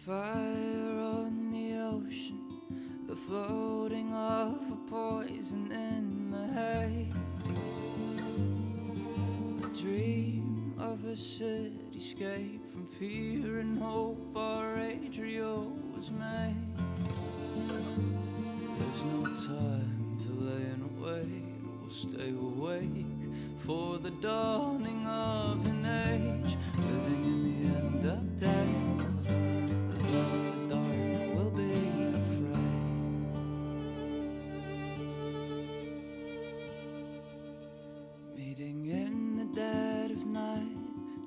fire on the ocean, the floating of a poison in the hay. A dream of a cityscape from fear and hope our Adriel was made. There's no time to lay and wait, we'll stay awake for the dawning of an age, living in the end of days. Thus the dark will be afraid. Meeting in the dead of night,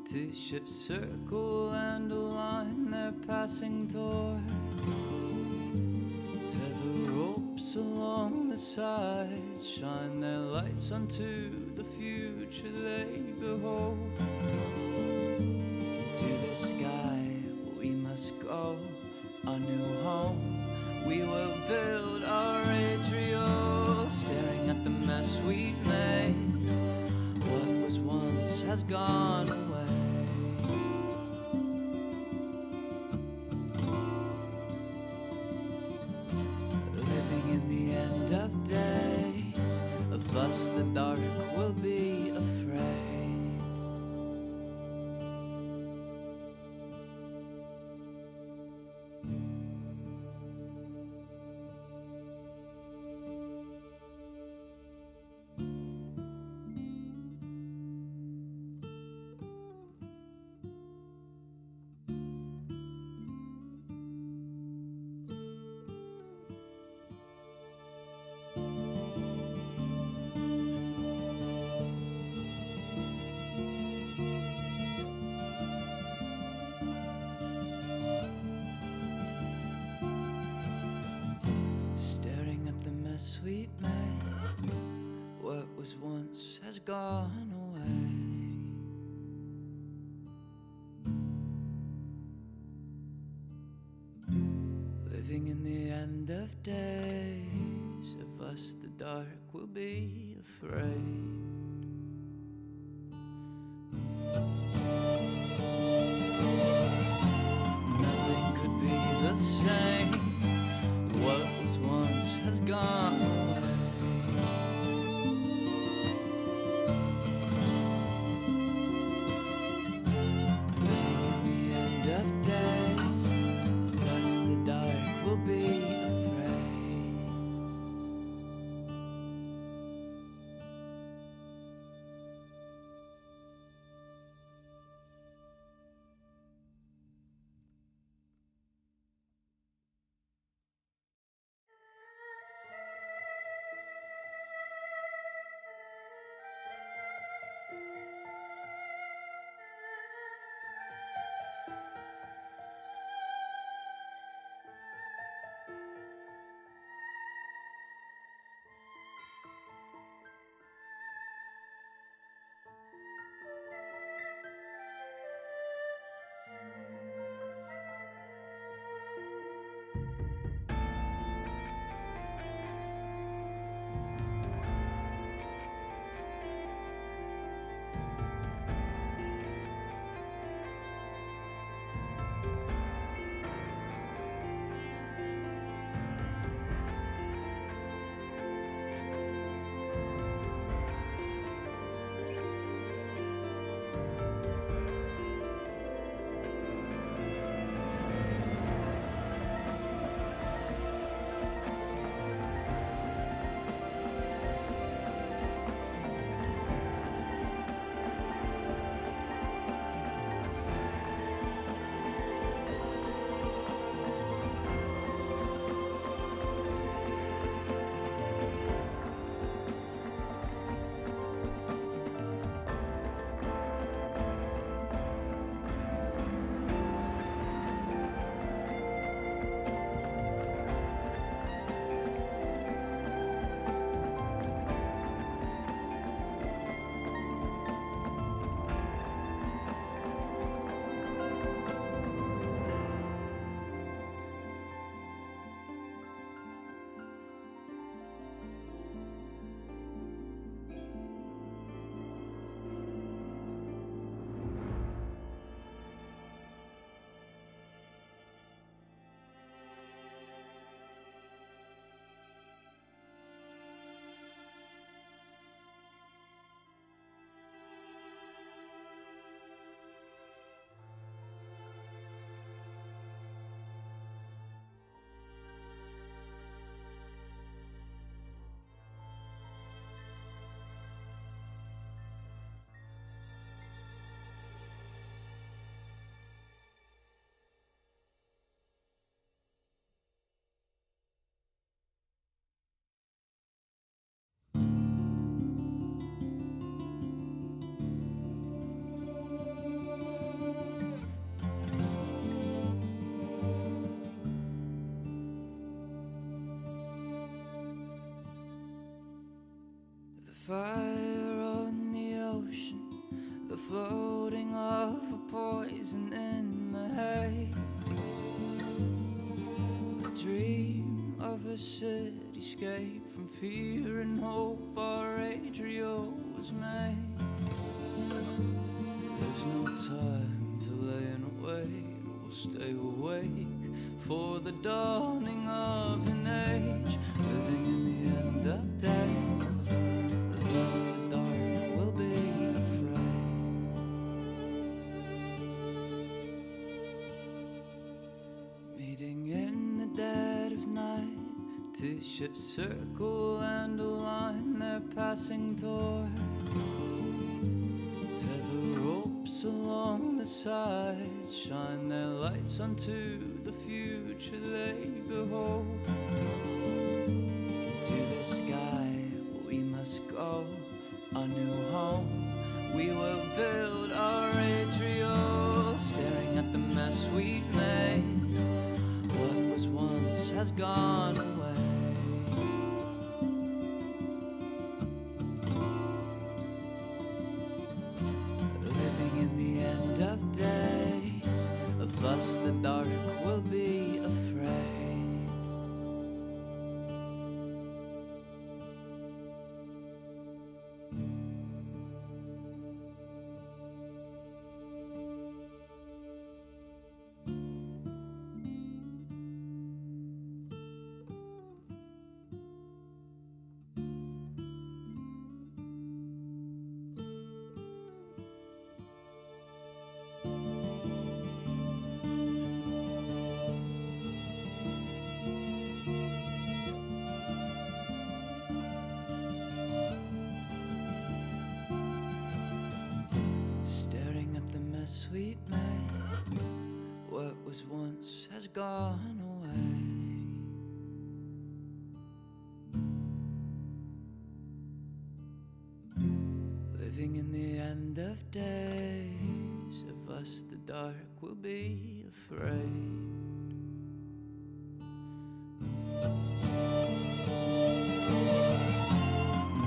two ships circle and align their passing toward. Tether ropes along the sides shine their lights onto the future they behold. Into the sky we must go, a new home we will build our Adriel, staring at the mess we've made. What was once has gone away. Living in the end of days, of us the dark will be afraid. Sweet mate, what was once has gone away. Living in the end of days, of us the dark will be afraid. Nothing could be the same. What was once has gone away. Living in the end of days, thus the dark will be afraid. fire on the ocean, the floating of a poison in the hay. A dream of a cityscape from fear and hope our Adriel was made. There's no time to lay and wait, we'll stay awake for the dawning of an age, living in the end of days. Thus the dark will be afraid. Meeting in the dead of night, two ships circle and align their passing toward. Tether ropes along the sides shine their lights onto the future they behold. Into the sky we must go, a new home we will build our Adriel, staring at the mess we've made. What was once has gone away. Living in the end of days, of us the dark will be afraid. Sweet mate, what was once has gone away. Living in the end of days, of us the dark will be afraid.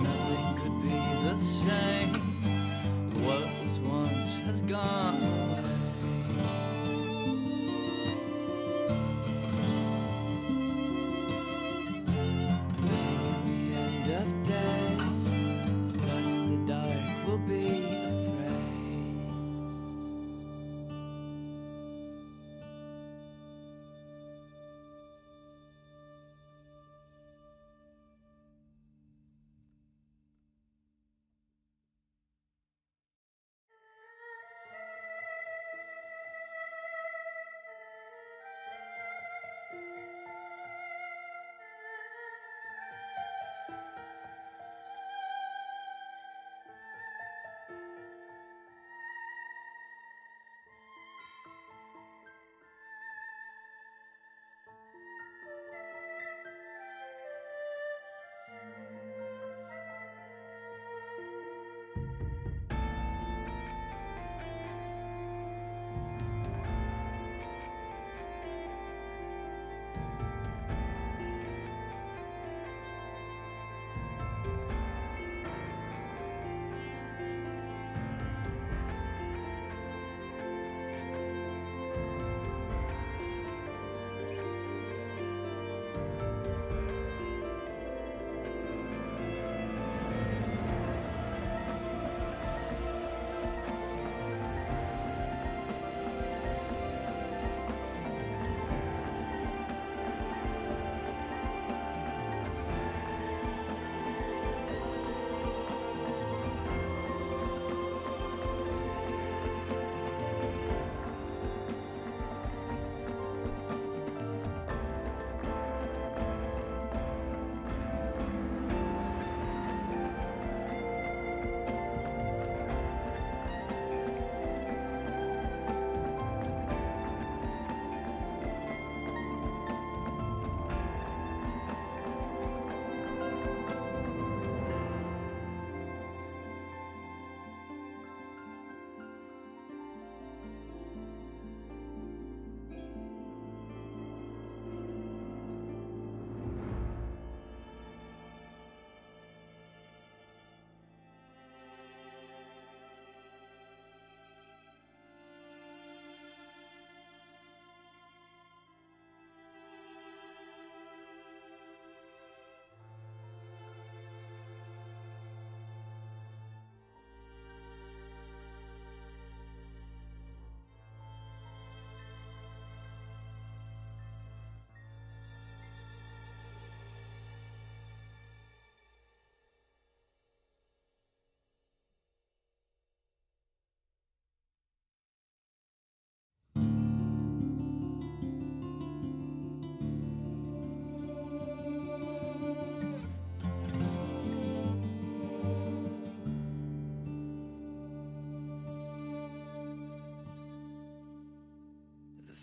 Nothing could be the same. What was once has gone away. Living in the end of days, thus the dark will be afraid.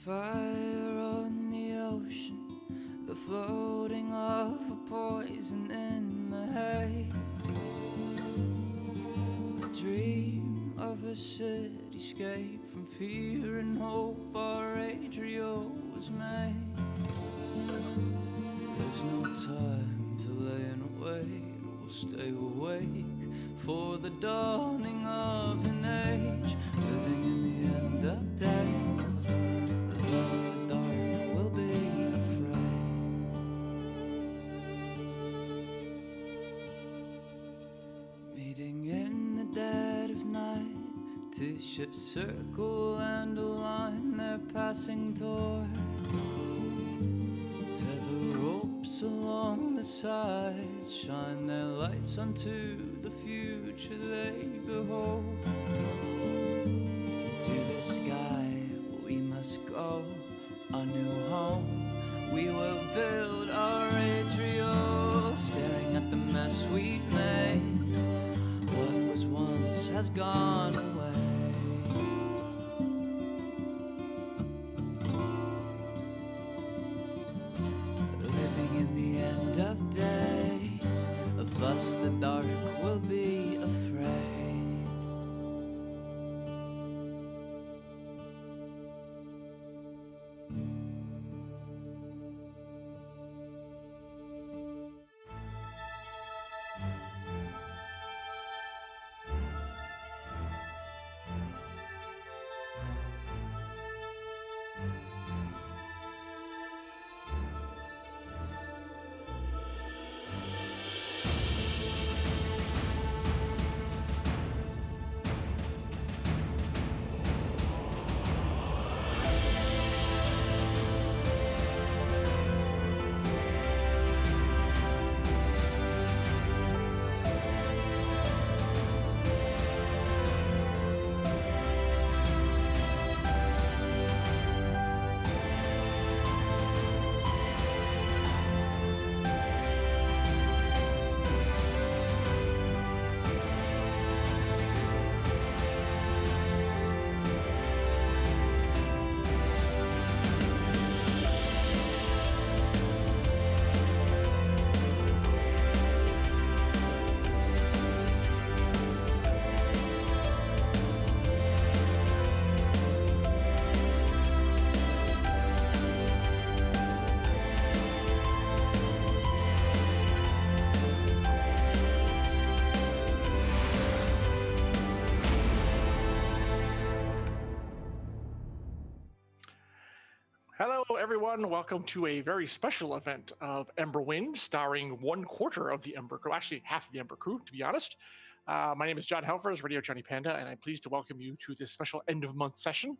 fire on the ocean, the floating of a poison in the hay. A dream of a cityscape from fear and hope our Adriel was made. There's no time to lay and wait, we'll stay awake for the dawning of an age, living in the end of days. Thus the dark will be afraid. Meeting in the dead of night, two ships circle and align their passing toward. Tether ropes along the sides shine their lights onto the future they behold. Into the sky we must go, a new home we will build our Adriel, staring at the mess we've made. What was once has gone away. Living in the end of days, of us the dark will be afraid. Hello, everyone. Welcome to a very special event of Emberwind, starring one quarter of the Ember Crew, actually half of the Ember Crew, to be honest. My name is John Helfers, Radio Johnny Panda, and I'm pleased to welcome you to this special end-of-month session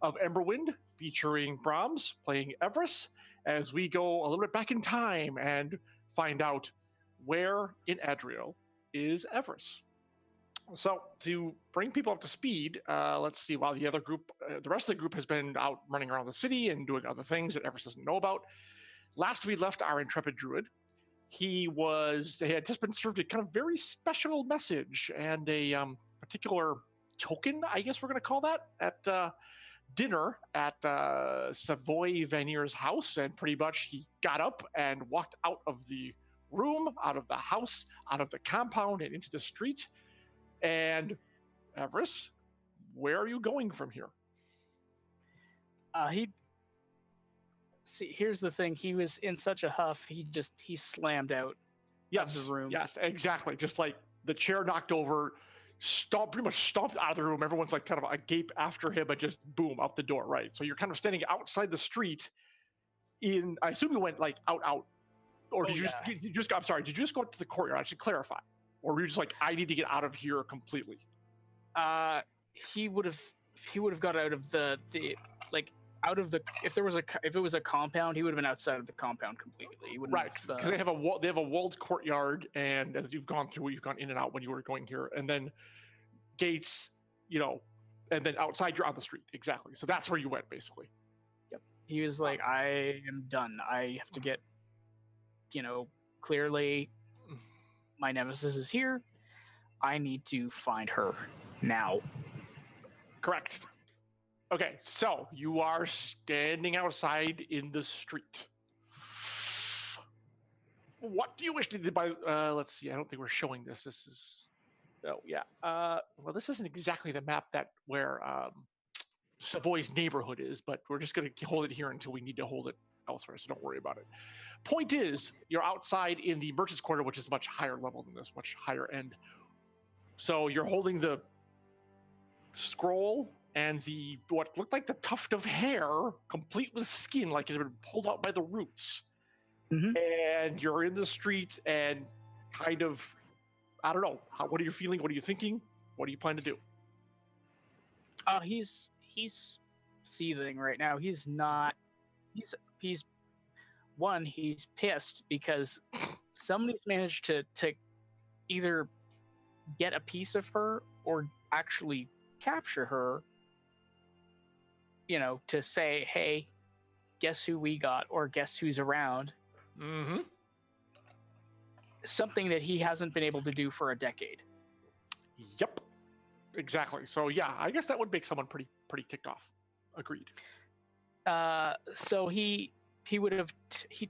of Emberwind, featuring Brahms playing Evras, as we go a little bit back in time and find out where in Adriel is Evras. So to bring people up to speed, let's see. While the other group, the rest of the group has been out running around the city and doing other things that Everest doesn't know about. Last we left our intrepid druid, they had just been served a kind of very special message and a particular token, I guess we're going to call that, at dinner at Savoy Vanier's house. And pretty much he got up and walked out of the room, out of the house, out of the compound and into the street. And Everest, where are you going from here? Here's the thing. He was in such a huff. He slammed out of the room. Yes, exactly. Just like the chair knocked over, pretty much stomped out of the room. Everyone's like kind of agape after him, and just boom, out the door. Right. So you're kind of standing outside the street. I assume you went like out, or did you just? I'm sorry. Did you just go to the courtyard? I should clarify. Or were you just like, I need to get out of here completely? He would have got out of the if it was a compound, he would have been outside of the compound completely. He wouldn't. Right, because they have a walled courtyard, and as you've gone through, you've gone in and out when you were going here, and then gates, and then outside you're on the street. Exactly. So that's where you went, basically. Yep. He was like, I am done. I have to get, clearly. My nemesis is here. I need to find her now. Correct. Okay, so you are standing outside in the street. What do you wish to do by? Let's see. I don't think we're showing this. This is. Oh yeah. Well, this isn't exactly the map that where Savoy's neighborhood is, but we're just going to hold it here until we need to hold it elsewhere. So don't worry about it. Point is, you're outside in the merchant's quarter, which is much higher level than this, much higher end. So you're holding the scroll and the what looked like the tuft of hair, complete with skin, like it had been pulled out by the roots. Mhm. And you're in the street and kind of, I don't know, what are you feeling? What are you thinking? What do you plan to do? He's seething right now. He's not. He's one. He's pissed because somebody's managed to either get a piece of her or actually capture her. You know, to say, hey, guess who we got, or guess who's around. Mm-hmm. Something that he hasn't been able to do for a decade. Yep. Exactly. So yeah, I guess that would make someone pretty ticked off. Agreed. So he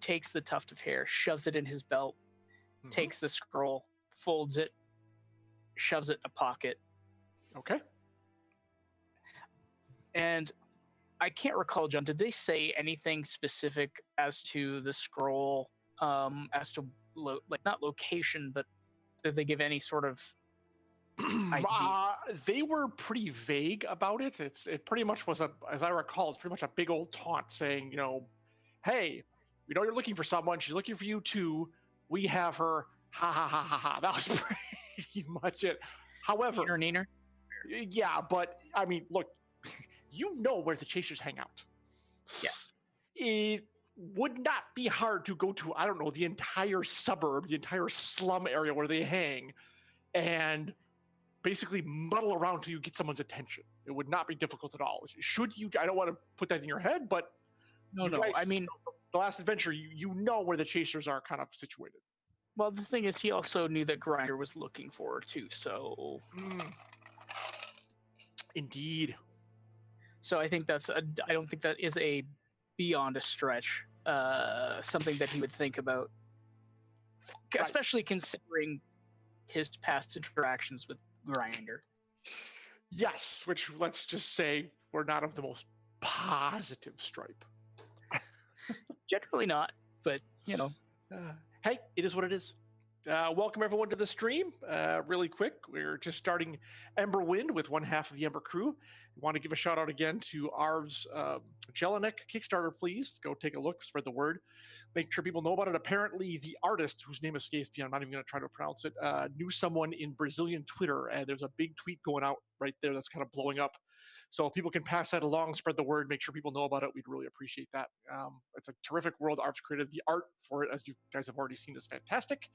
takes the tuft of hair, shoves it in his belt, takes the scroll, folds it, shoves it in a pocket. Okay. And I can't recall, John, did they say anything specific as to the scroll, as to not location, but did they give any sort of idea? They were pretty vague about it. It pretty much was as I recall, it's pretty much a big old taunt saying, hey, we know you're looking for someone. She's looking for you too. We have her. Ha ha ha ha ha. That was pretty much it. However, Neener? Yeah, but I mean, look, you know where the chasers hang out. Yeah. It would not be hard to go to, I don't know, the entire suburb, the entire slum area where they hang, and basically muddle around till you get someone's attention. It would not be difficult at all. Should you, I don't want to put that in your head, but No, I mean, the last adventure, you know where the chasers are kind of situated. Well, the thing is, he also knew that Grinder was looking for her too, so. Indeed. So I think I don't think that is a beyond a stretch, something that he would think about, Right. Especially considering his past interactions with Grinder. Yes, which let's just say were not of the most positive stripe. Generally not, but hey, it is what it is. Welcome everyone to the stream. Really quick, we're just starting Emberwind with one half of the Ember crew. Want to give a shout out again to Arv's Jelinek Kickstarter. Please go take a look, spread the word, make sure people know about it. Apparently, the artist whose name escapes me, I'm not even going to try to pronounce it, knew someone in Brazilian Twitter, and there's a big tweet going out right there that's kind of blowing up. So if people can pass that along, spread the word, make sure people know about it. We'd really appreciate that. It's a terrific world Arv's created. The art for it, as you guys have already seen, is fantastic.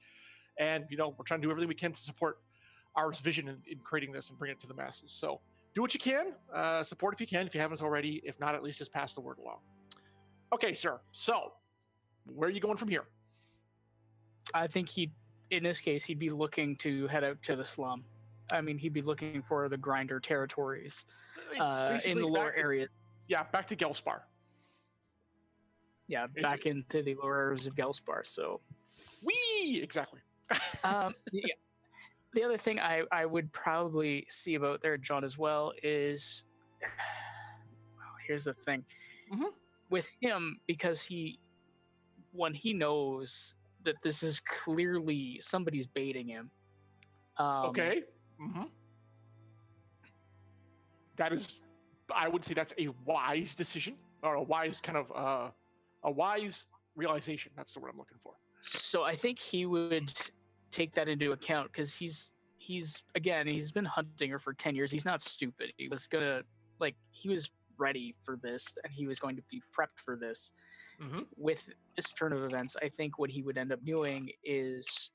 And, we're trying to do everything we can to support Arv's vision in creating this and bring it to the masses. So do what you can. Support if you can, if you haven't already. If not, at least just pass the word along. Okay, sir. So where are you going from here? I think in this case, he'd be looking to head out to the slum. I mean, he'd be looking for the Grinder territories in the lower areas. Yeah, back to Gelspar. Yeah, back into the lower areas of Gelspar. So. Whee! Exactly. Yeah. The other thing I would probably see about there, John, as well is, here's the thing, with him, because when he knows that this is clearly somebody's baiting him. Okay. That is, I would say that's a wise decision, or a wise kind of a wise realization. That's the word I'm looking for. So I think he would take that into account, because he's been hunting her for 10 years. He's not stupid. He was he was ready for this, and he was going to be prepped for this. With this turn of events, I think what he would end up doing is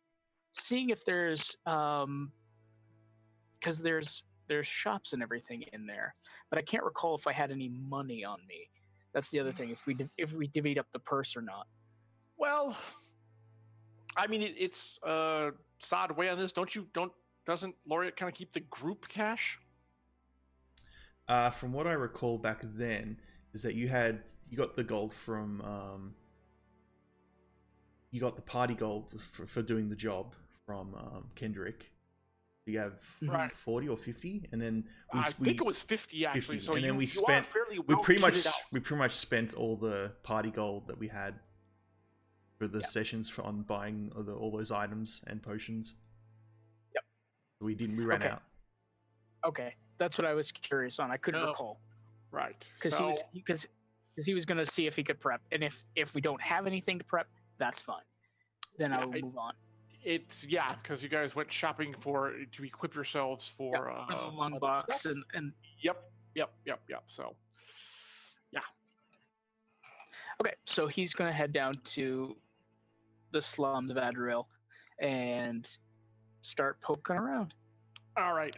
seeing if there's because there's shops and everything in there, but I can't recall if I had any money on me. That's the other thing, if we divvied up the purse or not. Well, I mean, it's Sod way on this. Doesn't Laureate kind of keep the group cash? From what I recall back then, is that you got the gold from you got the party gold for doing the job from Kendrick. You have Right. 40 or 50, and then I think it was 50 actually. 50, So and then we you spent are fairly we well pretty much kitted out. we pretty much spent all the party gold that we had for the sessions on buying all those items and potions. Yep. We ran out. Okay, that's what I was curious on. I couldn't recall. Right. Because he was going to see if he could prep, and if we don't have anything to prep, that's fine. Then I will move on. It's because you guys went shopping to equip yourselves for one box and Yep. So okay, so he's going to head down to the slums of Adriel and start poking around. All right.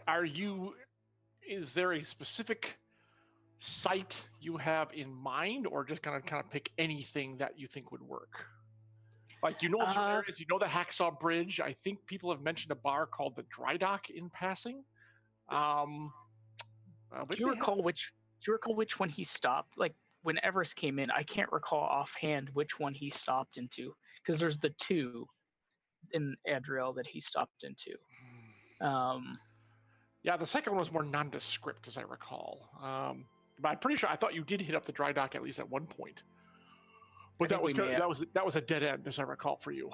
Is there a specific site you have in mind, or just gonna kind of pick anything that you think would work? Like, some areas, the Hacksaw Bridge. I think people have mentioned a bar called the Dry Dock in passing. Do you recall which one he stopped? Like when Evras came in, I can't recall offhand which one he stopped into, because there's the two in Adriel that he stopped into. Yeah, the second one was more nondescript, as I recall. But I'm pretty sure I thought you did hit up the Dry Dock at least at one point. But that was a dead end, as I recall, for you.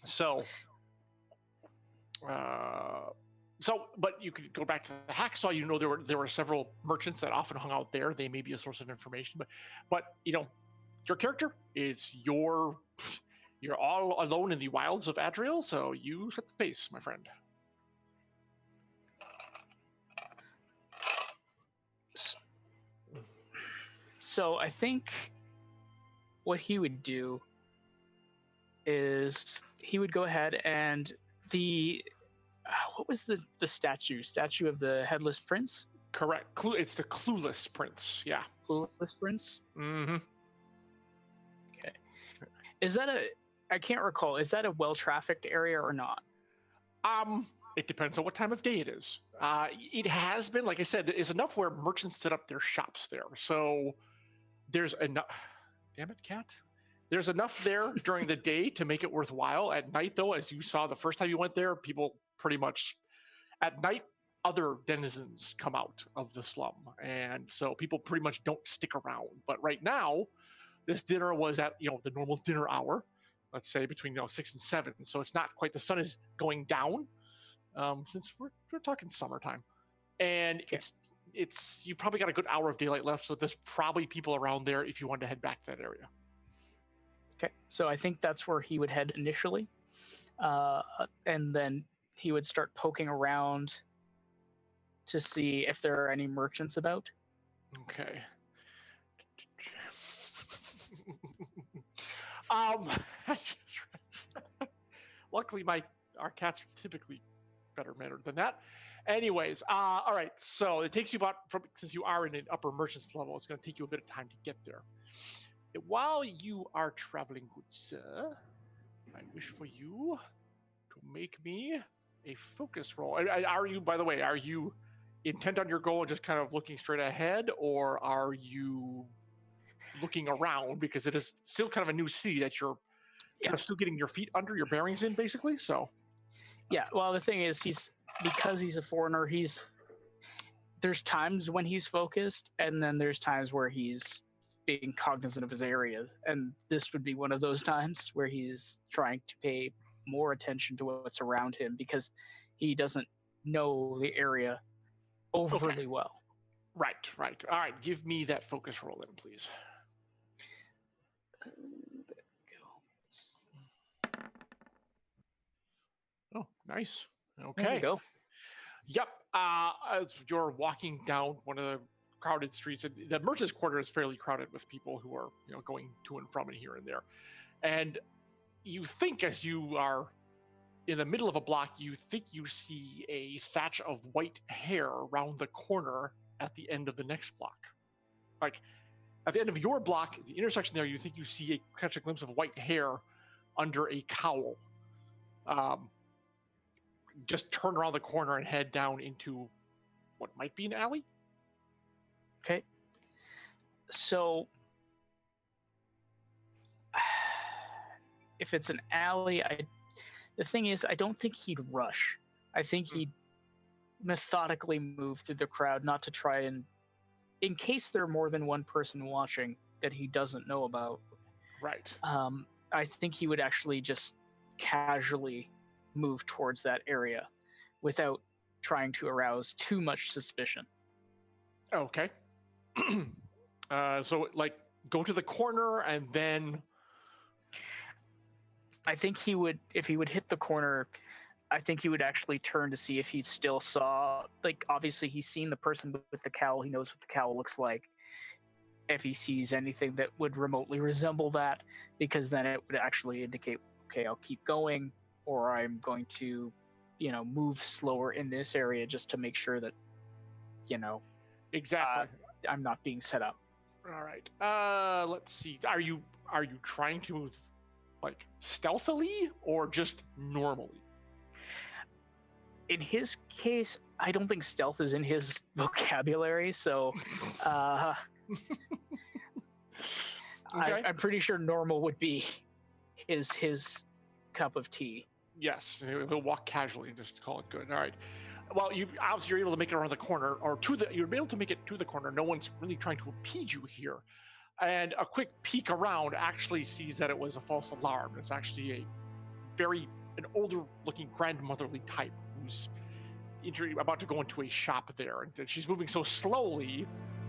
So, but you could go back to the Hacksaw. There were several merchants that often hung out there. They may be a source of information. But your character is you're all alone in the wilds of Adriel, so you set the pace, my friend. So I think what he would do is he would go ahead and what was the statue of the headless prince? Correct. It's the clueless prince. Yeah. Clueless prince. Mm-hmm. Okay. Is that I can't recall. Is that a well-trafficked area or not? It depends on what time of day it is. It has been, like I said, there's enough where merchants set up their shops there. So there's enough. Damn it, cat. There's enough there during the day to make it worthwhile. At night, though, as you saw the first time you went there, people pretty much at night, other denizens come out of the slum, and so people pretty much don't stick around. But right now, this dinner was at the normal dinner hour, let's say between 6 and 7. So it's not quite, the sun is going down, since we're talking summertime, and it's you probably got a good hour of daylight left. So there's probably people around there if you wanted to head back to that area. Okay, so I think that's where he would head initially, and then he would start poking around to see if there are any merchants about. Okay. Luckily, our cats are typically better mannered than that. Anyways, all right. So it takes you since you are in an upper merchants level, it's going to take you a bit of time to get there. While you are traveling, good sir, I wish for you to make me a focus roll. Are you intent on your goal and just kind of looking straight ahead, or are you looking around, because it is still kind of a new city that you're kind of still getting your feet under, your bearings in, basically? So well, the thing is, because he's a foreigner, there's times when he's focused, and then there's times where he's being cognizant of his area, and this would be one of those times where he's trying to pay more attention to what's around him, because he doesn't know the area overly well. Right. All right, give me that focus roll then, please. Oh, nice. Okay. There you go. Yep. As you're walking down one of the crowded streets, and the merchants' quarter is fairly crowded with people who are going to and from and here and there, and you think, as you are in the middle of a block, you think you see a thatch of white hair around the corner at the end of the next block. Like at the end of your block, the intersection there, you think you catch a glimpse of white hair under a cowl. Just turn around the corner and head down into what might be an alley. Okay. So, if it's an alley, the thing is, I don't think he'd rush. I think he'd methodically move through the crowd, not to try and, in case there are more than one person watching that he doesn't know about. Right. I think he would actually just casually move towards that area without trying to arouse too much suspicion. Okay. So, like, go to the corner and then... I think he would, if he would hit the corner, I think he would actually turn to see if he still saw, like, obviously he's seen the person with the cowl, he knows what the cowl looks like. If he sees anything that would remotely resemble that, because then it would actually indicate, okay, I'll keep going, or I'm going to, move slower in this area just to make sure that, Exactly. I'm not being set up. All right. Let's see. Are you trying to move, like, stealthily or just normally? In his case, I don't think stealth is in his vocabulary, so Okay. I'm pretty sure normal would be his cup of tea. Yes, he'll walk casually and just call it good. All right. Well, you're able to make it around the corner, or you're able to make it to the corner. No one's really trying to impede you here. And a quick peek around actually sees that it was a false alarm. It's actually an older-looking grandmotherly type who's about to go into a shop there, and she's moving so slowly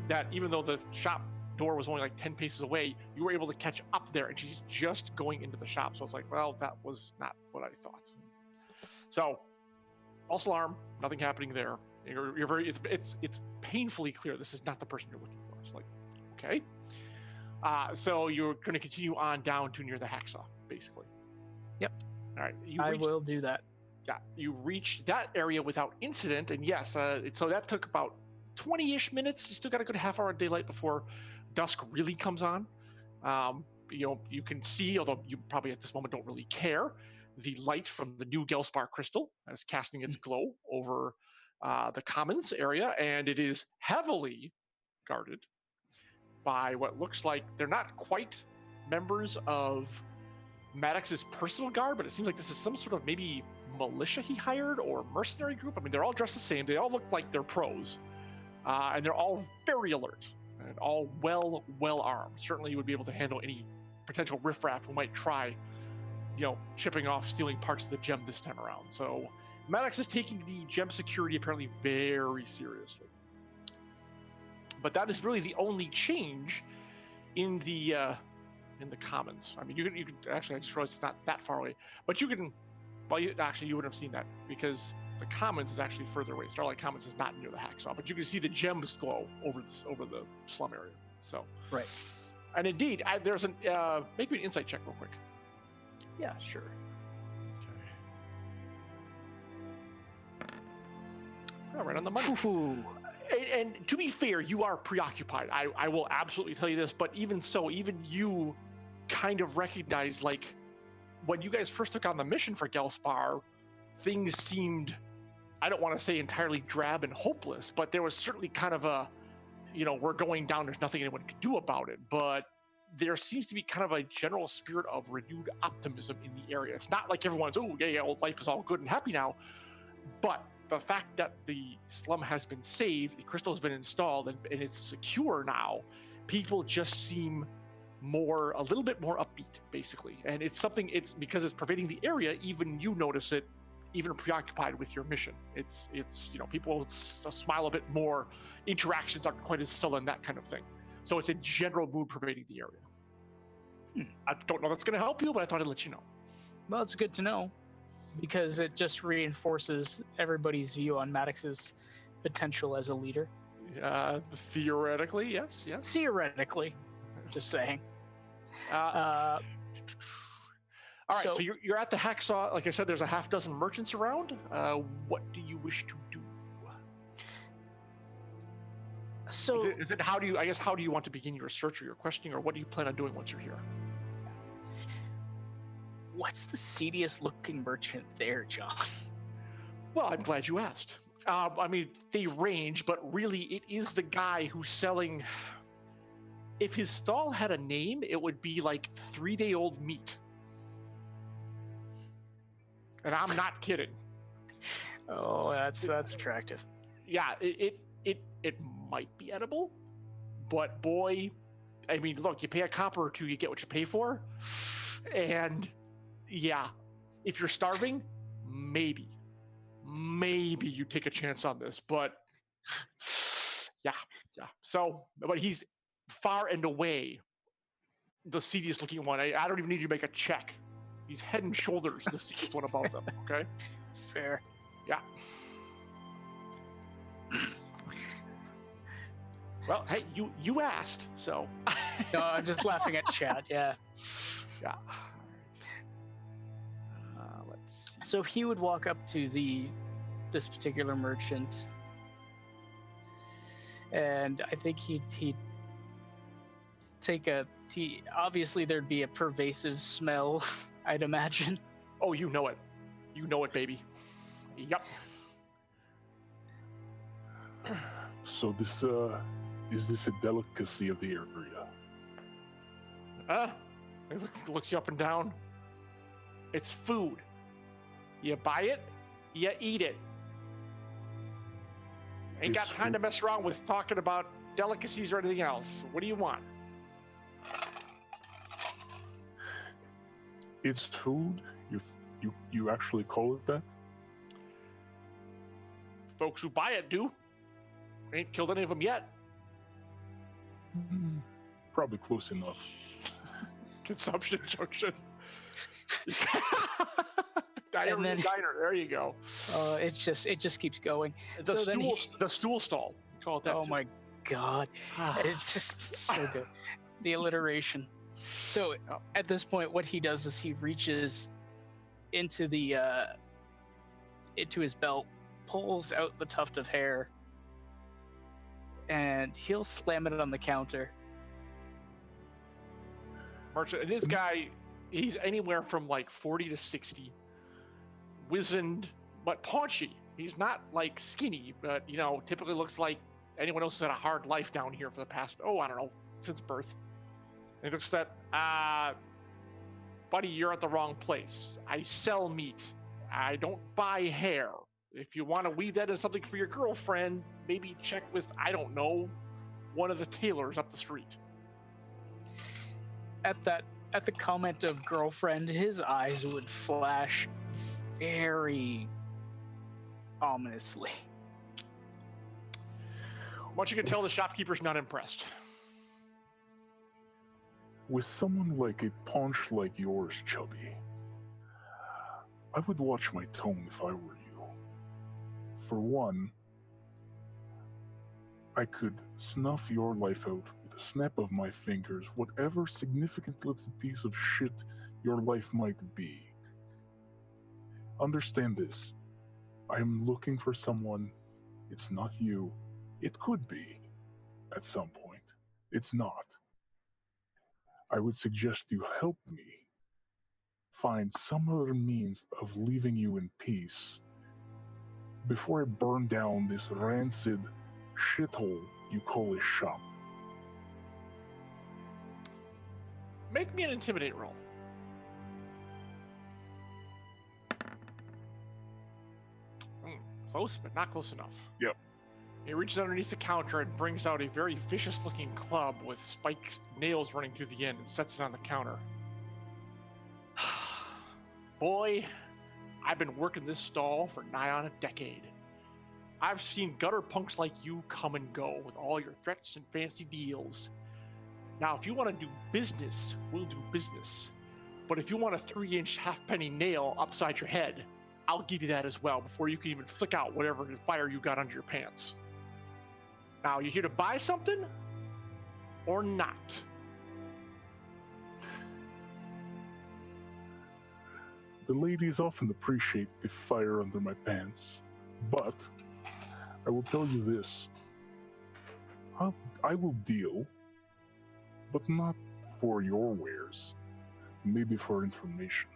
that even though the shop door was only like 10 paces away, you were able to catch up there, and she's just going into the shop. So it's like, well, that was not what I thought. So, false alarm, nothing happening there. You're very, it's painfully clear this is not the person you're looking for. It's like, okay. So you're going to continue on down to near the hacksaw, basically. Yep. All right. I will do that. Yeah, you reached that area without incident, and yes, so that took about 20-ish minutes. You still got a good half hour of daylight before dusk really comes on. You can see, although you probably at this moment don't really care, the light from the new Gelspar crystal as casting its glow over the commons area, and it is heavily guarded by what looks like they're not quite members of Maddox's personal guard, but it seems like this is some sort of maybe militia he hired or mercenary group. I mean, they're all dressed the same. They all look like they're pros, and they're all very alert and all well armed. Certainly, you would be able to handle any potential riffraff who might try, chipping off, stealing parts of the gem this time around. So, Maddox is taking the gem security apparently very seriously. But that is really the only change in the commons. I mean, you can actually, I just realized it's not that far away, but you can. Well, you wouldn't have seen that because the commons is actually further away. Starlight Commons is not near the hacksaw, but you can see the gems glow over the slum area. So right. And indeed, there's make me an insight check real quick. Yeah, sure. Okay. Oh, right on the money. And to be fair, you are preoccupied. I will absolutely tell you this, but even so, even you kind of recognize, like, when you guys first took on the mission for Gelspar, things seemed, I don't want to say entirely drab and hopeless, but there was certainly kind of a, we're going down, there's nothing anyone can do about it. But there seems to be kind of a general spirit of renewed optimism in the area. It's not like everyone's, life is all good and happy now. But the fact that the slum has been saved, the crystal has been installed, and it's secure now, people just seem a little bit more upbeat, basically. And it's because it's pervading the area, even you notice it, even preoccupied with your mission. It's people smile a bit more, interactions aren't quite as sullen, that kind of thing. So it's a general mood pervading the area. I don't know if that's going to help you, but I thought I'd let you know. Well, it's good to know, because it just reinforces everybody's view on Maddox's potential as a leader. Theoretically, yes. Theoretically. Just saying. All right, so you're at the hacksaw. Like I said, there's a half dozen merchants around. What do you wish to do? So is it how do you want to begin your search or your questioning, or what do you plan on doing once you're here? What's the seediest looking merchant there, John? Well, I'm glad you asked. I mean, they range, but really, it is the guy who's selling. If his stall had a name, it would be like 3-day-old meat. And I'm not kidding. Oh, that's attractive. Yeah, it might be edible, but boy, I mean, look, you pay a copper or two, you get what you pay for. And yeah, if you're starving, maybe you take a chance on this, but yeah. So, but he's far and away the seediest looking one. I don't even need you to make a check. He's head and shoulders the seediest one above them. Okay. Fair. Yeah. Well, hey, you asked, so. No, I'm just laughing at Chad. Yeah. Yeah. Let's see. So he would walk up to this particular merchant, and I think he'd take obviously there'd be a pervasive smell, I'd imagine. Oh, you know it, baby. Yep. So this is this a delicacy of the area? He looks you up and down. It's food. You buy it, you eat it. Ain't got time to mess around with talking about delicacies or anything else. What do you want? It's food? You actually call it that? Folks who buy it do. Ain't killed any of them yet. Probably close enough. Consumption junction. Diner. There you go. It just keeps going. The stool stall. Call it that. Oh too. my god, it's just so good. The alliteration. So at this point, what he does is he reaches into his belt, pulls out the tuft of hair, and he'll slam it on the counter. Merchant, and this guy, he's anywhere from like 40 to 60, wizened but paunchy. He's not like skinny, but typically looks like anyone else who's had a hard life down here for the past, I don't know, since birth. And it looks that, buddy, you're at the wrong place. I sell meat. I don't buy hair. If you want to weave that into something for your girlfriend, maybe check with, I don't know, one of the tailors up the street. At the comment of girlfriend, his eyes would flash very ominously. Once you can tell, the shopkeeper's not impressed. With someone like a paunch like yours, Chubby, I would watch my tone if I were you. For one, I could snuff your life out with a snap of my fingers, whatever significant little piece of shit your life might be. Understand this. I am looking for someone. It's not you. It could be, at some point. It's not. I would suggest you help me find some other means of leaving you in peace before I burn down this rancid shithole you call a shop. Make me an intimidate roll. Close, but not close enough. Yep. He reaches underneath the counter and brings out a very vicious-looking club with spiked nails running through the end and sets it on the counter. Boy, I've been working this stall for nigh on a decade. I've seen gutter punks like you come and go with all your threats and fancy deals. Now, if you want to do business, we'll do business. But if you want a 3-inch half-penny nail upside your head, I'll give you that as well before you can even flick out whatever fire you got under your pants. Now, you here to buy something or not? The ladies often appreciate the fire under my pants, but I will tell you this. I will deal, but not for your wares. Maybe for information.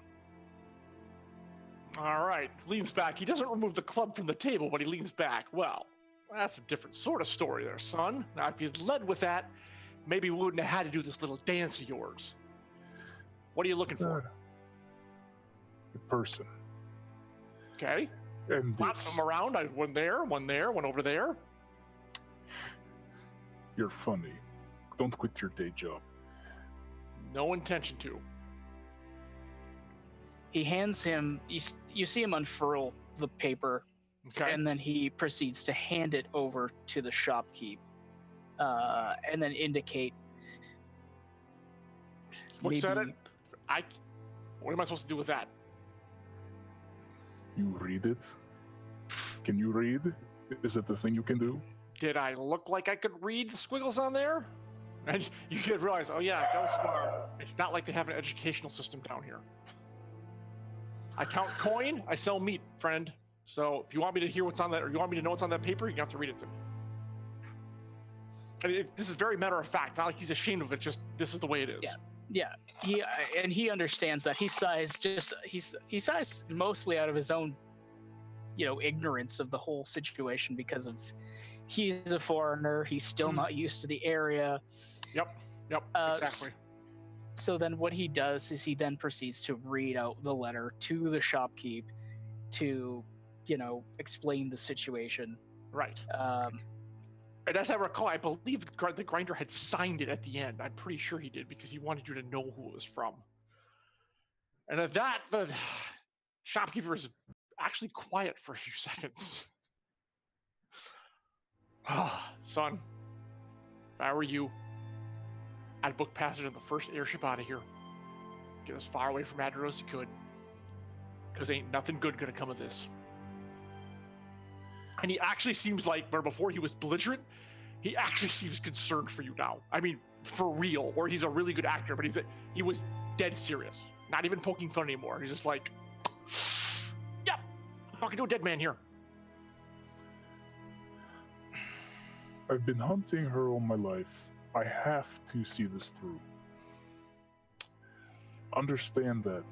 All right, leans back. He doesn't remove the club from the table, but he leans back. Well, that's a different sort of story there, son. Now, if you'd led with that, maybe we wouldn't have had to do this little dance of yours. What are you looking for? A person. Okay. And Lots of them around. One there, one over there. You're funny. Don't quit your day job. No intention to. He hands him, you see him unfurl the paper, Okay. and then he proceeds to hand it over to the shopkeep, and then indicate. Looks at it. maybe- What am I supposed to do with that? You read it? Can you read? Is it the thing you can do? Did I look like I could read the squiggles on there? And you could realize, oh yeah, Gelsfar, it's not like they have an educational system down here. I count coin, I sell meat, friend. So if you want me to hear what's on that, or you want me to know what's on that paper, you have to read it to me. And this is very matter of fact, not like he's ashamed of it, just this is the way it is. Yeah, he understands that. He sighs mostly out of his own, ignorance of the whole situation because of he's a foreigner. He's still not used to the area. Yep, exactly. So then what he does is he then proceeds to read out the letter to the shopkeep to, explain the situation. Right. And as I recall, I believe the grinder had signed it at the end. I'm pretty sure he did because he wanted you to know who it was from. And at that, the shopkeeper is actually quiet for a few seconds. Son, if I were you, I'd book passage on the first airship out of here. Get as far away from Adriel as you could. Because ain't nothing good gonna come of this. And he actually seems like, where before he was belligerent, he actually seems concerned for you now. I mean, for real. Or he's a really good actor, but he was dead serious. Not even poking fun anymore. He's just like, yep, I'm talking to a dead man here. I've been hunting her all my life. I have to see this through. Understand that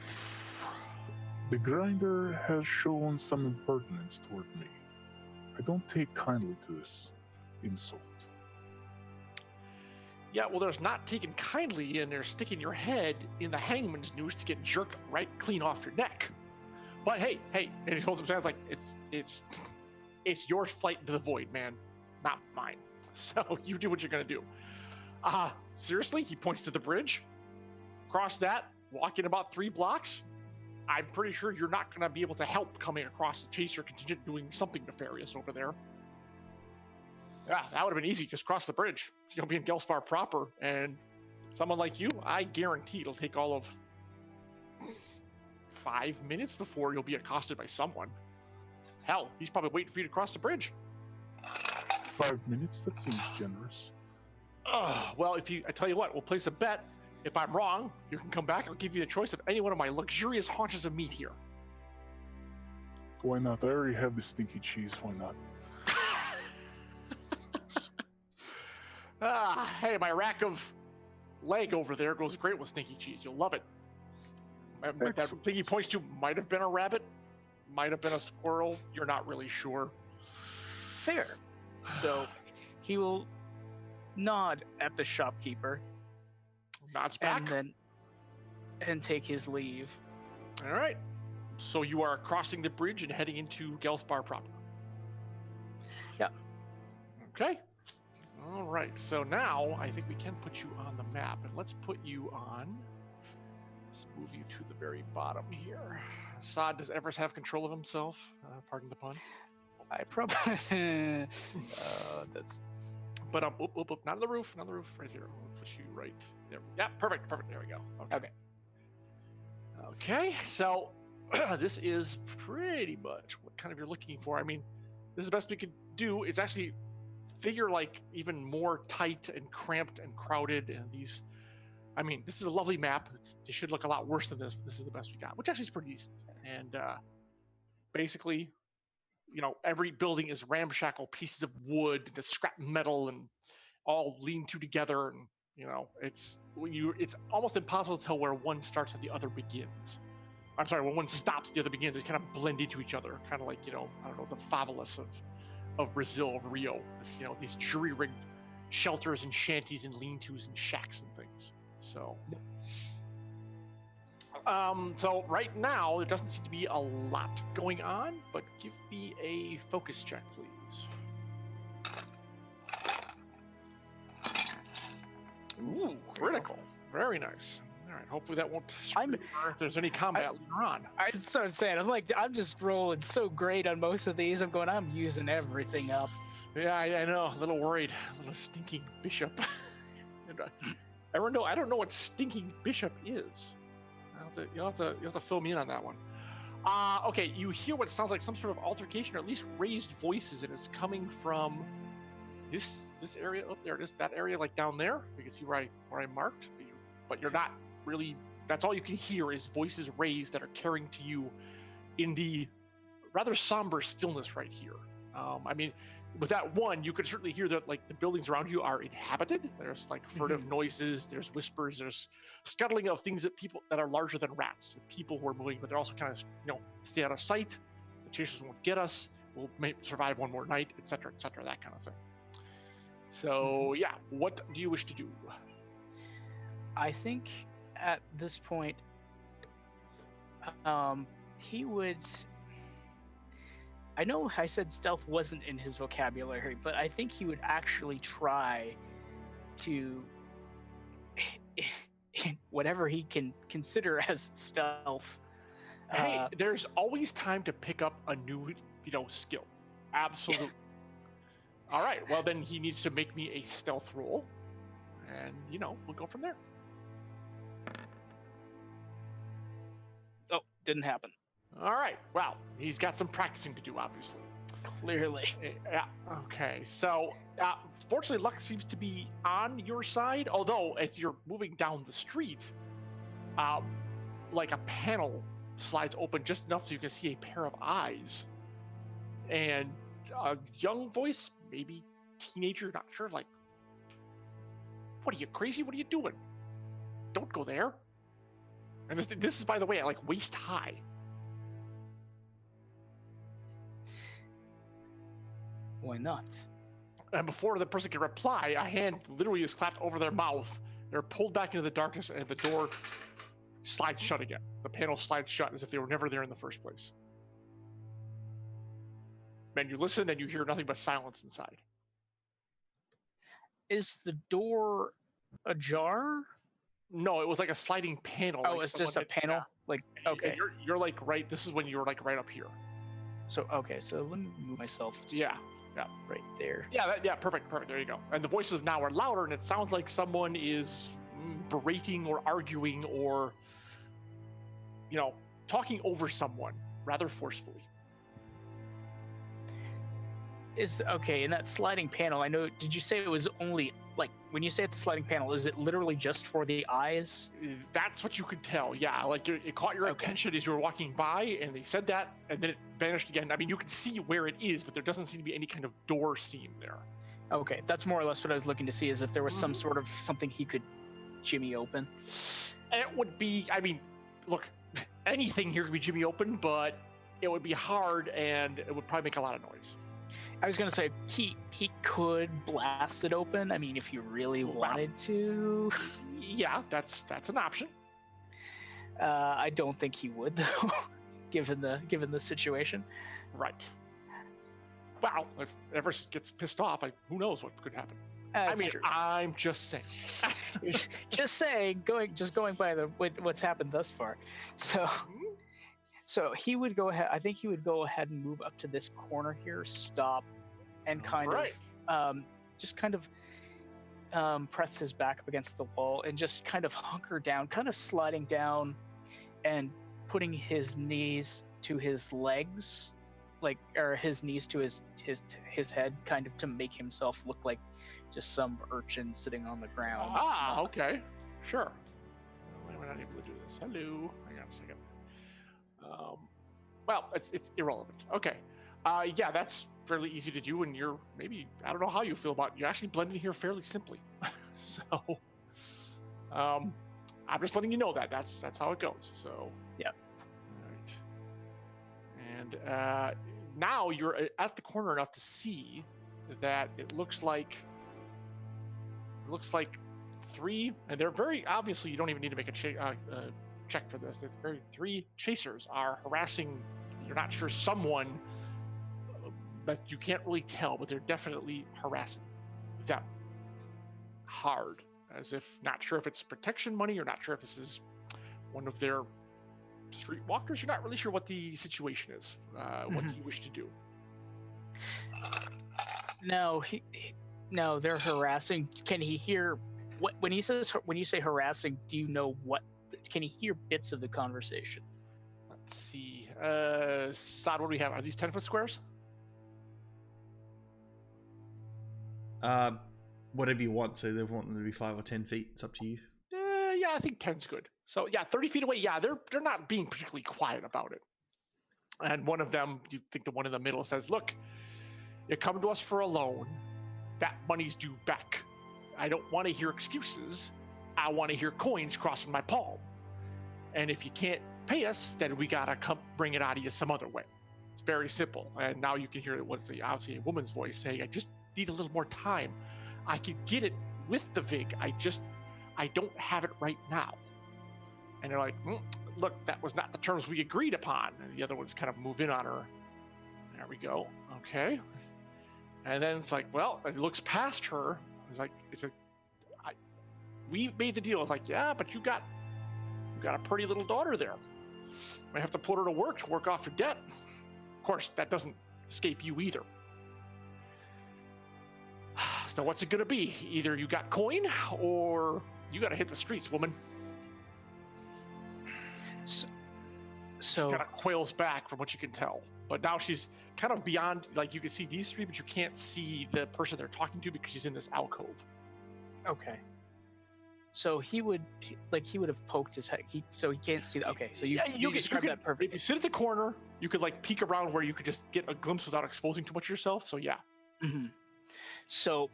the grinder has shown some impertinence toward me. I don't take kindly to this insult. Yeah, well, there's not taken kindly, and there's sticking your head in the hangman's noose to get jerked right clean off your neck. But hey, and he holds up his hands like, it's your flight into the void, man, not mine. So you do what you're gonna do. Seriously, he points to the bridge. Cross that, walk in about 3 blocks. I'm pretty sure you're not gonna be able to help coming across the chaser contingent doing something nefarious over there. Yeah, that would have been easy. Just cross the bridge. You'll be in Gelsfar proper, and someone like you, I guarantee it'll take all of 5 minutes before you'll be accosted by someone. Hell, he's probably waiting for you to cross the bridge. 5 minutes? That seems generous. Well, I tell you what, we'll place a bet. If I'm wrong, you can come back. I'll give you the choice of any one of my luxurious haunches of meat here. Why not? I already have the stinky cheese. Why not? Hey, my rack of leg over there goes great with stinky cheese. You'll love it. That thing he points to might have been a rabbit, might have been a squirrel. You're not really sure. Fair. So he will nod at the shopkeeper Nods back. and take his leave. All right. So you are crossing the bridge and heading into Gelsfar proper. Yeah. Okay. All right. So now I think we can put you on the map, and let's put you on. Let's move you to the very bottom here. Saad, does Evras have control of himself? Pardon the pun. I probably that's. But not on the roof, right here. We'll put you right there. Yeah, perfect. There we go. Okay. So this is pretty much what kind of you're looking for. I mean, this is the best we could do. It's actually figure like even more tight and cramped and crowded, and these. I mean, this is a lovely map. It should look a lot worse than this, but this is the best we got, which actually is pretty decent. And basically, every building is ramshackle pieces of wood, the scrap metal, and all lean to together. And it's almost impossible to tell where one starts and the other begins. I'm sorry, when one stops, the other begins. They kind of blend into each other, kind of like, I don't know, the favelas of Brazil, of Rio. It's, these jury-rigged shelters and shanties and lean-tos and shacks and things. So, so right now there doesn't seem to be a lot going on, but give me a focus check, please. Ooh, critical. Very nice. All right, hopefully that won't screw you if there's any combat later on. That's what I'm saying. I'm just rolling so great on most of these. I'm using everything up. Yeah, I know. A little worried. A little stinking bishop. I don't know what stinking bishop is. You'll have to fill me in on that one. Okay, you hear what sounds like some sort of altercation, or at least raised voices, and it's coming from this area up there, that area like down there. You can see where I marked, but you're not really. That's all you can hear is voices raised that are carrying to you in the rather somber stillness right here. I mean, with that one, you could certainly hear that like the buildings around you are inhabited. There's like furtive noises, there's whispers, there's scuttling of things that are larger than rats. People who are moving, but they're also kind of stay out of sight. The chasers won't get us. We'll survive one more night, etc., that kind of thing. So yeah, what do you wish to do? I think at this point, he would. I know I said stealth wasn't in his vocabulary, but I think he would actually try to whatever he can consider as stealth. Hey, there's always time to pick up a new, skill. Absolutely. Yeah. All right. Well, then he needs to make me a stealth roll, and we'll go from there. Oh, didn't happen. All right. Well, he's got some practicing to do, obviously. Clearly. Yeah. Okay. So, fortunately, luck seems to be on your side. Although, as you're moving down the street, like a panel slides open just enough so you can see a pair of eyes, and a young voice, maybe teenager, not sure. Like, what are you, crazy? What are you doing? Don't go there. And this is, by the way, at like waist high. Why not? And before the person can reply, a hand literally is clapped over their mouth. They're pulled back into the darkness, and the door slides shut again. The panel slides shut as if they were never there in the first place. And you listen, and you hear nothing but silence inside. Is the door ajar? No, it was like a sliding panel. Oh, it's just a panel? Yeah. Like, okay. You're like right, this is when you're like right up here. So, okay, so let me move myself. Yeah. Right there. Yeah, perfect. There you go. And the voices now are louder, and it sounds like someone is berating or arguing or, talking over someone rather forcefully. Okay, in that sliding panel, I know, did you say it was only, like, when you say it's a sliding panel, is it literally just for the eyes? That's what you could tell, yeah. Like, it caught your attention as you were walking by, and they said that, and then it vanished again. I mean, you can see where it is, but there doesn't seem to be any kind of door seam there. Okay, that's more or less what I was looking to see, is if there was some sort of something he could jimmy open. It would be, I mean, look, anything here could be jimmy open, but it would be hard, and it would probably make a lot of noise. I was gonna say he could blast it open. I mean, if you really wanted to. Yeah, that's an option. I don't think he would though, given the situation. Right. Well, if Evras gets pissed off, who knows what could happen. True. I'm just saying. Just saying. Going by what's happened thus far. So he would go ahead. I think he would go ahead and move up to this corner here, stop, and just kind of press his back up against the wall and just kind of hunker down, kind of sliding down, and putting his knees to his legs, or his knees to his head, kind of to make himself look like just some urchin sitting on the ground. Okay, sure. Why am I not able to do this? Hello. Hang on a second. Well, it's irrelevant. Okay. Yeah, that's fairly easy to do, and you're maybe, I don't know how you feel about it. You actually blend in here fairly simply. So, I'm just letting you know that's how it goes. So, yeah. And now you're at the corner enough to see that it looks like three, and they're very obviously. You don't even need to make a check for this. It's very three chasers are harassing. You're not sure someone, but you can't really tell, but they're definitely harassing them hard, as if not sure if it's protection money or not sure if this is one of their streetwalkers. You're not really sure what the situation is. What do you wish to do? No, no, they're harassing. Can he hear what when you say harassing? Do you know what? Can he hear bits of the conversation? Let's see. Sod, what do we have? Are these 10-foot squares? Whatever you want. So they want them to be 5 or 10 feet. It's up to you. Yeah, I think 10's good. So yeah, 30 feet away. Yeah, they're not being particularly quiet about it. And one of them, you think the one in the middle says, "Look, you come to us for a loan. That money's due back. I don't want to hear excuses. I want to hear coins crossing my palm. And if you can't pay us, then we gotta come bring it out of you some other way." It's very simple. And now you can hear obviously a woman's voice saying, "I just need a little more time. I could get it with the VIG. I don't have it right now." And they're like, "Look, that was not the terms we agreed upon." And the other ones kind of move in on her. There we go. Okay. And then it's like, well, it looks past her. We made the deal. It's like, yeah, but you got a pretty little daughter there. Might have to put her to work off your debt. Of course, that doesn't escape you either. So what's it gonna be? Either you got coin or you gotta hit the streets, woman. So kind of quails back from what you can tell. But now she's kind of beyond, like you can see these three, but you can't see the person they're talking to because she's in this alcove. okay. So he would have poked his head. So he can't see that. Okay, so you described that perfectly. If you sit at the corner, you could like peek around where you could just get a glimpse without exposing too much of yourself. So yeah. Mm-hmm. So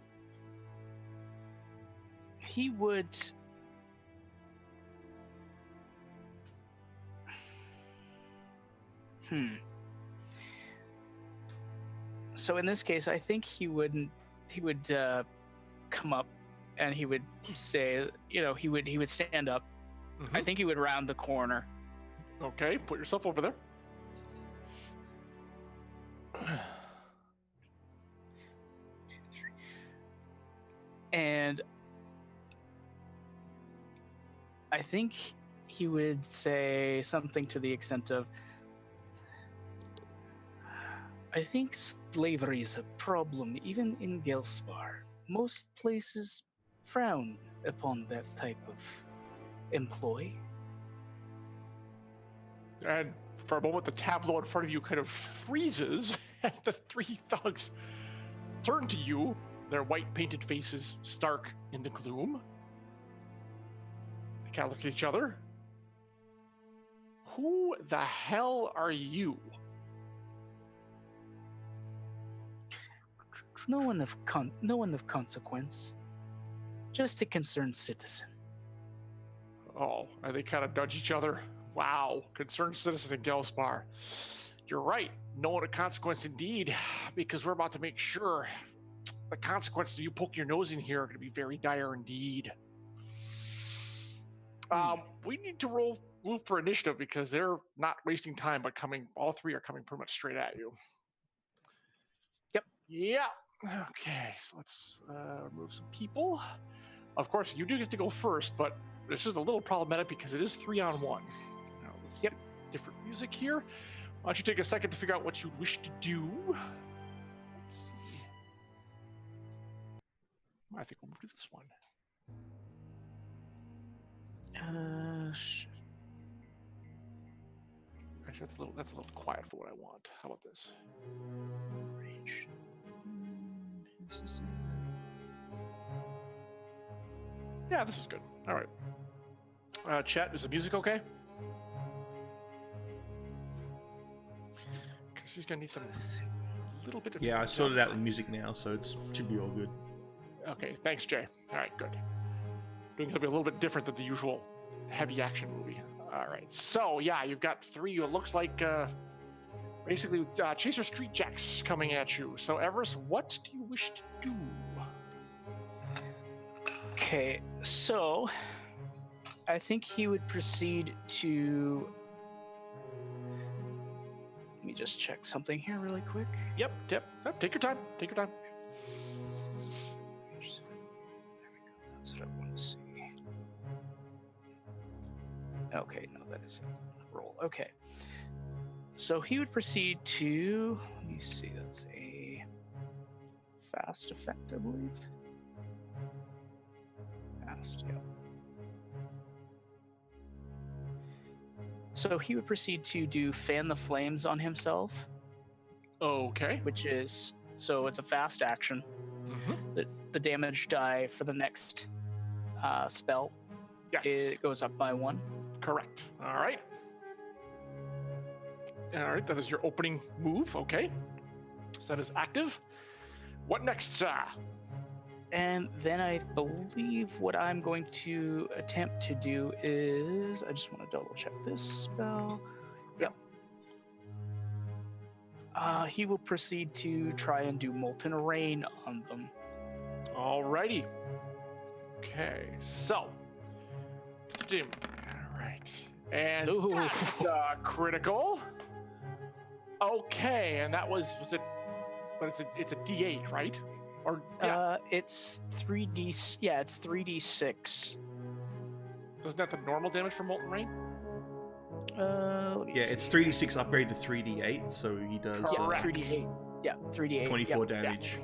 he would. So in this case, I think he would come up and he would say, he would stand up. I think he would round the corner. Okay, put yourself over there. And I think he would say something to the extent of, "I think slavery is a problem even in Gelspar. Most places frown upon that type of employ." And for a moment, the tableau in front of you kind of freezes, and the three thugs turn to you, their white painted faces stark in the gloom. They kind of look at each other. Who the hell are you? No one of consequence. Just a concerned citizen. Oh, and they kind of nudge each other. Wow, concerned citizen in Gelspar. You're right, no one of consequence indeed, because we're about to make sure the consequences of you poking your nose in here are going to be very dire indeed. We need to roll for initiative because they're not wasting time, but all three are coming pretty much straight at you. Yep. Yeah. Okay, so let's remove some people. Of course, you do get to go first, but it's just a little problematic because it is 3-on-1. Now, let's get different music here. Why don't you take a second to figure out what you wish to do? Let's see. I think we'll move to this one. Actually, that's a little quiet for what I want. How about this? Range. Yeah, this is good. All right. Chat, is the music okay? Because she's gonna need a little bit of. Yeah, I sorted out the music now, so it should be all good. Okay, thanks, Jay. All right, good. Doing something a little bit different than the usual heavy action movie. All right, so yeah, you've got three. It looks like basically Chaser Street Jacks coming at you. So Evras, what do you wish to do? Okay, so I think he would proceed to. Let me just check something here really quick. Yep. Take your time. Take your time. That's what I want to see. Okay, no, that isn't a roll. Okay. So he would proceed to. Let me see, that's a fast effect, I believe. Fast, yeah. So he would proceed to do Fan the Flames on himself, Okay. which is. So it's a fast action. Mm-hmm. The damage die for the next spell, Yes. it goes up by 1. Correct. All right. That is your opening move. Okay. So that is active. What next, sir? And then I believe what I'm going to attempt to do is, I just want to double check this spell. Yep. He will proceed to try and do Molten Rain on them. Alrighty. Okay, so. Dim. Alright. And Ooh. that's critical. Okay, and that was it, but it's a D8, right? Or yeah. It's 3D, yeah, it's 3D6. Isn't that the normal damage for Molten Rain? Let me see. It's 3d6 upgrade to 3d8, so he does Yeah, 3D8. Yeah, 3D8. 24 yeah, damage.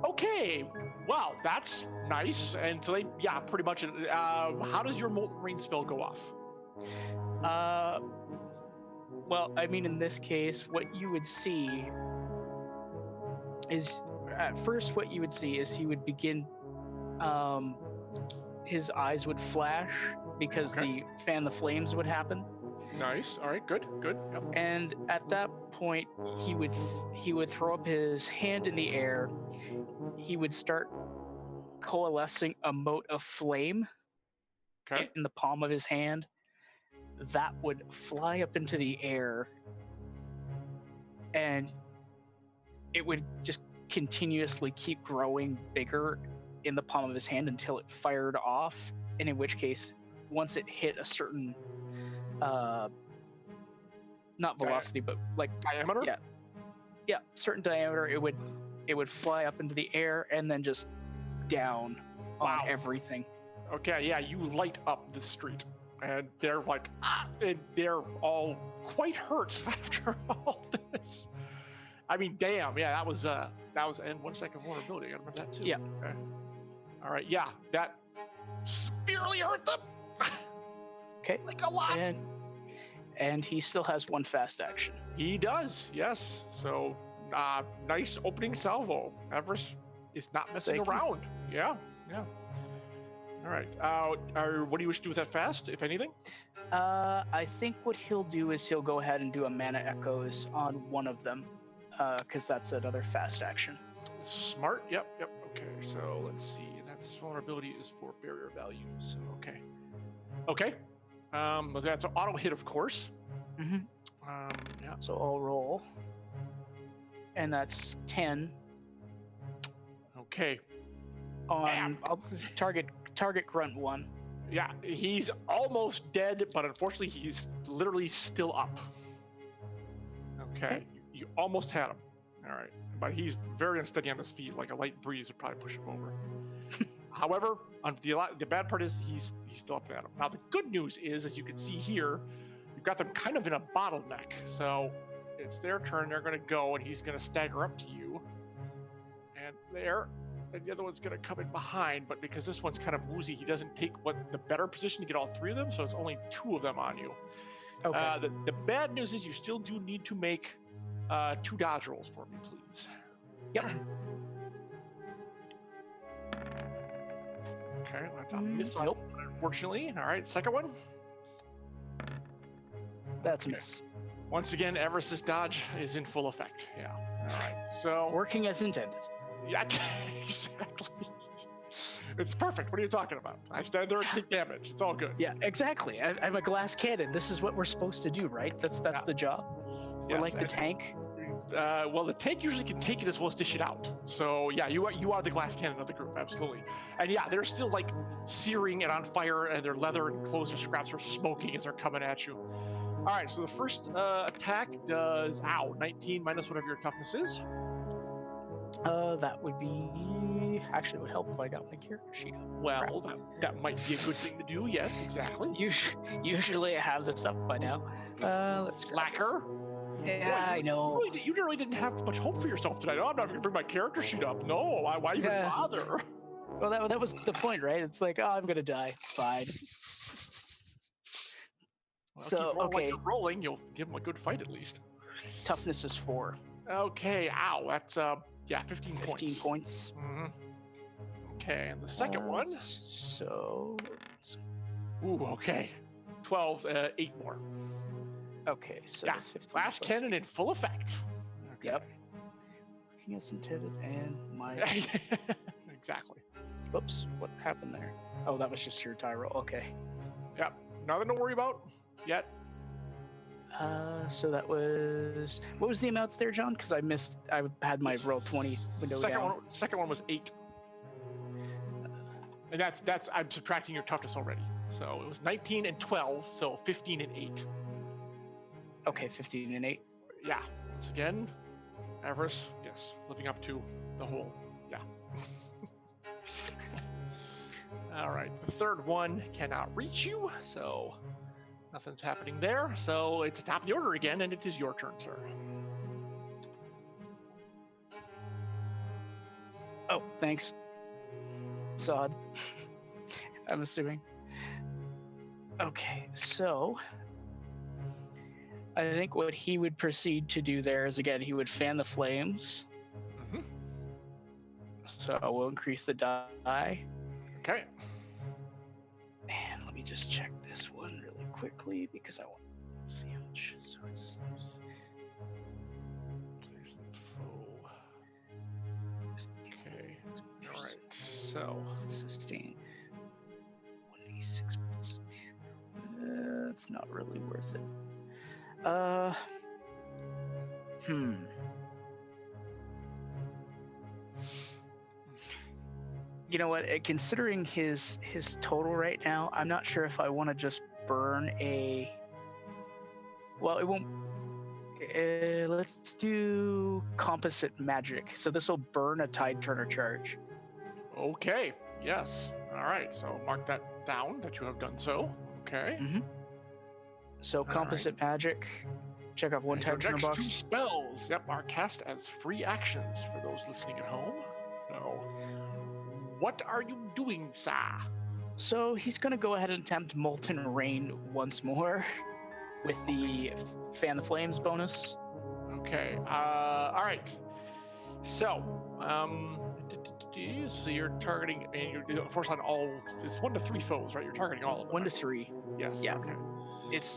Okay, wow, that's nice. And so they, yeah, pretty much. How does your Molten Rain spell go off? Well, I mean, in this case, what you would see is, at first, what you would see is he would begin, his eyes would flash because the Fan the Flames would happen. Nice. All right. Good. Yep. And at that point, he would throw up his hand in the air. He would start coalescing a mote of flame in the palm of his hand. That would fly up into the air, and it would just continuously keep growing bigger in the palm of his hand until it fired off. And in which case, once it hit a certain not velocity, but like diameter. Yeah, certain diameter, it would fly up into the air and then just down on everything. Okay, yeah, you light up the street, and they're like, and they're all quite hurt after all this. I mean, damn, yeah, that was and 1 second vulnerability. I gotta remember that too. Yeah. Okay. All right, yeah, that severely hurt them. Okay. Like a lot. And he still has 1 fast action. He does, yes. So, nice opening salvo. Evras is not messing around. Yeah. All right. What do you wish to do with that fast, if anything? I think what he'll do is he'll go ahead and do a Mana Echoes on one of them, because that's another fast action. Smart. Yep. Okay. So let's see. And that's vulnerability is for barrier values. Okay. Well, that's an auto hit, of course. Mm-hmm. Yeah. So I'll roll, and that's 10. Okay. I'll target Grunt 1. Yeah, he's almost dead, but unfortunately, he's literally still up. Okay. You almost had him. All right, but he's very unsteady on his feet. Like a light breeze would probably push him over. However, the bad part is he's still up at him. Now the good news is, as you can see here, you've got them kind of in a bottleneck. So it's their turn. They're going to go, and he's going to stagger up to you. And there, and the other one's going to come in behind. But because this one's kind of woozy, he doesn't take the better position to get all 3 of them. So it's only 2 of them on you. Okay. The bad news is you still do need to make 2 dodge rolls for me, please. Yep. Okay, that's a miss. Nope. Unfortunately. All right, second one. That's a miss. Once again, Everest's dodge is in full effect. Yeah. All right. So working as intended. Yeah, exactly. It's perfect. What are you talking about? I stand there and take damage. It's all good. Yeah, exactly. I'm a glass cannon. This is what we're supposed to do, right? That's the job. We're Yes, like the and- tank. Well, the tank usually can take it as well as dish it out. So yeah, you are the glass cannon of the group, absolutely. And yeah, they're still like searing and on fire, and their leather and clothes or scraps are smoking as they're coming at you. All right, so the first attack does 19 minus whatever your toughness is. That would be actually would help if I got my character sheet up. Well, that might be a good thing to do. Yes, exactly. Usually I have this up by now. Let's grab this. Slacker. Yeah, I know. You really didn't have much hope for yourself tonight. Oh, I'm not going to bring my character sheet up. No, why even Yeah. bother? Well, that was the point, right? It's like, oh, I'm gonna die. It's fine. Well, So, keep rolling like okay. you're rolling, you'll give them a good fight at least. Toughness is 4. Okay, ow, that's 15 points. 15 points. Mhm. Okay, and the second one. So, Ooh, okay. 12, 8 more. okay, so Yeah, that's 15. glass plus- cannon in full effect. Okay. Yep. Looking at some intended and my. Exactly. Whoops, what happened there? Oh, that was just your die roll. Okay. Yep, nothing to worry about yet. So that was what was the amounts there, John? Because I had my roll 20 window down. Second one was 8. And that's I'm subtracting your toughness already. So it was 19 and 12, so 15 and 8. Okay, 15 and 8. Yeah. Once again, Evras, yes, living up to the whole, yeah. All right, the third one cannot reach you, so nothing's happening there. So it's top of the order again, and it is your turn, sir. Oh, thanks. Sod. I'm assuming. Okay, so I think what he would proceed to do there is, again, he would fan the flames. Mhm. So we'll increase the die. Okay. And let me just check this one really quickly because I want to see how much. So it's Okay. All right. So sustain 1d6 plus 2. It's not really worth it. You know what? Considering his total right now, I'm not sure if I want to just burn a. Well, it won't. Let's do composite magic. So this will burn a tide turner charge. okay. Yes. All right. So mark that down that you have done so. Okay. So composite magic. Check off one And your tide turner next box. 2 spells, yep, are cast as free actions for those listening at home. So, what are you doing, sir? So he's going to go ahead and attempt Molten Rain once more with the Fan the Flames bonus. Okay. All right. So, so you're targeting, and you're of course on all. It's 1 to 3 foes, right? You're targeting all of them. 1 to 3. Yes. Yeah. Okay.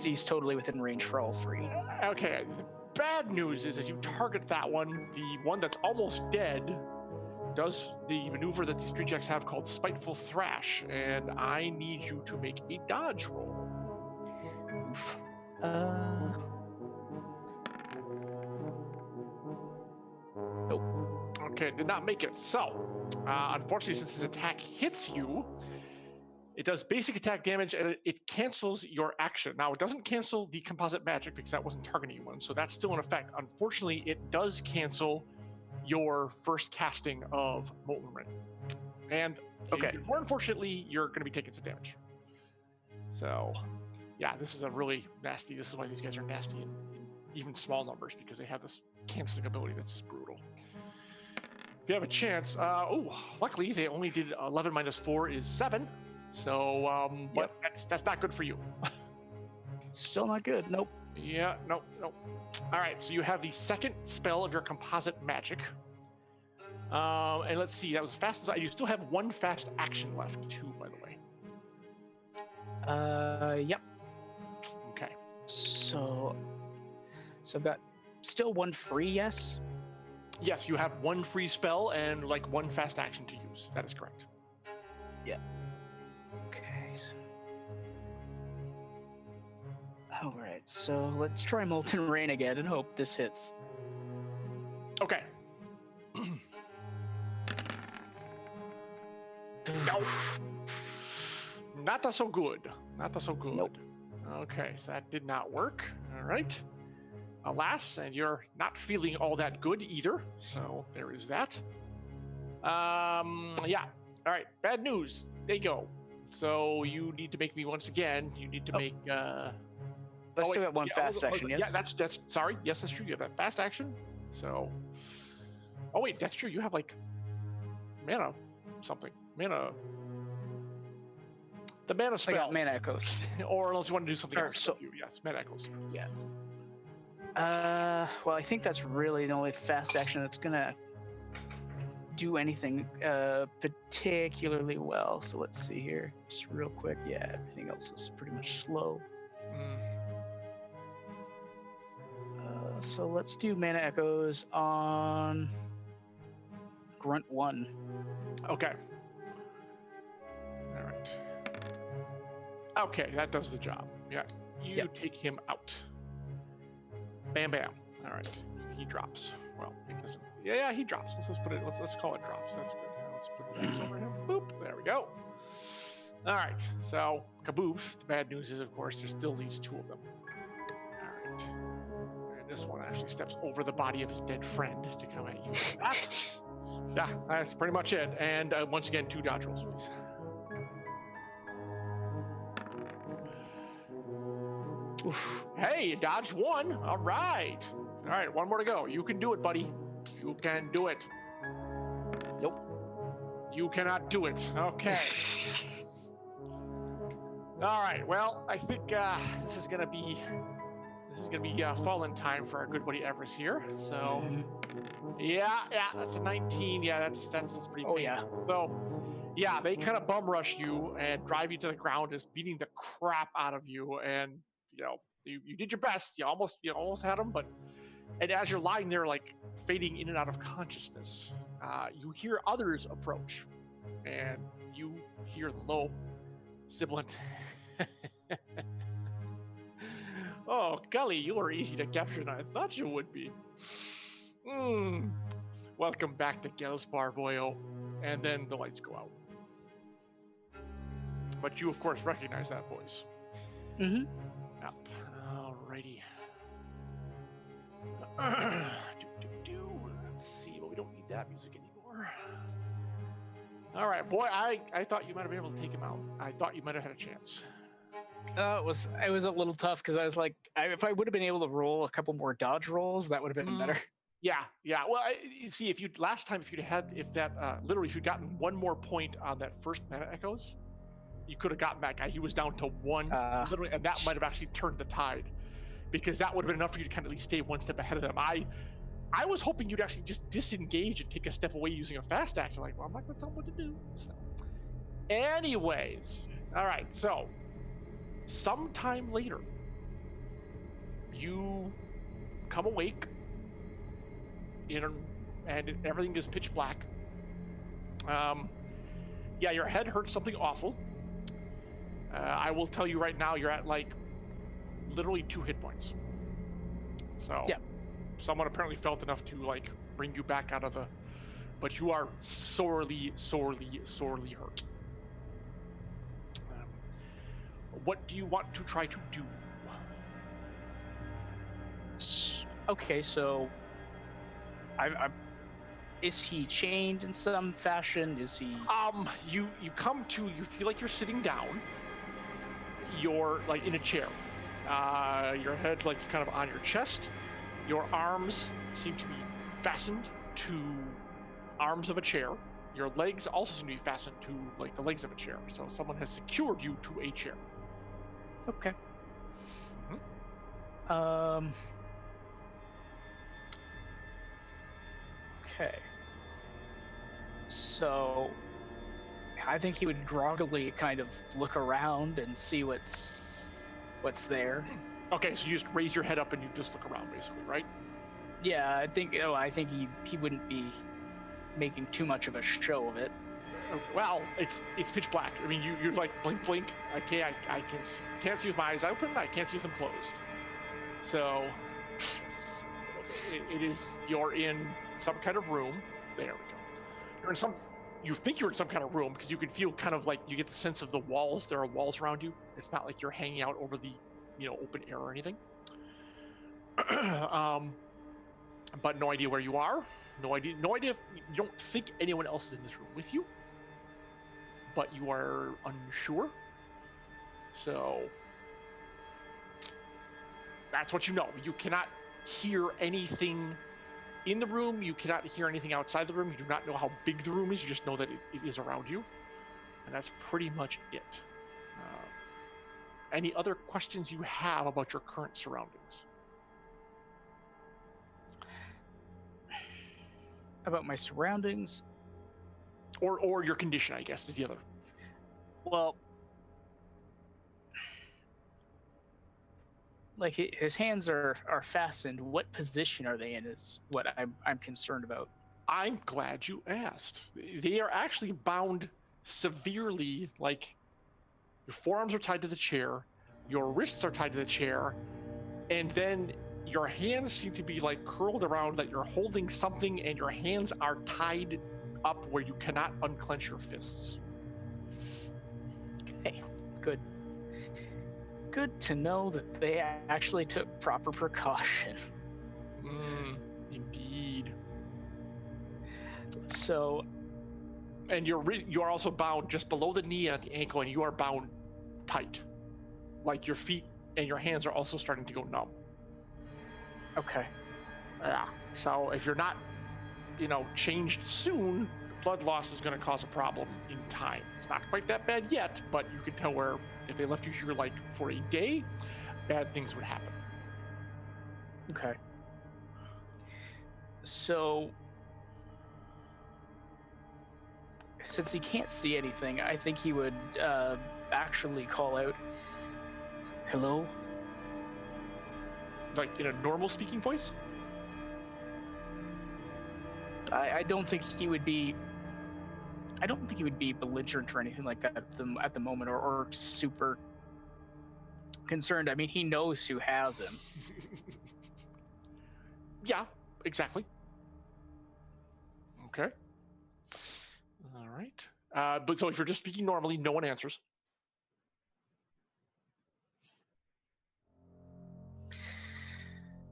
He's totally within range for all 3. Okay. The bad news is, as you target that one, the one that's almost dead does the maneuver that these 3 jacks have called Spiteful Thrash, and I need you to make a dodge roll. Oof. Nope. Okay, did not make it. So, unfortunately, since his attack hits you, it does basic attack damage, and it cancels your action. Now, it doesn't cancel the composite magic because that wasn't targeting anyone, so that's still in effect. Unfortunately, it does cancel your first casting of Molten Rain. And Okay. more unfortunately, you're going to be taking some damage. So, yeah, this is a really nasty. This is why these guys are nasty in even small numbers, because they have this canceling ability that's just brutal. If you have a chance, luckily they only did 11 minus 4 is 7. So, but that's not good for you. Still not good. Nope. Yeah, nope. All right, so you have the second spell of your composite magic. And let's see, that was fast as you still have 1 fast action left, too, by the way. Yep. Okay. So I've got still 1 free, yes? Yes, you have 1 free spell and like 1 fast action to use. That is correct. Okay. So... All right, so let's try Molten Rain again and hope this hits. Okay. No. Not so good. Not so good. Nope. Okay, so that did not work. All right. Alas, and you're not feeling all that good either. So there is that. Yeah. All right. Bad news. There you go. So you need to make me once again. You need to make. Let's do it one fast action. Yes. Yeah, that's sorry. Yes, that's true. You have that fast action. So. Oh wait, that's true. You have like mana something. Mana. The mana I spell. got Mana Echoes. Or unless you want to do something Or else. so- With you. Yes, mana echoes. Yeah. Well, I think that's really the only fast action that's gonna do anything particularly well. So let's see here, just real quick. Yeah, everything else is pretty much slow. So let's do Mana Echoes on Grunt 1. Okay. All right. Okay, that does the job. Yeah, you Yep. take him out. Bam, bam. All right, he drops. Well, he doesn't. Yeah, he drops. Let's put it. Let's call it drops. That's good. Now let's put the dice over him. Boop. There we go. All right. So kaboof. The bad news is, of course, there's still these two of them. All right. And this one actually steps over the body of his dead friend to come at you. With that. Yeah, that's pretty much it. And once again, 2 dodge rolls, please. Oof. Hey, you dodged 1. All right. All right, 1 more to go. You can do it, buddy. You can do it. Nope. You cannot do it. Okay. All right. Well, I think this is gonna be fallen time for our good buddy Evras here. So, yeah, that's a 19. Yeah, that's pretty. Oh, yeah. So, yeah, they kind of bum rush you and drive you to the ground, just beating the crap out of you. And you did your best. You almost had them, and as you're lying there, like fading in and out of consciousness, you hear others approach, and you hear the low, sibilant. Oh, golly, you were easy to capture than I thought you would be. Welcome back to Gelspar, boyo. And then the lights go out. But you, of course, recognize that voice. Mm-hmm. Yep. Alrighty. Let's see, but we don't need that music anymore. All right, boy, I thought you might have been able to take him out. I thought you might have had a chance. It was a little tough because I was like, if I would have been able to roll a couple more dodge rolls, that would have been better. Yeah. Well, you see, if you'd gotten 1 more point on that first Mana Echoes, you could have gotten that guy. He was down to 1, literally, and that might have actually turned the tide, because that would have been enough for you to kind of at least stay 1 step ahead of them. I was hoping you'd actually just disengage and take a step away using a fast action. Like, well, I'm not going to tell him what to do. So, anyways, all right. So, sometime later, you come awake, and everything is pitch black. Yeah, your head hurts something awful. I will tell you right now, you're at like literally 2 hit points. So yeah, someone apparently felt enough to like bring you back out of the. But you are sorely, sorely, sorely hurt. What do you want to try to do? Okay, so is he chained in some fashion? Is he? You feel like you're sitting down. You're like in a chair. Your head's like kind of on your chest. Your arms seem to be fastened to arms of a chair. Your legs also seem to be fastened to like the legs of a chair. So someone has secured you to a chair. Okay. Okay. So I think he would groggily kind of look around and see what's there. Okay, so you just raise your head up and you just look around, basically, right? Yeah, I think he wouldn't be making too much of a show of it. Well, it's pitch black. I mean, you're like blink, blink. Okay, I can't see with my eyes open. I can't see with them closed. So it is, you're in some kind of room. There we go. You're in some. You think you're in some kind of room because you can feel kind of like you get the sense of the walls. There are walls around you. It's not like you're hanging out over the open air or anything. But no idea where you are. No idea. If you don't think anyone else is in this room with you. But you are unsure. So that's what you know. You cannot hear anything in the room. You cannot hear anything outside the room. You do not know how big the room is. You just know that it is around you. And that's pretty much it. Any other questions you have about your current surroundings? About my surroundings? Or your condition, I guess, is the other. Well, like his hands are fastened. What position are they in is what I'm concerned about. I'm glad you asked. They are actually bound severely, like your forearms are tied to the chair, your wrists are tied to the chair, and then your hands seem to be like curled around that you're holding something, and your hands are tied up where you cannot unclench your fists. Okay, good. Good to know that they actually took proper precaution. Indeed. So, and you are also bound just below the knee and at the ankle, and you are bound tight. Like your feet and your hands are also starting to go numb. Okay. Yeah. So if you're not, changed soon, blood loss is going to cause a problem in time. It's not quite that bad yet, but you can tell where if they left you here like for a day, bad things would happen. Okay. So, since he can't see anything, I think he would actually call out, "Hello?" Like in a normal speaking voice? I don't think he would be. I don't think he would be belligerent or anything like that at the moment, or super concerned. I mean, he knows who has him. Yeah, exactly. Okay. All right. But so if you're just speaking normally, no one answers.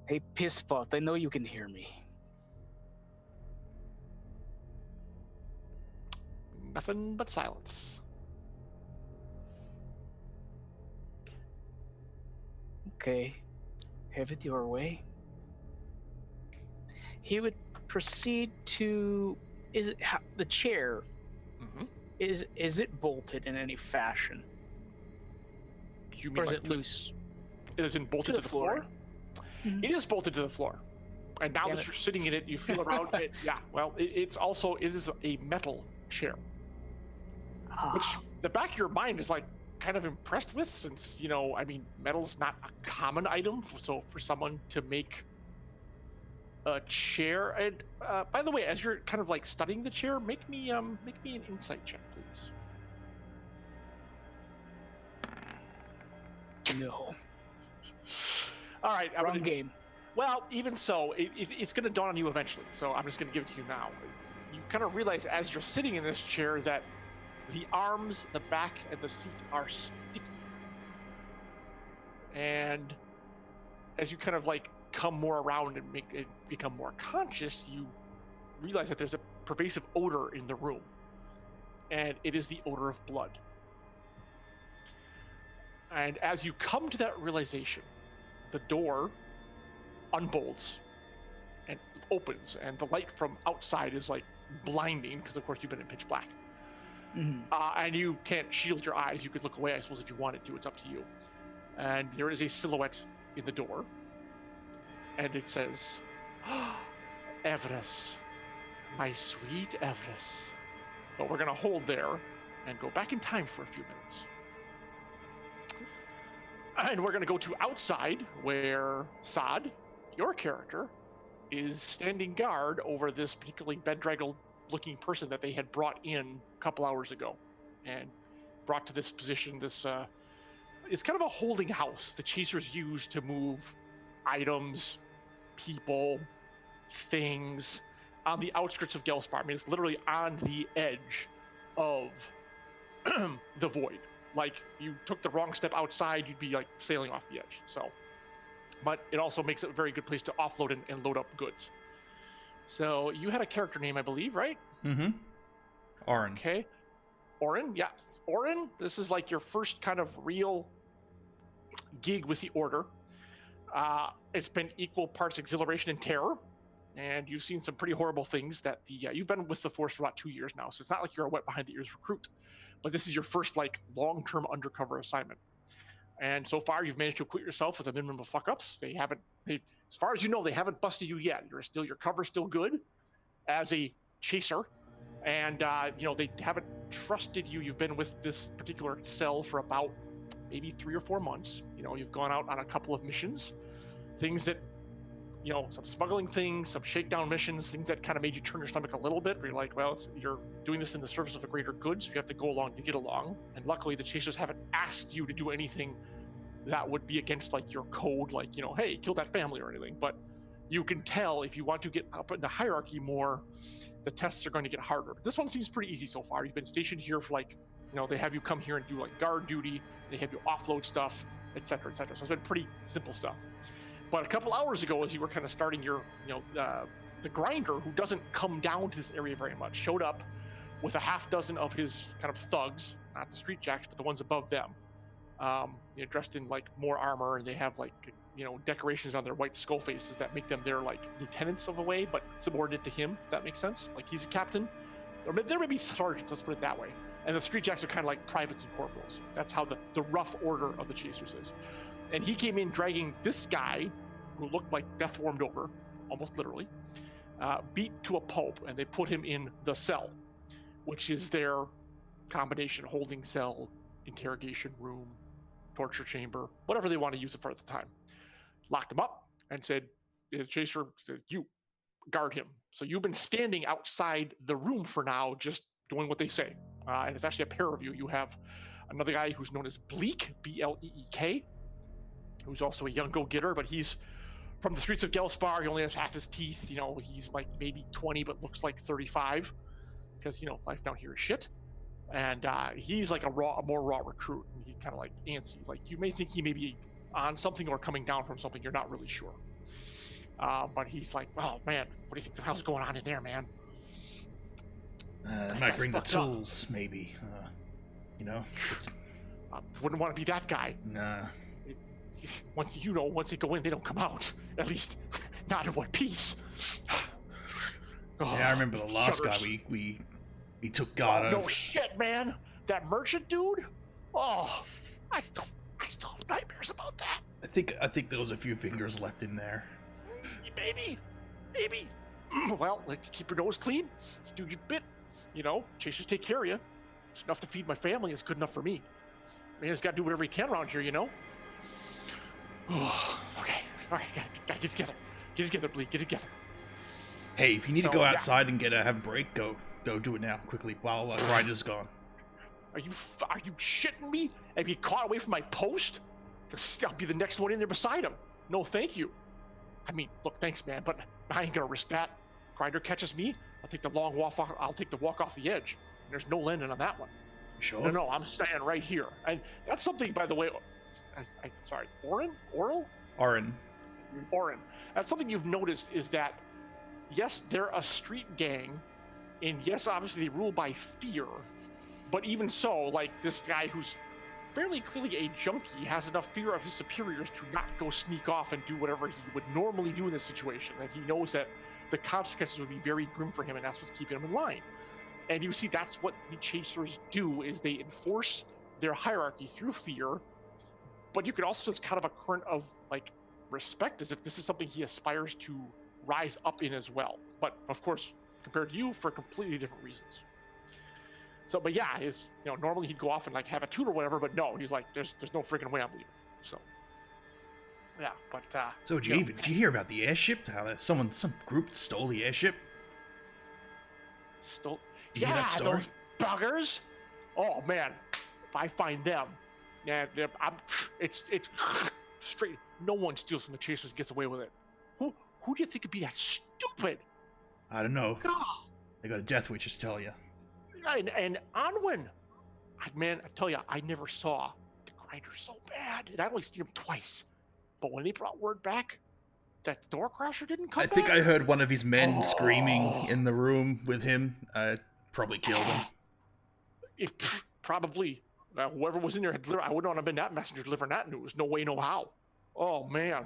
Hey, Pisspot, I know you can hear me. Nothing but silence. Okay, have it your way. He would proceed to the chair. Mm-hmm. Is it bolted in any fashion? You mean or is like it loose? Is it bolted to the floor? Mm-hmm. It is bolted to the floor. And now that you're sitting in it, you feel around it. Yeah, well, it is a metal chair. Which the back of your mind is like kind of impressed with, since, metal's not a common item. So for someone to make a chair, and by the way, as you're kind of like studying the chair, make me an insight check, please. No. All right. Wrong game. Well, even so, it's going to dawn on you eventually. So I'm just going to give it to you now. You kind of realize as you're sitting in this chair that the arms, the back, and the seat are sticky. And as you kind of like come more around and make it become more conscious, you realize that there's a pervasive odor in the room. And it is the odor of blood. And as you come to that realization, the door unbolts and opens, and the light from outside is like blinding because, of course, you've been in pitch black. Mm-hmm. And you can't shield your eyes. You could look away, I suppose, if you wanted to. It's up to you. And there is a silhouette in the door, and it says, "Evras, my sweet Evras." But we're going to hold there and go back in time for a few minutes. And we're going to go to outside, where Saad, your character, is standing guard over this particularly bedraggled looking person that they had brought in a couple hours ago and brought to this position. It's kind of a holding house the chasers use to move items, people, things on the outskirts of Gelspar. I mean, it's literally on the edge of the void. Like, you took the wrong step outside, you'd be like sailing off the edge. So, but it also makes it a very good place to offload and load up goods. So you had a character name, I believe, right? Mm-hmm. Oren. Okay. Oren, yeah. Oren, this is like your first kind of real gig with the Order. It's been equal parts exhilaration and terror, and you've seen some pretty horrible things that you've been with the Force for about 2 years now, so it's not like you're a wet behind the ears recruit, but this is your first like long-term undercover assignment. And so far, you've managed to acquit yourself with a minimum of fuck-ups. As far as you know, they haven't busted you yet. Your cover's still good as a chaser, and they haven't trusted you. You've been with this particular cell for about maybe 3 or 4 months. You've gone out on a couple of missions, things that, some smuggling things, some shakedown missions, things that kind of made you turn your stomach a little bit, where you're like, well, you're doing this in the service of a greater good, so you have to go along to get along. And luckily, the chasers haven't asked you to do anything that would be against like your code, like, hey, kill that family or anything. But you can tell if you want to get up in the hierarchy more, the tests are going to get harder. But this one seems pretty easy so far. You've been stationed here for like, they have you come here and do like guard duty, they have you offload stuff, etc., etc. So it's been pretty simple stuff. But a couple hours ago, as you were kind of starting your, the grinder, who doesn't come down to this area very much, showed up with a half dozen of his kind of thugs, not the street jacks, but the ones above them, dressed in like more armor, and they have like, decorations on their white skull faces that make them their like lieutenants of a way, but subordinate to him, if that makes sense. Like, he's a captain, or there may be sergeants, let's put it that way. And the street jacks are kind of like privates and corporals. That's how the rough order of the chasers is. And he came in dragging this guy, who looked like death warmed over, almost literally, beat to a pulp, and they put him in the cell, which is their combination holding cell, interrogation room, torture chamber, whatever they want to use it for at the time. Locked him up and said, the chaser, you guard him. So you've been standing outside the room for now, just doing what they say. And it's actually a pair of you. You have another guy who's known as Bleak, Bleek, who's also a young go-getter, but he's from the streets of Gelspar. He only has half his teeth. He's like maybe 20, but looks like 35, because life down here is shit. And he's like a more raw recruit, and he's kind of like antsy. Like, you may think he may be on something or coming down from something. You're not really sure. But he's like, oh man, what do you think the hell's going on in there, man? Might bring the tools, maybe. Wouldn't want to be that guy. Nah. Once they go in, they don't come out. At least, not in one piece. Yeah, I remember the last guy we took guard of. No shit, man. That merchant dude. Oh, I still have nightmares about that. I think there was a few fingers left in there. Maybe. Well, like, keep your nose clean. Let's do your bit. Chasers take care of you. It's enough to feed my family. It's good enough for me. Man, he's got to do whatever he can around here, Oh, okay. All right, gotta get together. Get it together, Bleak. Get it together. Hey, if you need to go outside and have a break, go do it now, quickly, while Grinder's gone. Are you shitting me? And get caught away from my post? I'll be the next one in there beside him. No, thank you. I mean, look, thanks, man, but I ain't gonna risk that. Grinder catches me, I'll take the walk off the edge. There's no landing on that one. Sure. No, I'm staying right here. And that's something, by the way. Sorry, Oren. That's something you've noticed, is that yes, they're a street gang, and yes, obviously they rule by fear. But even so, like, this guy who's fairly clearly a junkie has enough fear of his superiors to not go sneak off and do whatever he would normally do in this situation. That he knows that the consequences would be very grim for him, and that's what's keeping him in line. And you see, that's what the chasers do, is they enforce their hierarchy through fear. But you could also sense kind of a current of like respect, as if this is something he aspires to rise up in as well. But of course, compared to you, for completely different reasons. So, but yeah, normally he'd go off and like have a toot or whatever, but no, he's like, there's no freaking way I'm leaving. So, yeah, but so did you hear about the airship? How some group stole the airship? Stole. You hear that story? Those buggers. Oh man, if I find them, it's straight. No one steals from the chasers and gets away with it. Who do you think could be that stupid? I don't know. God. They got a death witches tell you. And Anwin, man, I tell you, I never saw the grinder so bad, and I only seen him twice. But when they brought word back that door crasher didn't come I back, think I heard one of his men screaming in the room with him. Probably killed him. Probably. Whoever was in there had delivered. I wouldn't want to have been that messenger delivering that news. No way, no how. Oh man,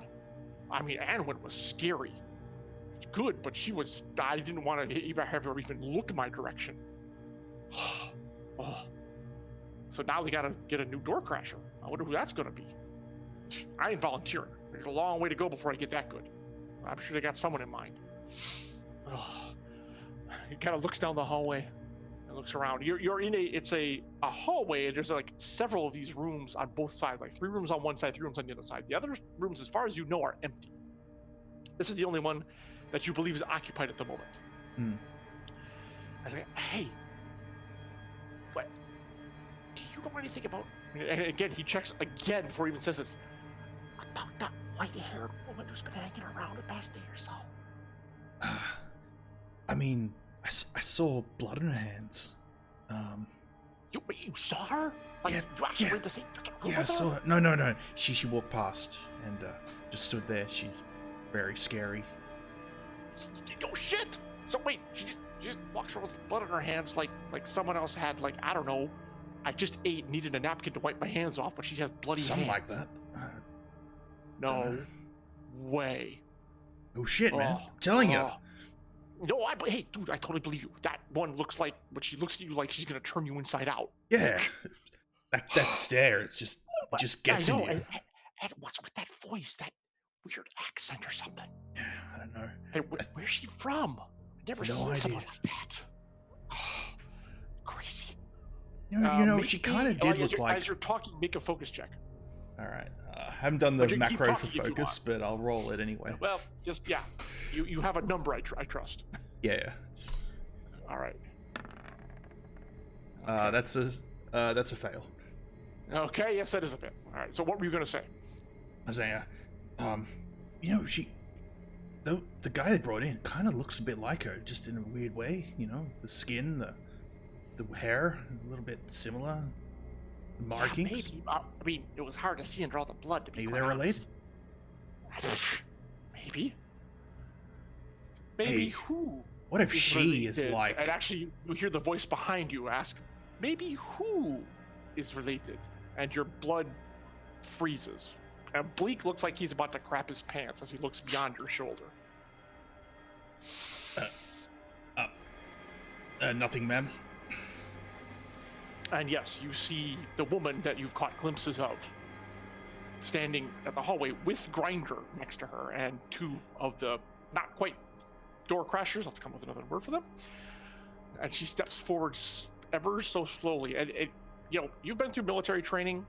I mean, Anwin was scary. Good, but she was. I didn't want to even have her even look in my direction. Oh. So now they gotta get a new door crasher. I wonder who that's gonna be. I ain't volunteering. There's a long way to go before I get that good. I'm sure they got someone in mind. Oh. He kind of looks down the hallway and looks around. You're in a hallway, and there's like several of these rooms on both sides, like 3 rooms on one side, 3 rooms on the other side. The other rooms, as far as you know, are empty. This is the only one that you believe is occupied at the moment. I was like, hey, what? Do you know anything about? And again, he checks again before he even says this. About that white-haired woman who's been hanging around the past day or so. I mean, I saw blood on her hands. You saw her? Like, Yeah, you actually yeah. were in the same fucking room Yeah, I with her? saw her. No. She walked past and just stood there. She's very scary. Oh shit! So wait, she just walks around with blood on her hands, like someone else had, like, I don't know. I just ate, needed a napkin to wipe my hands off, but she has bloody Something hands. like that. No way. Oh shit, man! Oh, I'm telling you. No, hey, dude, I totally believe you. That one looks like, but she looks at you like she's gonna turn you inside out. Yeah, that stare. It just gets I know, in you. and what's with that voice, that weird accent or something? Yeah, I don't know. Hey, where's she from? I've never No seen someone idea. like that. Crazy. You know, Maybe- she kind of did look like. As you're talking, make a focus check. All right, I haven't done the But you can keep macro for talking if you focus, but I'll roll it anyway. Well, just yeah, you have a number I trust. Yeah. All right. That's a fail. Okay, yes, that is a bit. All right. So what were you gonna say? Isaiah, you know, the guy they brought in kind of looks a bit like her, just in a weird way. You know, the skin, the hair, a little bit similar. The markings. Yeah, maybe. I mean, it was hard to see under all the blood. To be Maybe quite they're honest. related. Maybe. Maybe Hey, who? What if she is related? like? And actually, you hear the voice behind you ask, "Maybe who is related?" And your blood freezes. And Bleak looks like he's about to crap his pants as he looks beyond your shoulder. Nothing, ma'am. And yes, you see the woman that you've caught glimpses of standing at the hallway with Grinder next to her and 2 of the not quite door crashers. I'll have to come up with another word for them. And she steps forward ever so slowly. And you know, you've been through military training.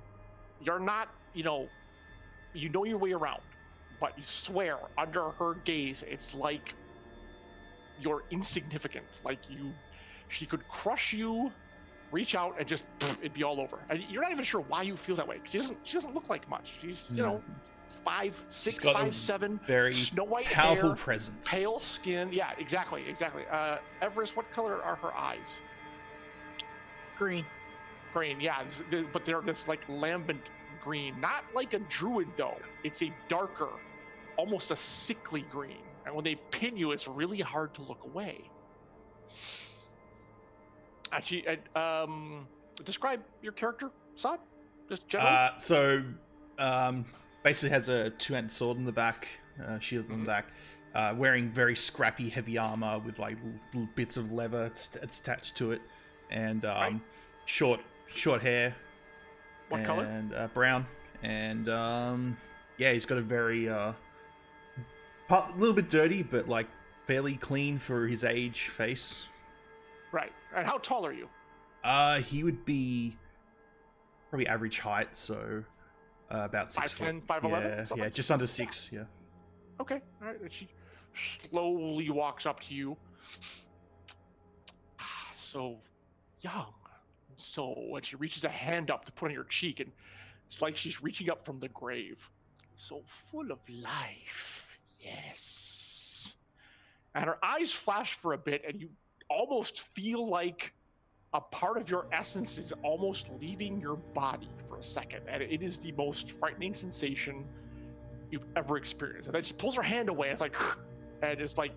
You're not, you know your way around, but you swear under her gaze, it's like you're insignificant. Like she could crush you, reach out, and just it'd be all over. And you're not even sure why you feel that way, because she doesn't look like much. She's you know 5'6", She's got 5'7", very snow white powerful hair, presence. pale skin. Yeah, exactly. Evras, what color are her eyes? Green. Green, yeah, but they're this like lambent green, not like a druid though. It's a darker, almost a sickly green. And when they pin you, it's really hard to look away. Actually, describe your character, Saad. Just generally. Basically has a 2-handed sword in the back, shield in the back, wearing very scrappy, heavy armor with like little bits of leather attached to it, and Right. short hair. What color? And brown. And yeah, he's got a very a little bit dirty, but like fairly clean for his age face. Right. And how tall are you? He would be probably average height, so about 6 foot. 5'10", 5'11"? Yeah, just under 6. Yeah. Okay. All right. And she slowly walks up to you. so young, and she reaches a hand up to put on your cheek, and it's like she's reaching up from the grave. So full of life, yes. And her eyes flash for a bit, and you almost feel like a part of your essence is almost leaving your body for a second, and it is the most frightening sensation you've ever experienced. And then she pulls her hand away, and it's like, and it's like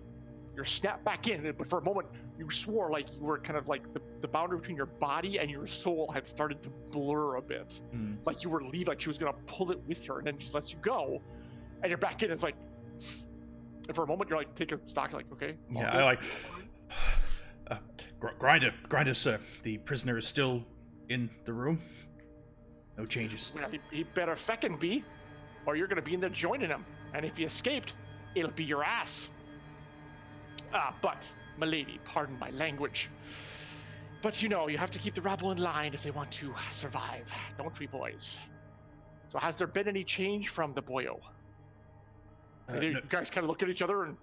you're snapped back in. But for a moment, you swore like you were kind of like the boundary between your body and your soul had started to blur a bit. It's like you were leaving, like she was gonna pull it with her, and then she lets you go, and you're back in. It's like, and for a moment, you're like taking stock, like, okay. Yeah, I like. Grinder, sir. The prisoner is still in the room. No changes. Well, he better feckin' be, or you're gonna be in there joining him. And if he escaped, it'll be your ass. But, milady, pardon my language. But you know, you have to keep the rabble in line if they want to survive, don't we, boys? So has there been any change from the boyo? You guys kind of look at each other, and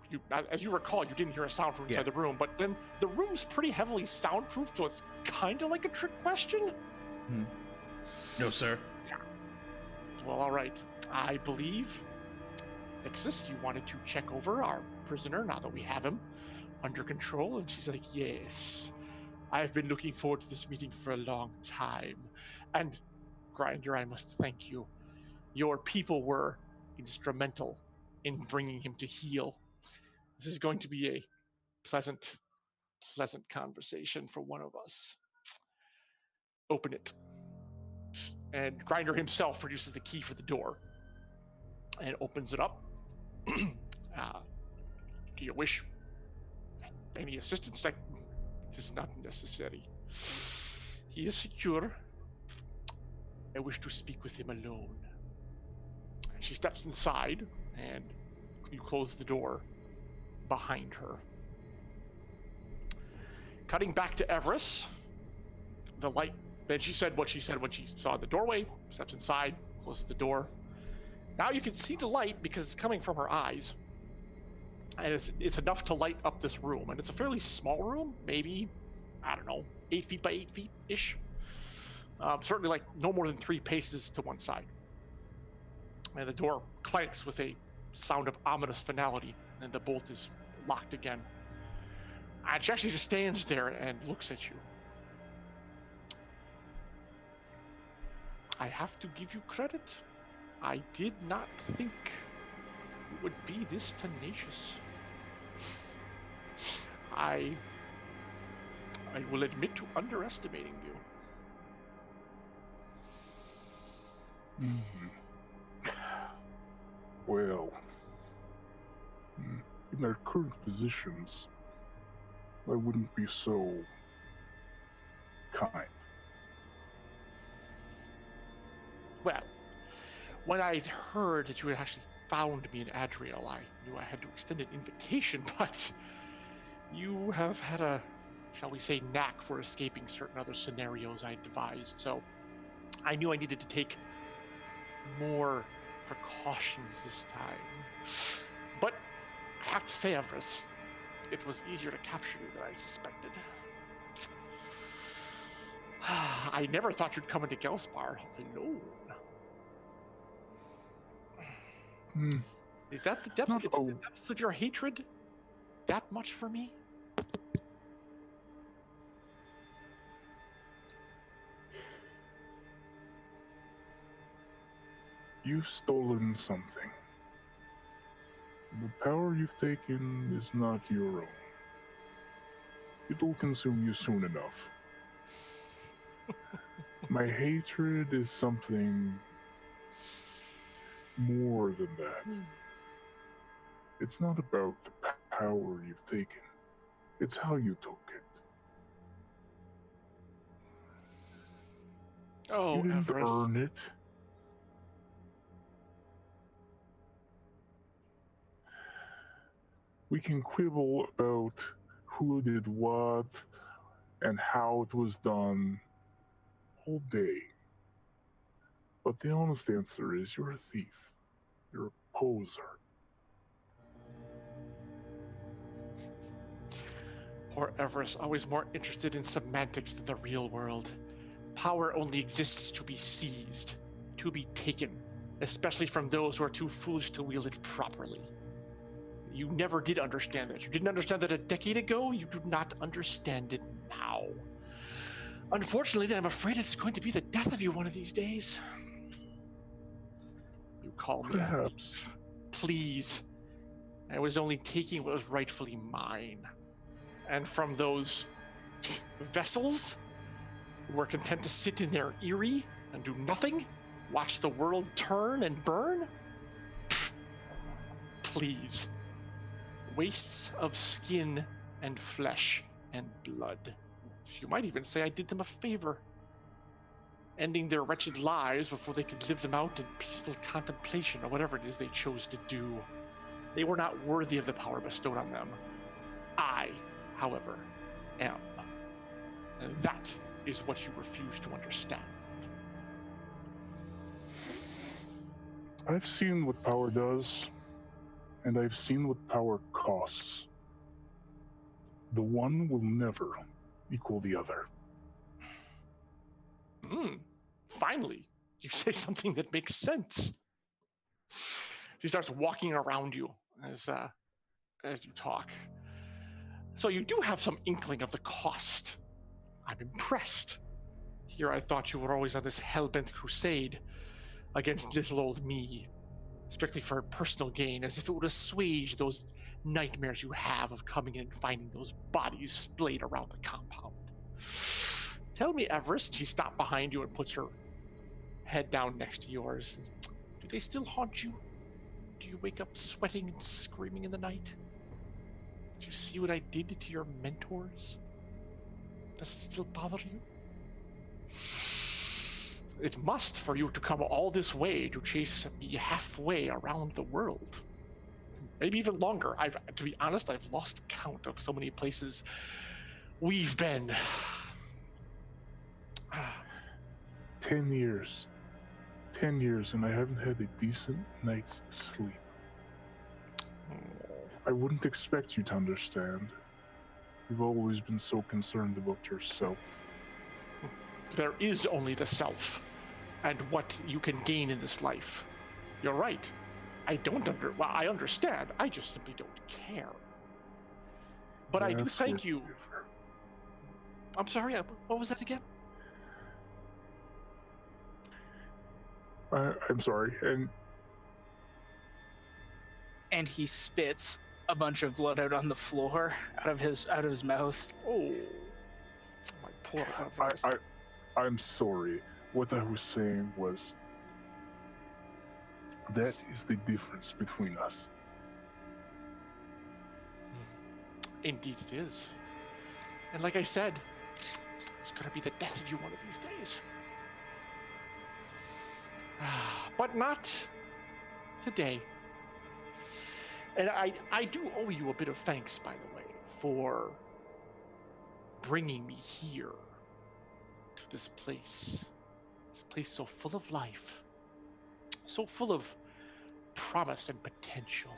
as you recall, you didn't hear a sound from inside the room, but then the room's pretty heavily soundproofed, so it's kind of like a trick question. No, sir. Yeah. Well, all right. I believe, Nixus, you wanted to check over our prisoner now that we have him under control, and she's like, yes. I've been looking forward to this meeting for a long time. And, Grinder, I must thank you. Your people were instrumental in bringing him to heel. This is going to be a pleasant conversation for one of us. Open it. And Grinder himself produces the key for the door and opens it up. Do you wish any assistance? Like, it is not necessary. He is secure. I wish to speak with him alone. She steps inside, and you close the door behind her. Cutting back to Evras, the light, then she said what she said when she saw the doorway, steps inside, closes the door. Now you can see the light because it's coming from her eyes. And it's enough to light up this room. And it's a fairly small room, maybe, I don't know, 8 feet by 8 feet-ish. Certainly like no more than 3 paces to one side. And the door clanks with a sound of ominous finality, and the bolt is locked again. And she actually just stands there and looks at you. I have to give you credit. I did not think you would be this tenacious. I will admit to underestimating you. Well, in our current positions, I wouldn't be so kind. Well, when I'd heard that you had actually found me in Adriel, I knew I had to extend an invitation, but you have had a, shall we say, knack for escaping certain other scenarios I devised, so I knew I needed to take more precautions this time. But I have to say, Evras, it was easier to capture you than I suspected. I never thought you'd come into Gelspar alone. Is that the depths of your hatred that much for me? You've stolen something. The power you've taken is not your own. It will consume you soon enough. My hatred is something more than that. It's not about the power you've taken. It's how you took it. Oh, you didn't Evras. earn it. We can quibble about who did what and how it was done all day. But the honest answer is you're a thief. You're a poser. Poor Evras, always more interested in semantics than the real world. Power only exists to be seized, to be taken, especially from those who are too foolish to wield it properly. You never did understand that. You didn't understand that a decade ago. You do not understand it now. Unfortunately, I'm afraid it's going to be the death of you one of these days. You call me a Perhaps. thief. Please. I was only taking what was rightfully mine. And from those vessels who were content to sit in their eyrie and do nothing, watch the world turn and burn? Please. Wastes of skin and flesh and blood. You might even say I did them a favor, ending their wretched lives before they could live them out in peaceful contemplation or whatever it is they chose to do. They were not worthy of the power bestowed on them. I, however, am. And that is what you refuse to understand. I've seen what power does, and I've seen what power costs. The one will never equal the other. Finally, you say something that makes sense. She starts walking around you as you talk. So you do have some inkling of the cost. I'm impressed. Here I thought you were always on this hell-bent crusade against little old me, strictly for personal gain, as if it would assuage those nightmares you have of coming in and finding those bodies splayed around the compound. Tell me, Everest, she stopped behind you and puts her head down next to yours. Do they still haunt you? Do you wake up sweating and screaming in the night? Do you see what I did to your mentors? Does it still bother you? It must, for you to come all this way to chase me halfway around the world. Maybe even longer. To be honest, I've lost count of so many places we've been. 10 years. 10 years, and I haven't had a decent night's sleep. I wouldn't expect you to understand. You've always been so concerned about yourself. There is only the self, and what you can gain in this life. You're right. I understand. I just simply don't care. But I do That's thank where we you. differ. I'm sorry, what was that again? I'm sorry, And he spits a bunch of blood out on the floor out of his mouth. Oh, my poor Evras. I'm sorry. What I was saying was that is the difference between us. Indeed it is. And like I said, it's gonna be the death of you one of these days. But not today. And I do owe you a bit of thanks, by the way, for bringing me here to this place so full of life, so full of promise and potential.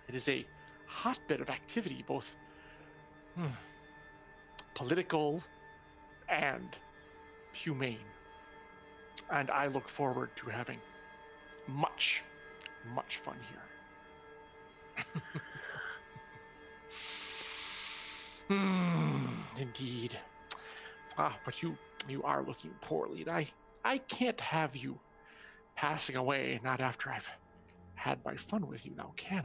It is a hotbed of activity, both political and humane. And I look forward to having much, much fun here. Indeed. But you are looking poorly, and I can't have you passing away, not after I've had my fun with you now, can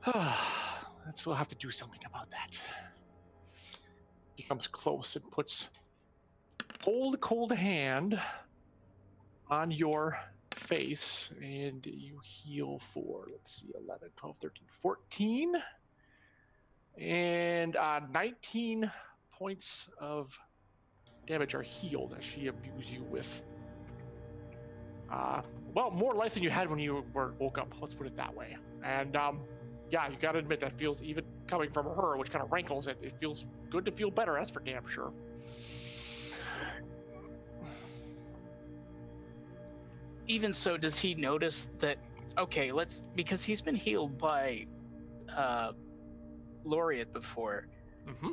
I? We'll have to do something about that. He comes close and puts cold hand on your face, and you heal for, let's see, 11, 12, 13, 14, and 19 points of damage are healed as she imbues you with, more life than you had when you woke up. Let's put it that way. And yeah, you gotta admit that feels, even coming from her, which kind of rankles it, it feels good to feel better. That's for damn sure. Even so, does he notice that? Okay, because he's been healed by Laureate before. Mm-hmm.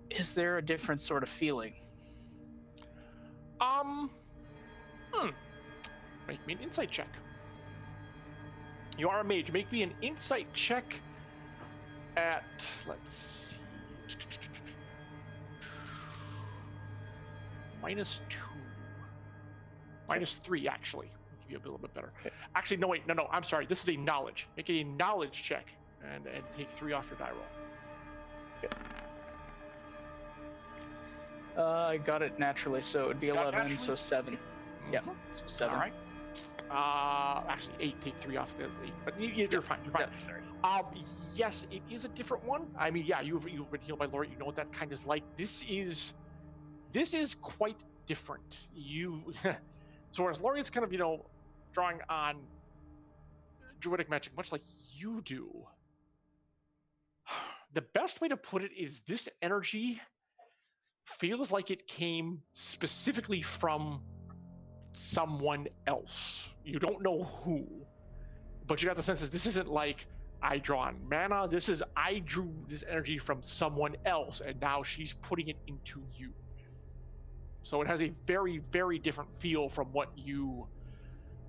Is there a different sort of feeling? Make me an insight check. You are a mage. Make me an insight check at, let's see, -2. -3, actually. I'll give you a little bit better. Okay. Actually, no, wait. No. I'm sorry. This is a knowledge. Make it a knowledge check and take 3 off your die roll. I got it naturally, so it would be Got it 11, naturally? so 7. Yeah, Mhm. so 7. All right. Actually, 8. Take 3 off the 8. But you're fine. You're fine. Yeah, sorry. Yes, it is a different one. I mean, yeah, you've been healed by Laureate. You know what that kind is like. This is quite different. So whereas Laureate's kind of drawing on druidic magic, much like you do. The best way to put it is this energy feels like it came specifically from someone else. You don't know who, but you got the sense that this isn't like I draw on mana. This is I drew this energy from someone else, and now she's putting it into you. So it has a very, very different feel from what you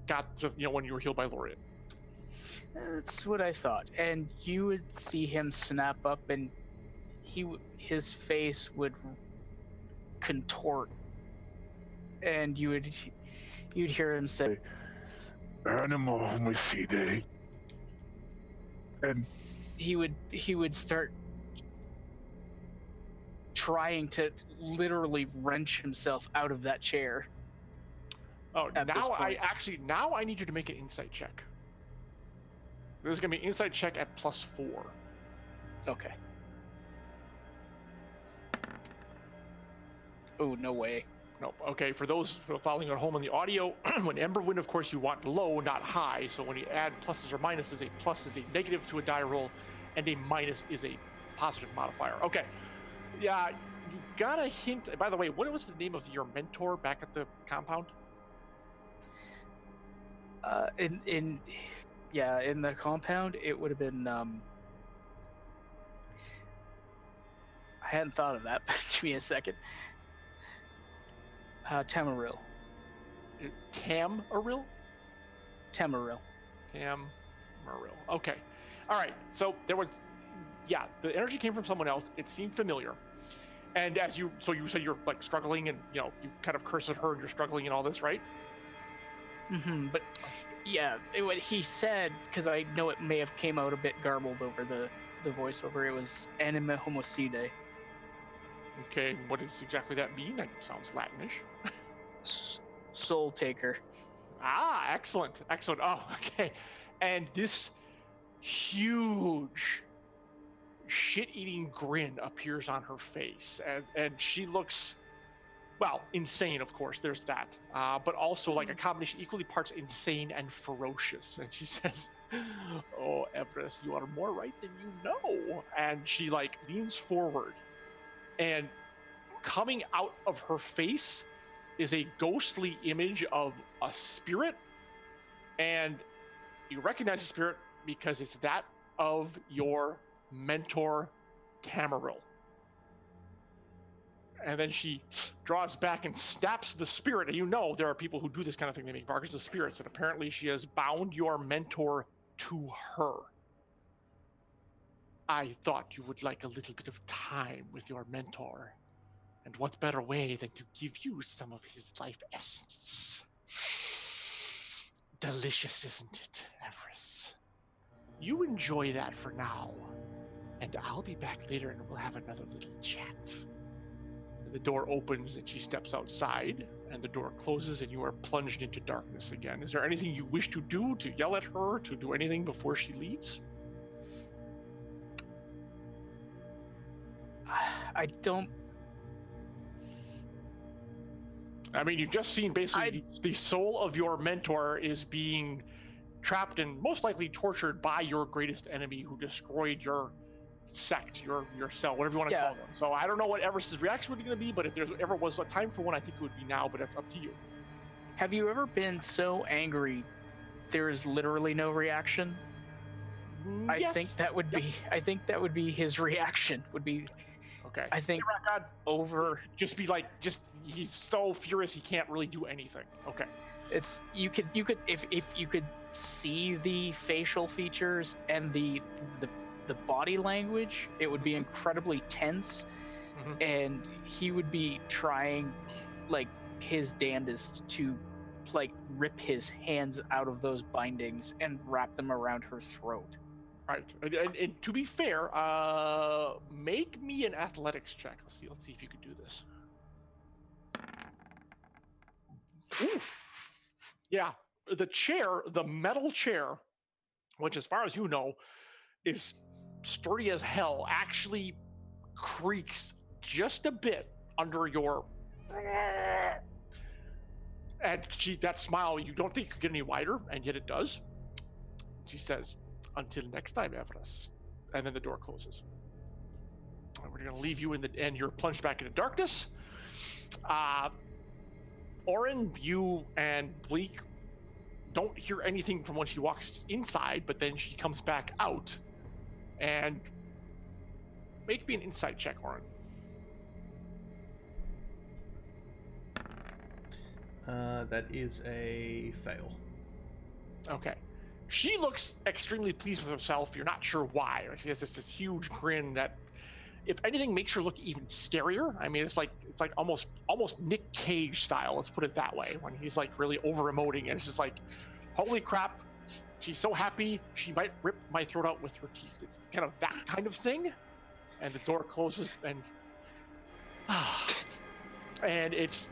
got to, when you were healed by Laureate. That's what I thought. And you would see him snap up, and his face would contort, and you'd hear him say, Animal homicide. And he would start trying to literally wrench himself out of that chair. Oh, At this now point. I need you to make an insight check. This is gonna be an insight check at +4. Okay. Oh, no way. Nope. Okay, for those who are following at home on the audio, when Emberwind, of course, you want low, not high. So when you add pluses or minuses, a plus is a negative to a die roll, and a minus is a positive modifier. Okay. Yeah, you got a hint. By the way, what was the name of your mentor back at the compound? In the compound, it would have been I hadn't thought of that, but give me a second. Tamaril. Tamaril? Tamaril. Tamaril. Okay. All right. So there was, the energy came from someone else. It seemed familiar. And so you said you're like struggling, and you kind of curse at her, and you're struggling and all this, right? Mm-hmm. But yeah, what he said, because I know it may have came out a bit garbled over the voiceover. It was anime homicide. Okay. What does exactly that mean? That sounds Latinish. Soul taker. Ah, excellent. Oh, okay. And this huge shit-eating grin appears on her face, and she looks, well, insane, of course, there's that, but also like a combination, equally parts insane and ferocious. And she says, "Oh, Evras, you are more right than you know." And she like leans forward, and coming out of her face is a ghostly image of a spirit, and you recognize the spirit because it's that of your mentor, Tamaril. And then she draws back and snaps the spirit, and there are people who do this kind of thing. They make bargains with spirits, and apparently she has bound your mentor to her. I thought you would like a little bit of time with your mentor. And what better way than to give you some of his life essence? Delicious, isn't it, Evras? You enjoy that for now, and I'll be back later and we'll have another little chat. And the door opens and she steps outside, and the door closes and you are plunged into darkness again. Is there anything you wish to do, to yell at her, to do anything before she leaves? I don't. I mean, you've just seen basically the soul of your mentor is being trapped and most likely tortured by your greatest enemy who destroyed your sect, your cell, whatever you want to call them. So I don't know what Everest's reaction would be going to be, but if there ever was a time for one, I think it would be now, but that's up to you. Have you ever been so angry there is literally no reaction? I Yes. think that would be. I think that would be his reaction. Would be. Okay. I think God, over. just be like, he's so furious he can't really do anything. Okay. It's you could if you could see the facial features and the body language, it would be incredibly tense, and he would be trying like his damnedest to like rip his hands out of those bindings and wrap them around her throat. Right. And to be fair, make me an athletics check. Let's see if you can do this. Yeah, the metal chair, which as far as you know, is sturdy as hell, actually creaks just a bit under your. And that smile, you don't think it could get any wider, and yet it does. She says, "Until next time, Evras," and then the door closes. And we're going to leave you and you're plunged back into darkness. Orin, you and Bleak don't hear anything from when she walks inside, but then she comes back out. And make me an insight check, Orin. That is a fail. Okay. She looks extremely pleased with herself. You're not sure why. She has this huge grin that, if anything, makes her look even scarier. I mean, it's like almost Nick Cage style. Let's put it that way. When he's like really over emoting, and it's just like, holy crap, she's so happy she might rip my throat out with her teeth. It's kind of that kind of thing. And the door closes, and it's,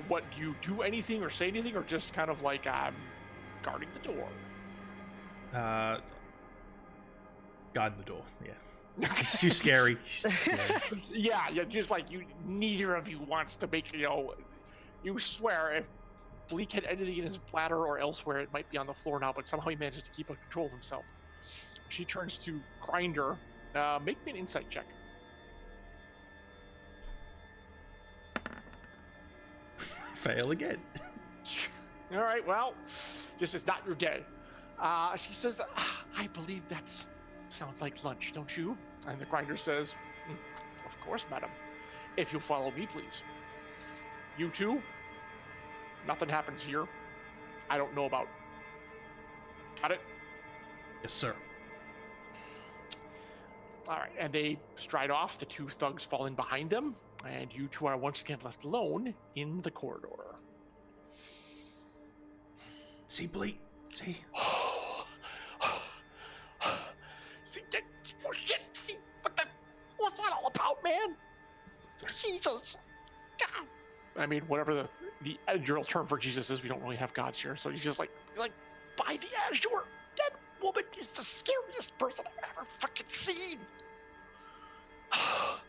what do you do anything or say anything, or just kind of like guarding the door? Guarding the door. Yeah. She's too scary. She's too scary. Yeah, just like neither of you wants to make, you swear if Bleak had anything in his bladder or elsewhere, it might be on the floor now, but somehow he manages to keep control of himself. She turns to Grinder. Make me an insight check. Fail again. All right, well, this is not your day. She says, I believe that sounds like lunch, don't you? And the Grinder says, of course, madam. If you'll follow me, please. You two, nothing happens here. I don't know about. Got it? Yes, sir. All right, and they stride off, the two thugs fall in behind them, and you two are once again left alone in the corridor. See, Bleak? See? See, oh shit, see, what's that all about, man? Jesus, God. I mean, whatever the Adriel term for Jesus is, we don't really have gods here, so he's like, by the Azure, that woman is the scariest person I've ever fucking seen.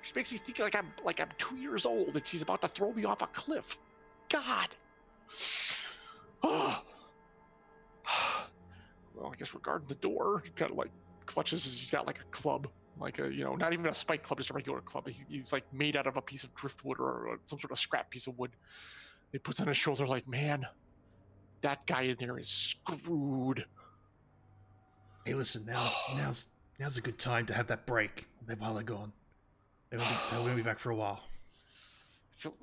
She makes me think like I'm 2 years old and she's about to throw me off a cliff. God. Well, I guess regarding the door, he kind of like clutches. He's got like a club, like a, not even a spike club, just a regular club. He's like made out of a piece of driftwood or some sort of scrap piece of wood. He puts on his shoulder like, man, that guy in there is screwed. Hey, listen, now's a good time to have that break while they're gone. They won't be back for a while. So,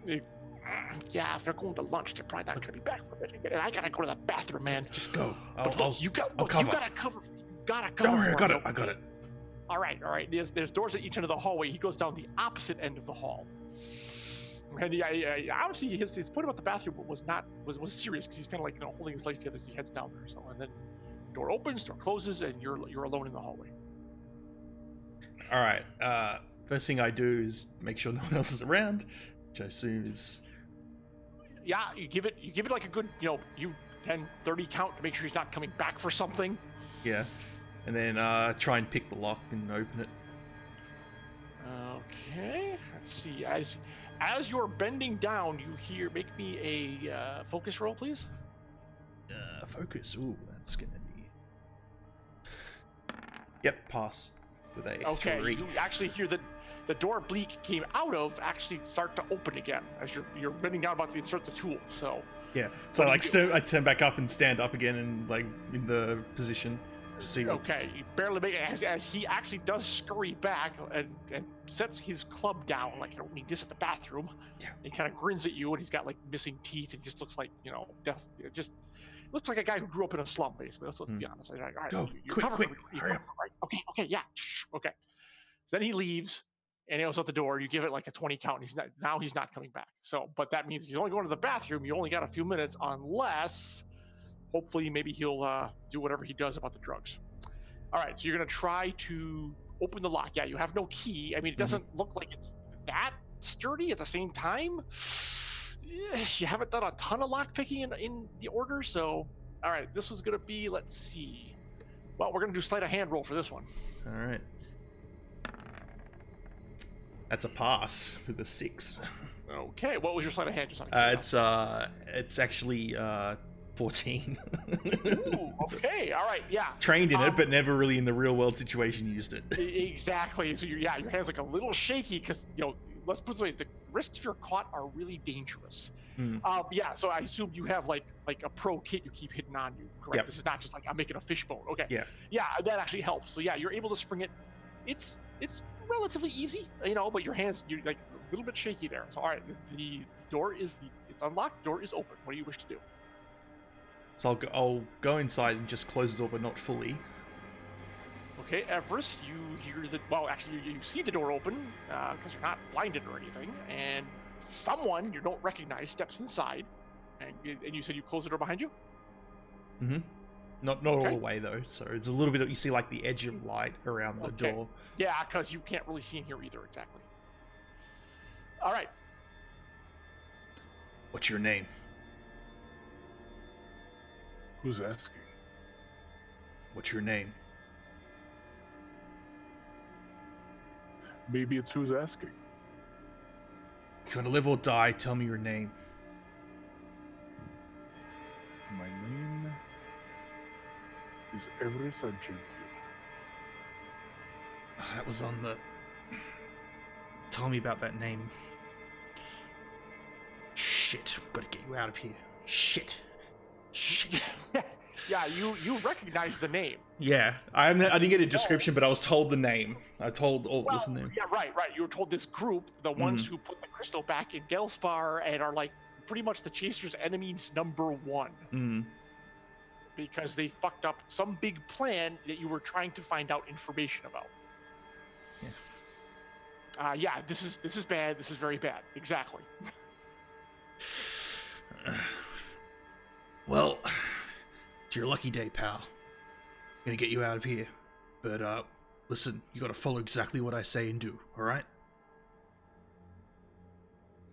yeah, if they're going to lunch, they're probably not going to be back for a bit. And I gotta go to the bathroom, man. Just go. I'll cover. You gotta cover. Don't worry, I got it. All right. There's doors at each end of the hallway. He goes down the opposite end of the hall. And obviously his point about the bathroom was serious, because he's kind of like holding his legs together as he heads down there. So, and then door opens, door closes, and you're alone in the hallway. All right. First thing I do is make sure no one else is around, which I assume is. Yeah, you give it like a good 10, 30 count to make sure he's not coming back for something. Yeah, and then try and pick the lock and open it. Okay, let's see. As you're bending down, you hear. Make me a focus roll, please. Focus. Ooh, that's gonna be. Yep, pass with a 3. You actually hear the door Bleak came out of actually start to open again as you're bending down about to insert the tool. So Yeah. So What do you I turn back up and stand up again and like in the position to see what's. okay, you barely make it as he actually does scurry back and sets his club down like, I don't need this at the bathroom. Yeah. He kind of grins at you, and he's got like missing teeth and just looks like, death. It just looks like a guy who grew up in a slum, basically. Let's be honest. All right, Go, you're quick, covered, quick, you're hurry up. covered, right? Okay, yeah, okay. So then he leaves, and he goes out the door. You give it like a 20 count, and he's not coming back. So, but that means he's only going to the bathroom. You only got a few minutes, unless, hopefully, maybe he'll do whatever he does about the drugs. All right, so you're gonna try to open the lock. Yeah, you have no key. I mean, it doesn't look like it's that sturdy. At the same time, you haven't done a ton of lock picking in the order. So, all right, this was gonna be. Let's see. Well, we're gonna do sleight of hand roll for this one. All right. That's a pass with a 6. Okay, what was your sleight of hand? Just It's actually 14. Ooh, okay, all right, yeah. Trained in it, but never really in the real world situation used it. Exactly. So your hand's like a little shaky because let's put it this way: the risks if you're caught are really dangerous. Yeah. So I assume you have like a pro kit you keep hidden on you, correct? Yep. This is not just like I'm making a fishbone. Okay. Yeah. Yeah, that actually helps. So yeah, you're able to spring it. It's relatively easy, but your hands you're like a little bit shaky there. So all right, the door it's unlocked. Door is open. What do you wish to do? So I'll go inside and just close the door, but not fully. Okay, Evras, you hear you see the door open because you're not blinded or anything, and someone you don't recognize steps inside, and you said you closed the door behind you? Mm-hmm. Not all the way though, so it's a little bit. You see like the edge of light around the door. Yeah, because you can't really see in here either, exactly. All right. What's your name? Who's asking? What's your name? Maybe it's who's asking. If you want to live or die, tell me your name. My name is Evras Adriel. That was on the... Tell me about that name. Shit, we've got to get you out of here. Shit. Yeah, you recognize the name. Yeah, I didn't get a description, but I was told the name. I told all the name. Yeah, right. You were told this group, the ones who put the crystal back in Gelspar and are like pretty much the Chasers' enemies #1. Because they fucked up some big plan that you were trying to find out information about. Yeah. This is bad. This is very bad. Exactly. Well, it's your lucky day, pal. I'm gonna get you out of here. But, listen, you gotta follow exactly what I say and do, alright?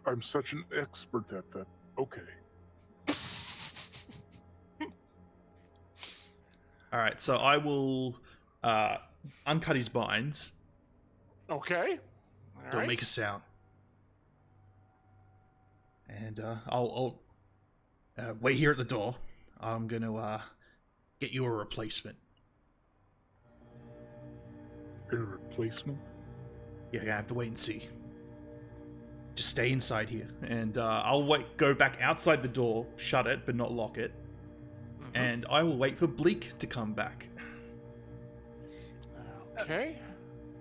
I'm such an expert at that. Okay. Alright, so I will, uncut his binds. Okay. Don't make a sound. And, I'll wait here at the door. I'm gonna, get you a replacement. A replacement? Yeah, I have to wait and see. Just stay inside here, and I'll go back outside the door, shut it, but not lock it, and I will wait for Bleak to come back. Okay.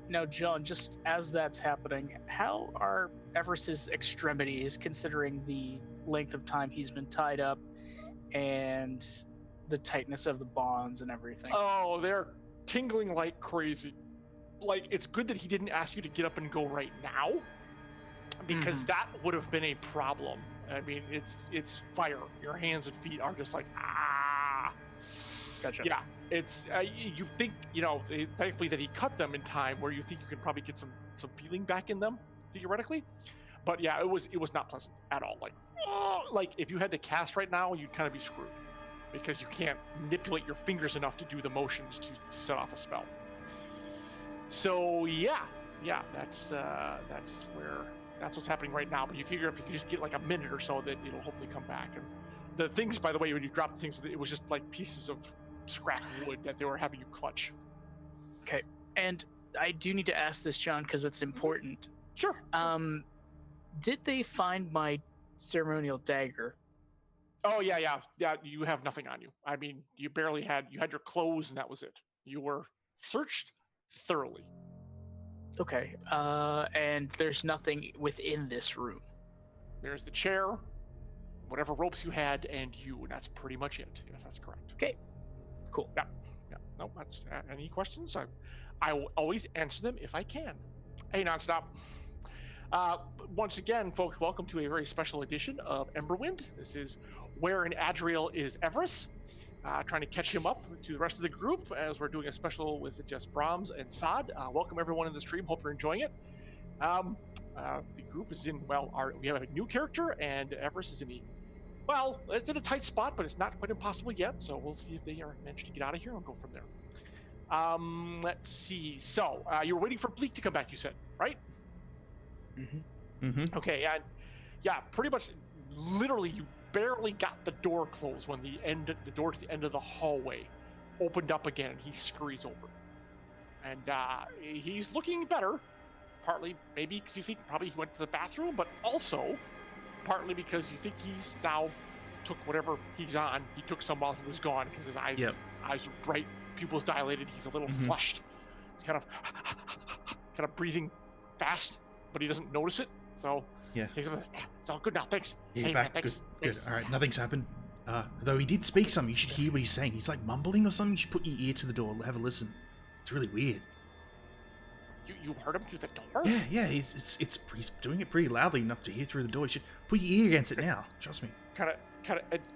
Now, John, just as that's happening, how are Evers's extremities, considering the length of time he's been tied up and the tightness of the bonds and everything? Oh, they're tingling like crazy. Like, it's good that he didn't ask you to get up and go right now, because that would have been a problem. I mean, it's fire. Your hands and feet are just like, ah. Gotcha. Yeah, it's you think, thankfully that he cut them in time where you think you can probably get some feeling back in them theoretically, but yeah, it was not pleasant at all. Like if you had to cast right now, you'd kind of be screwed because you can't manipulate your fingers enough to do the motions to set off a spell. So yeah, that's what's happening right now. But you figure if you can just get like a minute or so, that it'll hopefully come back. And the things, by the way, when you drop the things, it was just like pieces of scrap wood that they were having you clutch. Okay, and I do need to ask this, John, because it's important. Sure. Did they find my ceremonial dagger? Oh yeah. You have nothing on you. I mean, you had your clothes, and that was it. You were searched thoroughly. Okay. And there's nothing within this room. There's the chair, whatever ropes you had, and you, and that's pretty much it. Yes, that's correct. Okay. Cool. Yeah. No, that's any questions? I will always answer them if I can. Hey, Nonstop. Once again, folks, welcome to a very special edition of Emberwind. This is wherein Adriel is Evras, trying to catch him up to the rest of the group as we're doing a special with just Brahms and Sod. Welcome everyone in the stream. Hope you're enjoying it. The group is in, we have a new character, and Evras is it's in a tight spot, but it's not quite impossible yet. So we'll see if they are managed to get out of here and go from there. Let's see. So you were waiting for Bleak to come back, you said, right? Mm-hmm. Mm-hmm. Okay, and yeah, pretty much, literally, you barely got the door closed when the door to the end of the hallway opened up again, and he scurries over. And he's looking better, partly maybe because you think probably he went to the bathroom, but also partly because you think he's now took whatever he's on. He took some while he was gone because his eyes are bright, pupils dilated. He's a little flushed. He's kind of breathing fast, but he doesn't notice it. So yeah, it's all good now. Thanks. Yeah, hey, back. Man, thanks. Good. All right, nothing's happened. Though he did speak something. You should hear what he's saying. He's like mumbling or something. You should put your ear to the door. Have a listen. It's really weird. You heard him through the door? Yeah. He's doing it pretty loudly enough to hear through the door. You should put your ear against it now. Trust me. Kind of.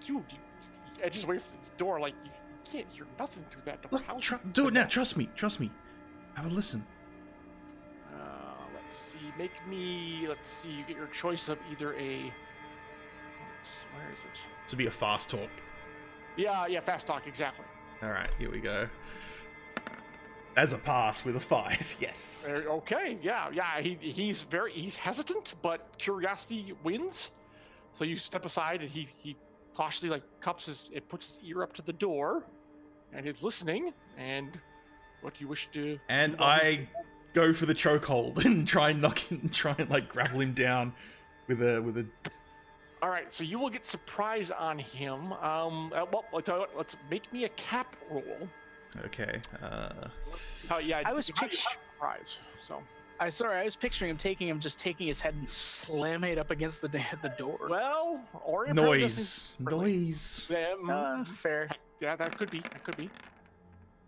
You edges away from the door like you can't hear nothing through that door. Do it now. Trust me. Have a listen. Let's see. Let's see. You get your choice of either where is it? To be a fast talk. Yeah, fast talk, exactly. All right, here we go. As a pass with a 5, yes. Okay, yeah. He's hesitant, but curiosity wins. So you step aside, and he cautiously puts his ear up to the door, and he's listening. And what do you wish to? And I go for the chokehold and try and grapple him down with a. All right, so you will get surprise on him. I'll tell you what, let's make me a cap roll. Okay. I was surprise. So. I was picturing him taking his head and slamming it up against the door. Well, or noise. Fair. Yeah, that could be.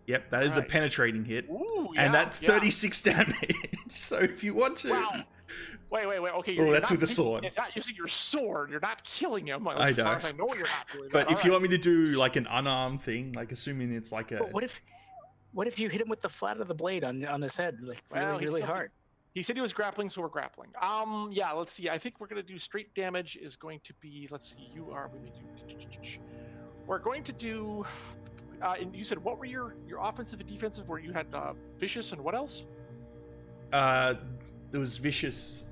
Yep, that is a penetrating hit. Ooh, and that's 36 damage. So if you want to. Wow. Wait. Okay. That's with the sword. You're not using your sword. You're not killing him. I know. I know you're not doing but that. if you want me to do like an unarmed thing, like assuming it's like a. But what if you hit him with the flat of the blade on his head, really hard? He said he was grappling, so we're grappling. Yeah. Let's see. I think we're gonna do straight damage. Is going to be. Let's see. We're going to do. And you said what were your offensive and defensive? Where you had vicious and what else? There was vicious.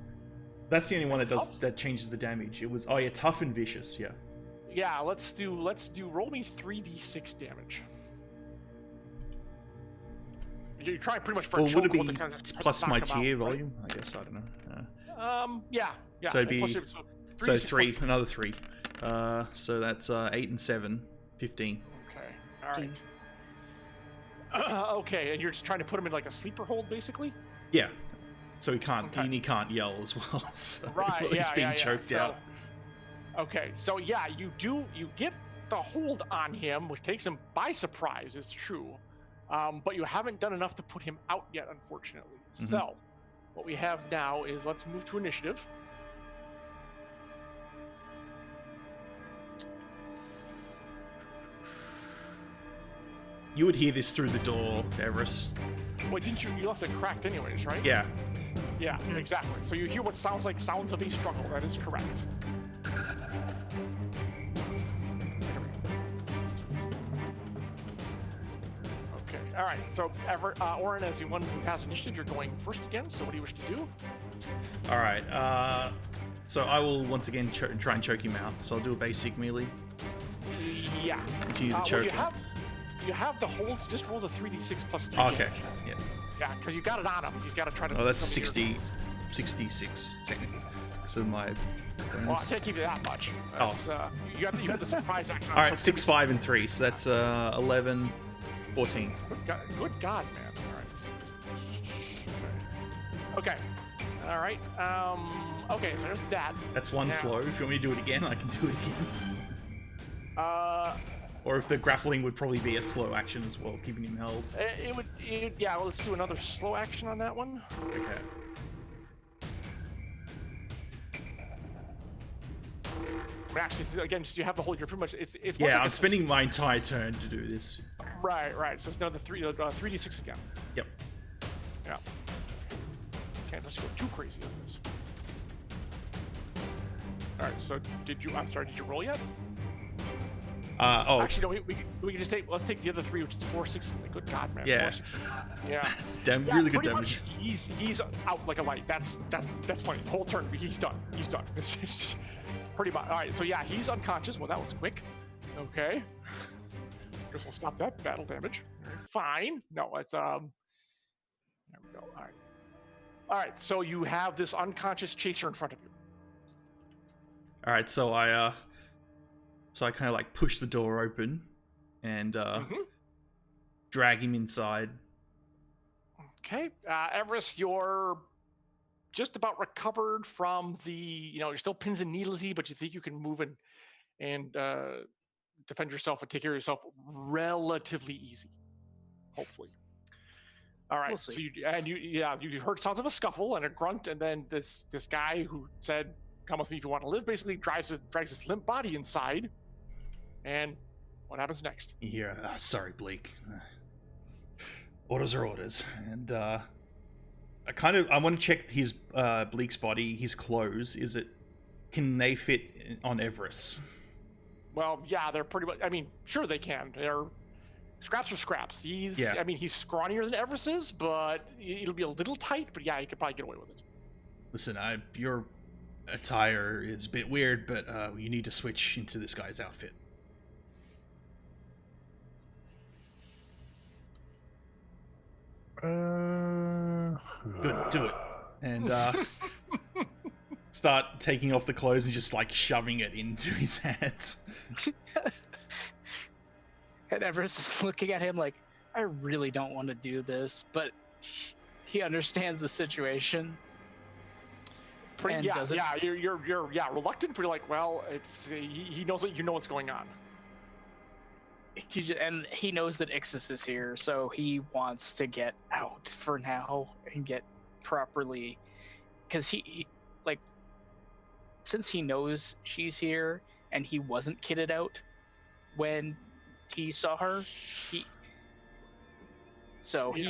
That's the only one that changes the damage. It was tough and vicious. Yeah. Yeah. Let's do. Roll me 3d6 damage. You're trying pretty much for a choke. Would it be plus my tier volume? Right? I guess I don't know. Yeah. So it'd be so 3, another 3. So that's 8 and 7, 15. Okay. All right. Okay, and you're just trying to put him in like a sleeper hold, basically. Yeah. So he can't. Okay. He can't yell as well. So right. He's being choked out. Okay. So yeah, you get the hold on him, which takes him by surprise. It's true. But you haven't done enough to put him out yet, unfortunately. Mm-hmm. So, what we have now is let's move to initiative. You would hear this through the door, Evras. Well, didn't you? You left it cracked anyways, right? Yeah. Yeah, exactly. So you hear what sounds like sounds of a struggle. That is correct. All right, so Oren, as you one who has initiative, you're going first again. So what do you wish to do? All right, so I will once again try and choke him out. So I'll do a basic melee. Yeah. Continue the choke. You have the holds. Just roll the 3d6 plus 3. Okay. Yeah. Yeah, because you got it on him. He's got to try to. Oh, that's some of your- 66 technically. So my. Well, I can't give you that much. That's, you had the surprise action. All right, 6, 5, and 3. So that's 11, 14. Good God, man. All right. Okay. All right. Okay, so there's that. That's one Now- slow. If you want me to do it again, I can do it again. Or if the grappling would probably be a slow action as well, keeping him held. Yeah, well, let's do another slow action on that one. Okay. But actually, again, just you have to hold your pretty much. It's once Yeah, it I'm gets- spending my entire turn to do this. Right. So it's another 3d6 again. Yep. Yeah. Can't just go too crazy on this. All right. So did you? I'm sorry. Did you roll yet? Oh. Actually, no. We can just take. Let's take the other 3, which is 4, 6. Good God, man. Yeah. 4, 6. Yeah. Damn, Yeah, really good pretty damage. much, he's out like a light. That's funny. Whole turn, he's done. It's just pretty much. All right, so yeah, he's unconscious. Well, that was quick. Okay. Guess we'll stop that battle damage. All right, fine. No, it's There we go. All right. All right. So you have this unconscious chaser in front of you. All right, so I kind of like push the door open and drag him inside. Okay. Evras, you're just about recovered from the. You're still pins and needlesy, but you think you can move and defend yourself and take care of yourself relatively easy, hopefully. All right. We'll see. So you heard sounds of a scuffle and a grunt, and then this guy who said, "Come with me if you want to live," basically drags this limp body inside. And what happens next? You hear, sorry, Bleak. Orders are orders, and I want to check his Bleak's body, his clothes. Can they fit on Evras? Well, yeah, they're pretty much. I mean, sure they can. They're scraps are scraps. He's scrawnier than Everest is, but it'll be a little tight. But yeah, you could probably get away with it. Listen, your attire is a bit weird, but you need to switch into this guy's outfit. Good, do it. And start taking off the clothes and just like shoving it into his hands. And Everest is looking at him like, I really don't want to do this, but he understands the situation. You're reluctant, but you're like, well, it's he knows what what's going on. And he knows that Ixis is here, so he wants to get out for now and get properly, because since he knows she's here and he wasn't kitted out when he saw her, he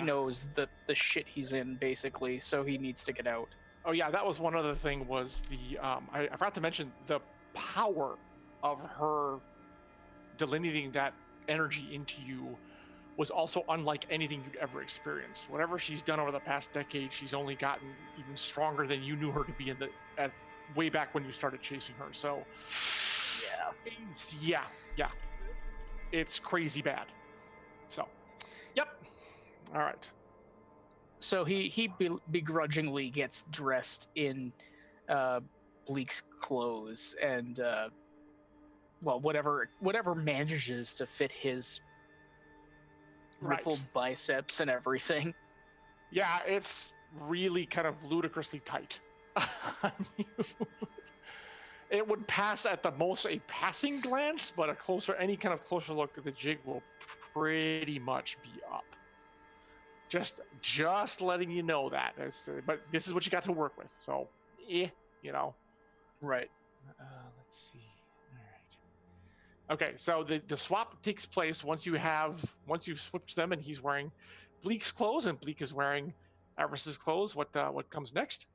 knows the shit he's in basically, so he needs to get out. Oh yeah, that was one other thing was the I forgot to mention the power of her delineating that energy into you was also unlike anything you'd ever experienced. Whatever she's done over the past decade, she's only gotten even stronger than you knew her to be at way back when you started chasing her. So yeah, it's crazy bad. So, yep. All right. So he begrudgingly gets dressed in Bleak's clothes and whatever manages to fit his rippled biceps and everything. Yeah, it's really kind of ludicrously tight. It would pass at the most a passing glance, but any kind of closer look at the jig will pretty much be up. Just letting you know that. But this is what you got to work with. So, Right. Let's see. All right. Okay, so the swap takes place once you've switched them, and he's wearing Bleak's clothes, and Bleak is wearing Everest's clothes. What comes next?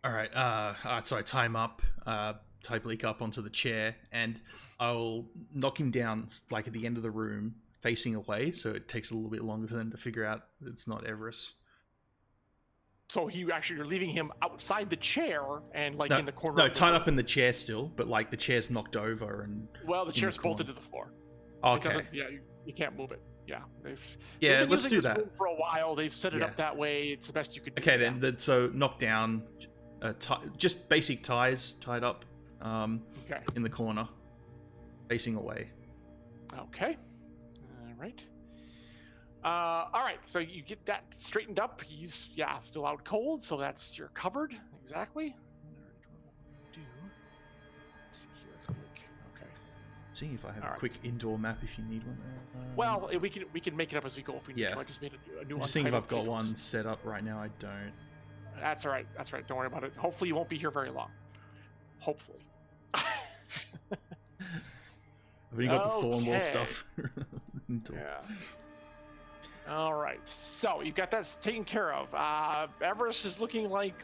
All right. So I tie him up, tie Bleak up onto the chair, and I'll knock him down like at the end of the room, facing away, so it takes a little bit longer for them to figure out that it's not Everest. So you're leaving him outside the chair and in the corner. No, tied up in the chair still, but the chair's knocked over and. Well, the chair's bolted to the floor. Okay. You can't move it. Yeah, they've been let's using do this that. room for a while. They've set it Yeah. up that way. It's the best you could do. Okay, then so knock down, just basic ties tied up, Okay. in the corner, facing away. Okay. All right. All right. So you get that straightened up. He's still out cold, so you're covered exactly. All right, what we'll do. Let's see here. Okay. See if I have All a right. quick indoor map if you need one. Well, we can make it up as we go if we need Yeah. to. I just made a new I'm just seeing if untitled I've got page. one set up right now. I don't. That's all right. That's right. Don't worry about it. Hopefully, you won't be here very long. Hopefully. I've only got the Thornwall Okay. stuff. Yeah. All right. So you got that taken care of. Evras is looking like,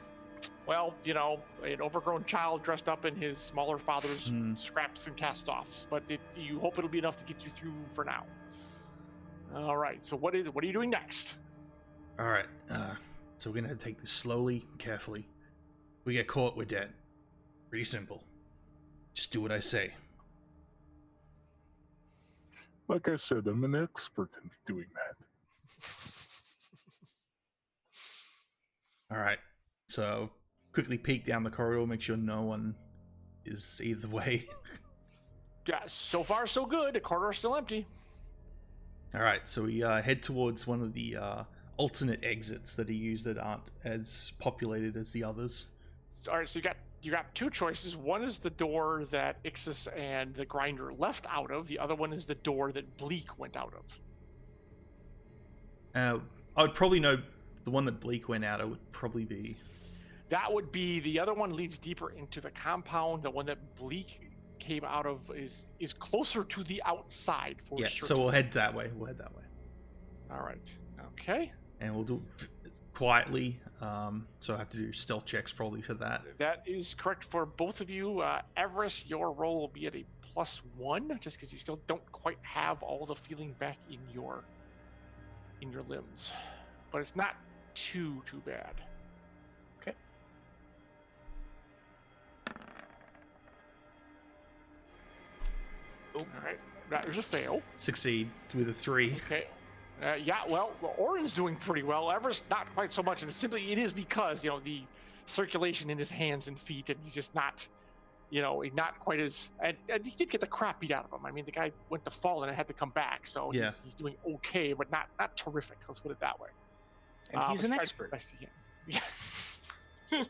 well, an overgrown child dressed up in his smaller father's scraps and cast-offs. But you hope it'll be enough to get you through for now. All right. So what are you doing next? All right. So we're gonna take this slowly, carefully. If we get caught, we're dead. Pretty simple. Just do what I say. Like I said, I'm an expert in doing that. All right. So quickly peek down the corridor, make sure no one is either way. Yeah. So far, so good. The corridor's still empty. All right. So we head towards one of the alternate exits that are used that aren't as populated as the others. All right. So you got two choices. One is the door that Ixis and the Grinder left out of. The other one is the door that Bleak went out of. I would probably know the one that Bleak went out of would probably be. That would be the other one leads deeper into the compound. The one that Bleak came out of is closer to the outside for Yeah. sure. So we'll head that way. All right. Okay. And we'll do quietly. So I have to do stealth checks probably for that. That is correct for both of you. Evras, your roll will be at a +1, just because you still don't quite have all the feeling back in your limbs, but it's not too bad. Okay. All right. There's a fail. Succeed with a 3. Okay. Well, Orin's doing pretty well. Everest not quite so much, and it is because the circulation in his hands and feet, and he's just not, not quite as. And he did get the crap beat out of him. I mean, the guy went to fall and it had to come back, so Yeah. he's doing okay, but not terrific. Let's put it that way. And he's but an he tried to do expert. the best he can. Yeah.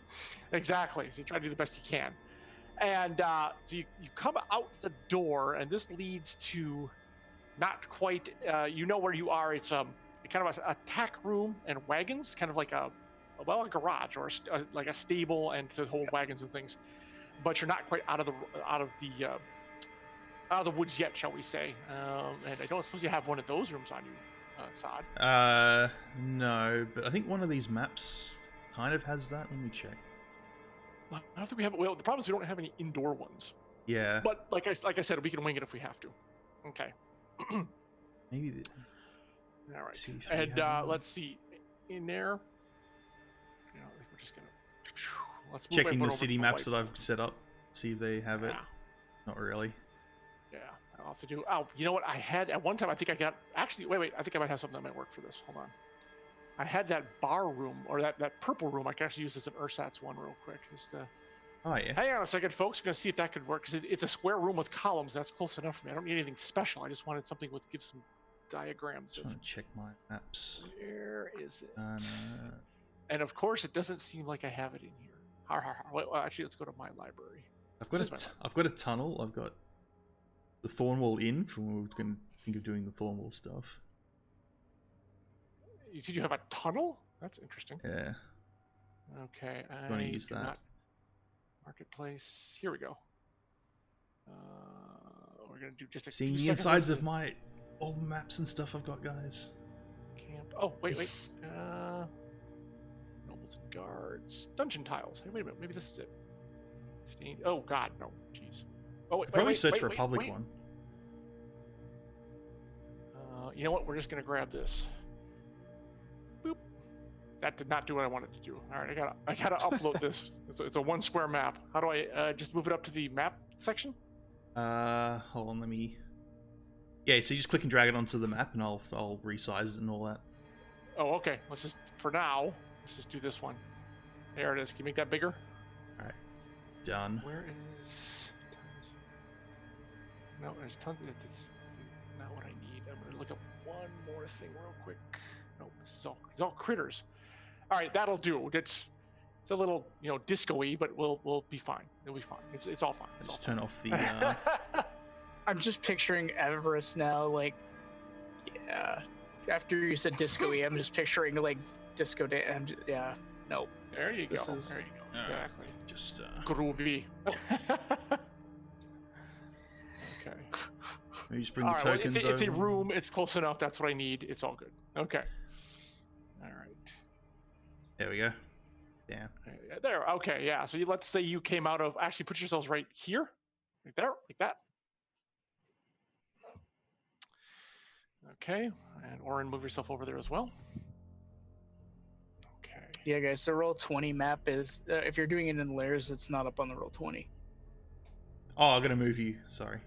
Exactly. So he tried to do the best he can, and so you come out the door, and this leads to. Not quite, where you are. It's kind of a tack room and wagons, kind of like a garage or like a stable, and to hold wagons and things. But you're not quite out of the woods yet, shall we say? And I don't suppose you have one of those rooms on you, Sod. No, but I think one of these maps kind of has that. Let me check. I don't think we have. Well, the problem is we don't have any indoor ones. Yeah. But like I said, we can wing it if we have to. Okay. Maybe. All right. See if we And have one. let's see, in there. I think we're just gonna. Let's move Checking everyone the over city to maps white. that I've set up. See if they have it. Yeah. Not really. Yeah, I'll have to do. Oh, you know what? I had at one time. I think I got. Actually, wait. I think I might have something that might work for this. Hold on. I had that bar room or that purple room. I can actually use this in Ursat's one real quick. Just Oh yeah. hang on a second, folks. I'm gonna see if that could work because it's a square room with columns. That's close enough for me. I don't need anything special. I just wanted something with give some diagrams. Just want to check my maps. Where is it? No. And of course, it doesn't seem like I have it in here. Well, actually, let's go to my library. I've got a tunnel. I've got the Thornwall Inn from when we were going to think of doing the Thornwall stuff. You said you have a tunnel? That's interesting. Yeah. Okay, I Gonna use do that. not- Marketplace. Here we go. We're gonna do just a Seeing few the seconds insides of of my old maps and stuff I've got, guys. camp. Oh, wait. Nobles and guards. Dungeon tiles. Hey, wait a minute. Maybe this is it. Oh God, no. Jeez. Oh wait. Probably search wait, for a wait, public wait. one. You know what? We're just gonna grab this. Boop. That did not do what I wanted to do. All right, I gotta upload this. It's a 1 square map. How do I just move it up to the map section? Hold on, let me Yeah, so you just click and drag it onto the map, and I'll resize it and all that. Oh, okay. Let's just, for now, let's just do this one. There it is. Can you make that bigger? All right, done. Where is tons? No, there's tons. It's not what I need. I'm gonna look up one more thing real quick. Nope, this is all critters. All right, that'll do. It's a little, disco-y, but we'll be fine. It'll be fine. It's all fine. It's Just all turn off the. I'm just picturing Evras now, like, yeah. After you said disco-y, I'm just picturing like disco dance. Yeah, nope. There you go. This is- There you go. Exactly. Just Groovy. Okay. maybe just bring All the right. Well, tokens it's a over. room. It's close enough. That's what I need. It's all good. Okay. All right. There we go. Yeah. There. Okay. Yeah. So let's say you came out of. Actually, put yourselves right here, right there, like that. Okay. And Oren, move yourself over there as well. Okay. Yeah, guys. The Roll20 map is if you're doing it in layers, it's not up on the Roll20. Oh, I'm gonna move you. Sorry.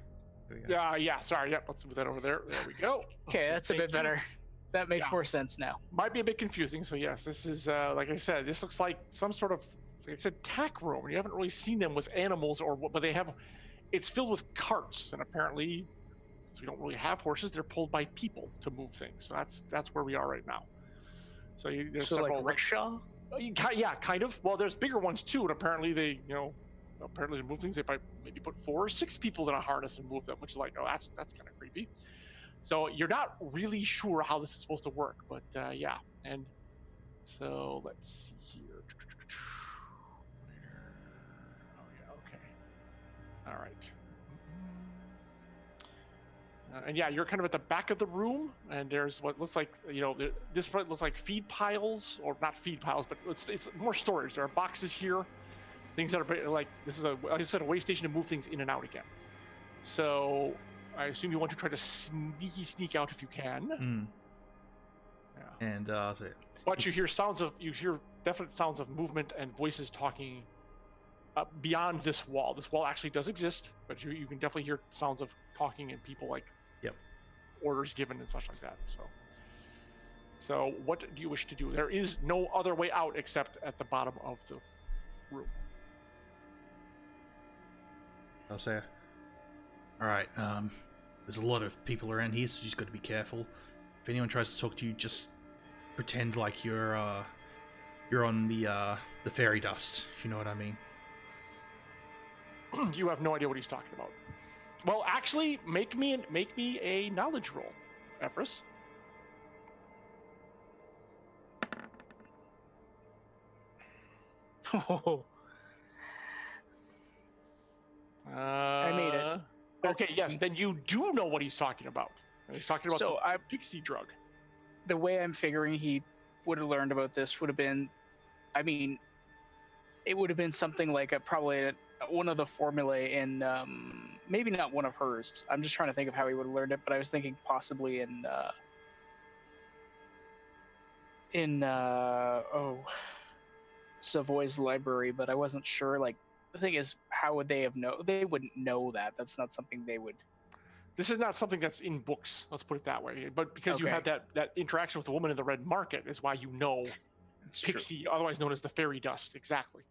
There we go. Yeah. Sorry. Yep. Let's move that over there. There we go. Okay, that's a Thank bit you. better. That makes Yeah. more sense now. Might be a bit confusing. So yes, this is like I said, this looks like some sort of, it's a tack room. You haven't really seen them with animals or what, but they have. It's filled with carts, and apparently, since we don't really have horses, they're pulled by people to move things. So that's where we are right now. So there's So several. like rickshaw. Yeah, kind of. Well, there's bigger ones too, and apparently they, apparently to move things, they might maybe put 4 or 6 people in a harness and move them, which is like, oh, that's kind of creepy. So you're not really sure how this is supposed to work, but yeah. And so let's see here. Oh yeah, okay. All right. And yeah, you're kind of at the back of the room, and there's what looks like, this looks like feed piles, or not feed piles, but it's more storage. There are boxes here, things that are like, this is like I said, a way station to move things in and out again. So I assume you want to try to sneak out if you can. Yeah. And so But you hear definite sounds of movement and voices talking beyond this wall. This wall actually does exist, but you can definitely hear sounds of talking and people like orders given and such like that. So what do you wish to do? There is no other way out except at the bottom of the room. I'll say, all right. There's a lot of people around here, so you just got to be careful. If anyone tries to talk to you, just pretend like you're on the fairy dust, if you know what I mean. You have no idea what he's talking about. Well, actually, make me a knowledge roll, Evras. Oh, I made it. Okay, yes, then you do know what he's talking about. He's talking about the pixie drug. The way I'm figuring he would have learned about this would have been, it would have been something like probably one of the formulae in, maybe not one of hers. I'm just trying to think of how he would have learned it, but I was thinking possibly in Savoy's library, but I wasn't sure. Like, the thing is, how would they have they wouldn't know that. That's not something they would. This is not something that's in books, let's put it that way. But because you had that interaction with the woman in the red market is why you know pixie, otherwise known as the fairy dust, exactly.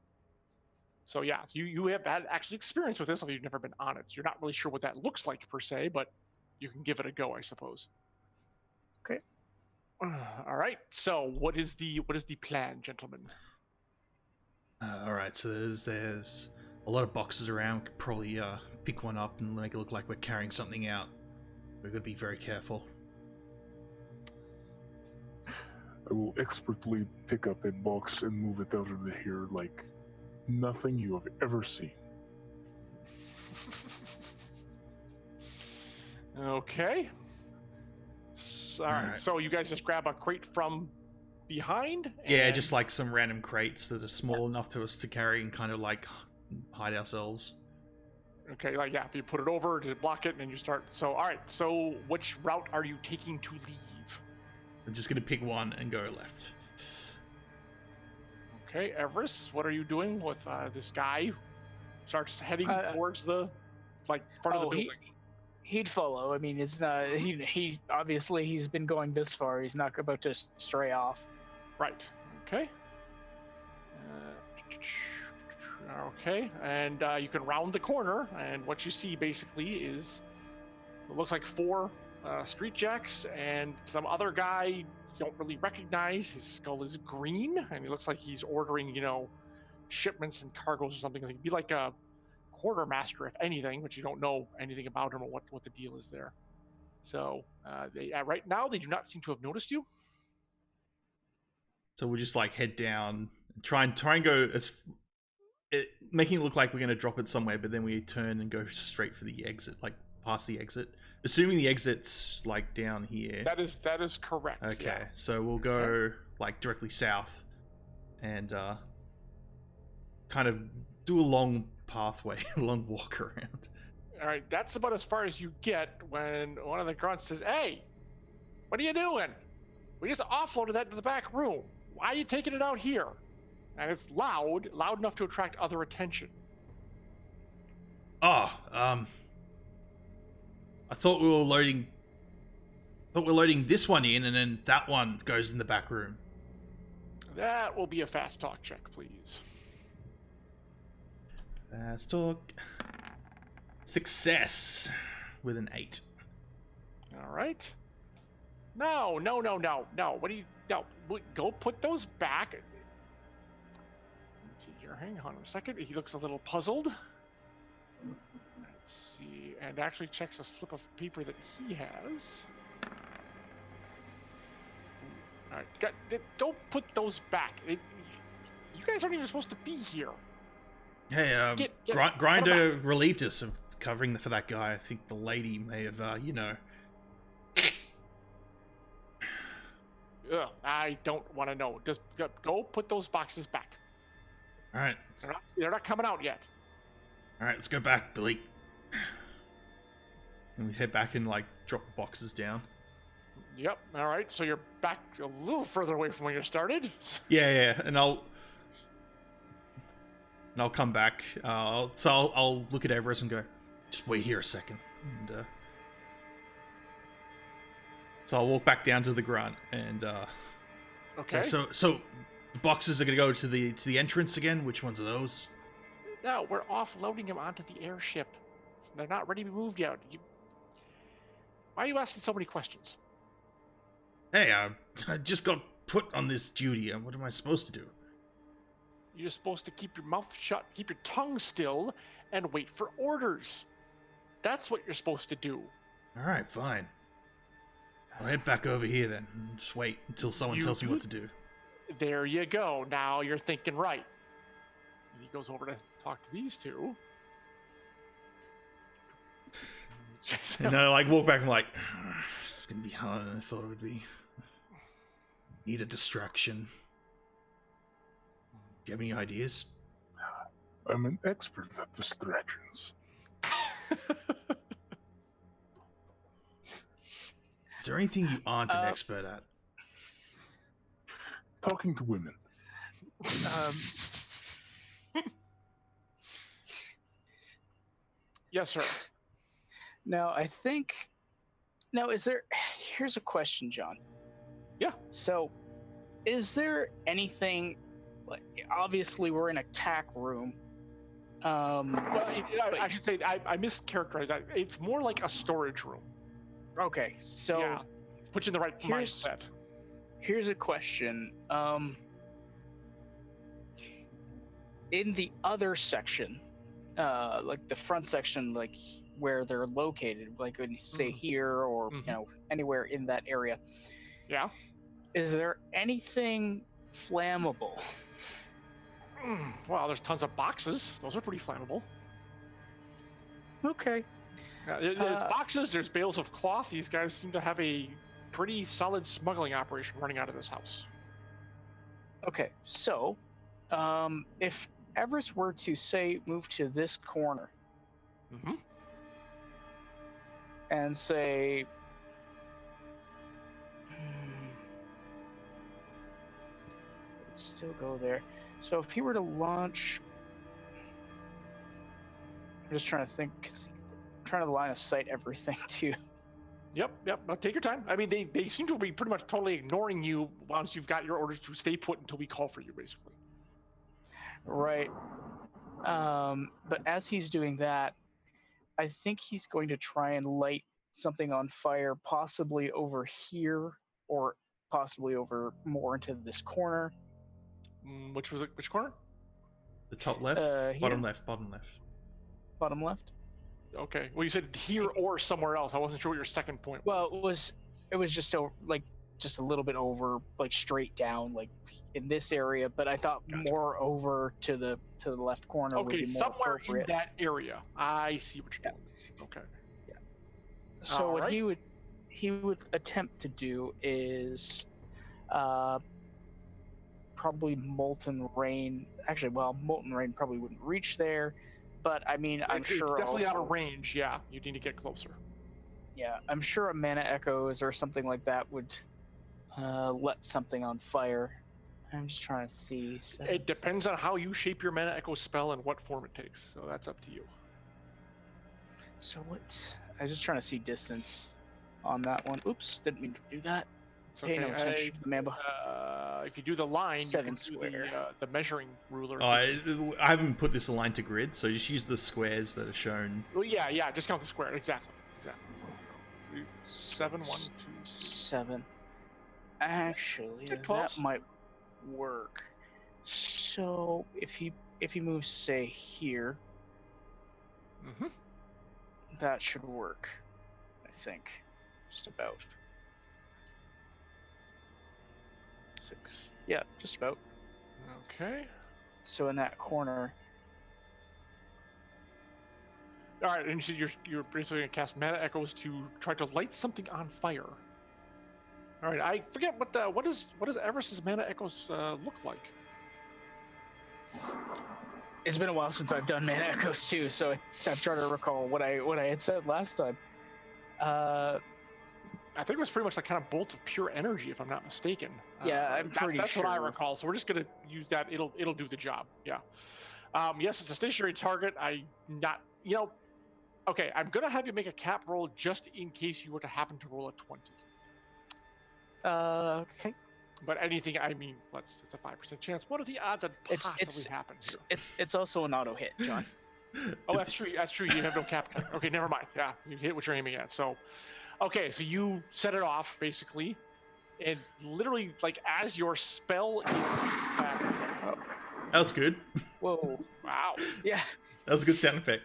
So yeah, so you have had actually experience with this, although you've never been on it. So you're not really sure what that looks like per se, but you can give it a go, I suppose. Okay. All right. So what is the plan, gentlemen? All right. So there's a lot of boxes around. We could probably pick one up and make it look like we're carrying something out. We're gonna be very careful. I will expertly pick up a box and move it out of here like nothing you have ever seen. Okay. All right. So you guys just grab a crate from behind? Yeah, just like some random crates that are small enough to us to carry and kind of like hide ourselves. Okay, like, yeah, you put it over to block it and then you start. So, all right. So which route are you taking to leave? We're just going to pick one and go left. Okay, Evras, what are you doing with this guy? Starts heading towards the front of the building. He'd follow. I mean, it's not. He obviously he's been going this far. He's not about to stray off. Right. Okay. Okay, and you can round the corner, and what you see basically is it looks like 4 street jacks and some other guy you don't really recognize. His skull is green, and he looks like he's ordering, shipments and cargoes or something. He'd be like a quartermaster, if anything, but you don't know anything about him or what the deal is there. So they right now they do not seem to have noticed you. So we'll just like head down, try and go making it look like we're going to drop it somewhere, but then we turn and go straight for the exit, like past the exit. Assuming the exit's like down here. That is correct. Okay, yeah. so we'll go like directly south, and kind of do a long pathway, a long walk around. All right, that's about as far as you get when one of the grunts says, "Hey, what are you doing? We just offloaded that to the back room. Why are you taking it out here?" And it's loud enough to attract other attention. I thought we were loading. We're loading this one in, and then that one goes in the back room. That will be a fast talk check, please. Fast talk. Success with an 8. All right. No. What do you? No, go put those back. Let's see here. Hang on a second. He looks a little puzzled. Let's see, and actually checks a slip of paper that he has. All right, go put those back. You guys aren't even supposed to be here. Hey, Grinder relieved us of covering for that guy. I think the lady may have, Ugh, I don't want to know. Just go put those boxes back. All right. They're not coming out yet. All right, let's go back, Billy. And we head back and like drop the boxes down. Yep. All right. So you're back a little further away from where you started. Yeah, and I'll come back. So I'll look at Evras and go, just wait here a second. And so I'll walk back down to the grunt and Okay. So the boxes are gonna go to the entrance again. Which ones are those? No, we're offloading them onto the airship. They're not ready to be moved yet. Why are you asking so many questions? Hey, I just got put on this duty. What am I supposed to do? You're supposed to keep your mouth shut, keep your tongue still, and wait for orders. That's what you're supposed to do. All right, fine. I'll head back over here then. And just wait until someone tells me what to do. There you go. Now you're thinking right. And he goes over to talk to these two. And I like walk back and like, it's gonna be harder than I thought it would be. Need a distraction. Do you have any ideas? I'm an expert at distractions. Is there anything you aren't an expert at? Talking to women. Yes, sir. Now, here's a question, John. Yeah. So, is there anything, like, obviously we're in a tack room. Well, I should say, I mischaracterized that. It's more like a storage room. Okay, so yeah. Put you in the right mindset. Here's a question. In the other section, like the front section, like where they're located, like when you say here or anywhere in that area. Yeah. Is there anything flammable? Well, there's tons of boxes. Those are pretty flammable. Okay. There's boxes. There's bales of cloth. These guys seem to have a pretty solid smuggling operation running out of this house. Okay, so if Evras were to say move to this corner and say let's still go there. So if he were to launch, I'm just trying to think. trying to line of sight everything too. Yep. But take your time. I mean, they seem to be pretty much totally ignoring you once you've got your orders to stay put until we call for you, basically. Right. But as he's doing that, I think he's going to try and light something on fire, possibly over here or possibly over more into this corner. Which was it? Which corner? The top left, bottom left, bottom left. Bottom left. Okay. Well, you said here or somewhere else. I wasn't sure what your second point Well, was. it was just just a little bit over, like straight down, like in this area. But I thought Gotcha. more over to the left corner would Okay, be more somewhere appropriate. in that area. I see what you're doing. Okay. So All what right. he would attempt to do is probably molten rain. Actually, well, molten rain probably wouldn't reach there, but I mean, I'm It's sure definitely also, out of range. Yeah, you need to get closer. Yeah, I'm sure a mana echoes or something like that would let something on fire. I'm just trying to see. It depends on how you shape your mana echo spell and what form it takes. So that's up to you. So what? I'm just trying to see distance on that one. Oops, didn't mean to do that. It's Pay okay. no attention to the man. If you do the line, 7 you can do square. the measuring ruler. I haven't put this aligned to grid, so just use the squares that are shown. Well, yeah. Just count the square. Exactly. 7, 1, 2, 3. 7. Actually, Get that close. might work. So if he moves, say here, Mm-hmm. that should work. I think, just about. 6. Yeah, just about. Okay. So in that corner. All right, and you said you're basically gonna cast mana echoes to try to light something on fire. All right, I forget what does Everest's mana echoes look like? It's been a while since I've done mana echoes too, so I'm trying to recall what I had said last time. I think it was pretty much like kind of bolts of pure energy, if I'm not mistaken. Yeah, I'm pretty that's sure. what I recall. So we're just gonna use that. It'll do the job. Yeah. Yes, it's a stationary target. Okay, I'm gonna have you make a cap roll just in case you were to happen to roll a 20. Okay. But anything, I mean, it's a 5% chance. What are the odds that possibly happen here? It's also an auto hit, John. Oh, that's true. That's true. You have no cap. Okay, never mind. Yeah, you hit what you're aiming at. So, okay, so you set it off basically, and literally, like as your spell is. That was good. Whoa! Wow. Yeah. That was a good sound effect.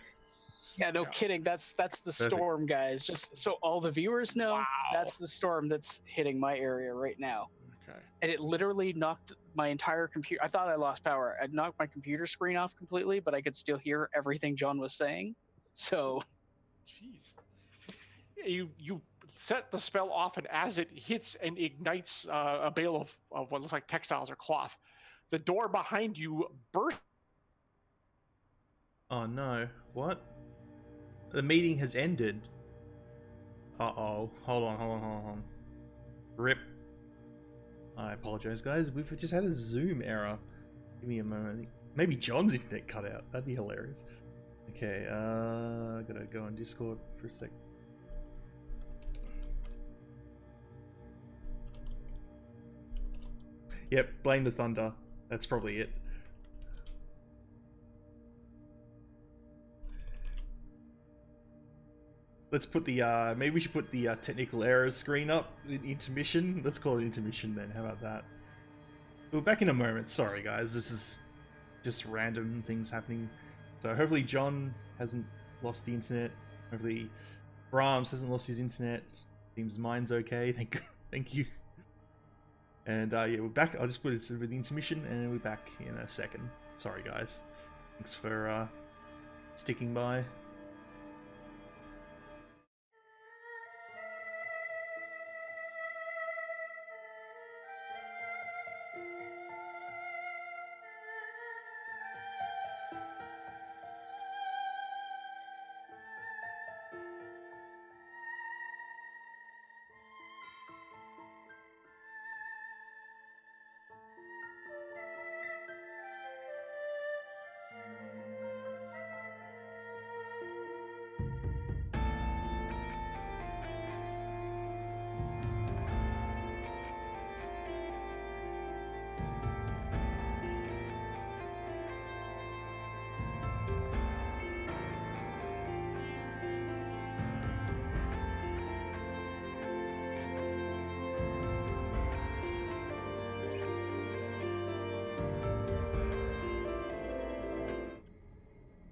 Yeah, no kidding. That's the storm, guys. Just so all the viewers know, Wow. that's the storm that's hitting my area right now. Okay. And it literally knocked my entire computer. I thought I lost power. I knocked my computer screen off completely, but I could still hear everything John was saying. So. Jeez. You set the spell off, and as it hits and ignites a bale of what looks like textiles or cloth, the door behind you bursts. Oh no! What? The meeting has ended. Uh-oh. Hold on. Rip. I apologize, guys. We've just had a Zoom error. Give me a moment. Maybe John's internet cut out. That'd be hilarious. Okay, gotta go on Discord for a sec. Yep, blame the thunder. That's probably it. Let's put the, maybe we should put the technical errors screen up in intermission. Let's call it intermission then, how about that? We're back in a moment, sorry guys, this is just random things happening. So hopefully John hasn't lost the internet, hopefully Brahms hasn't lost his internet, seems mine's okay, thank you. And yeah, we're back, I'll just put it with the intermission and we're back in a second. Sorry guys, thanks for sticking by.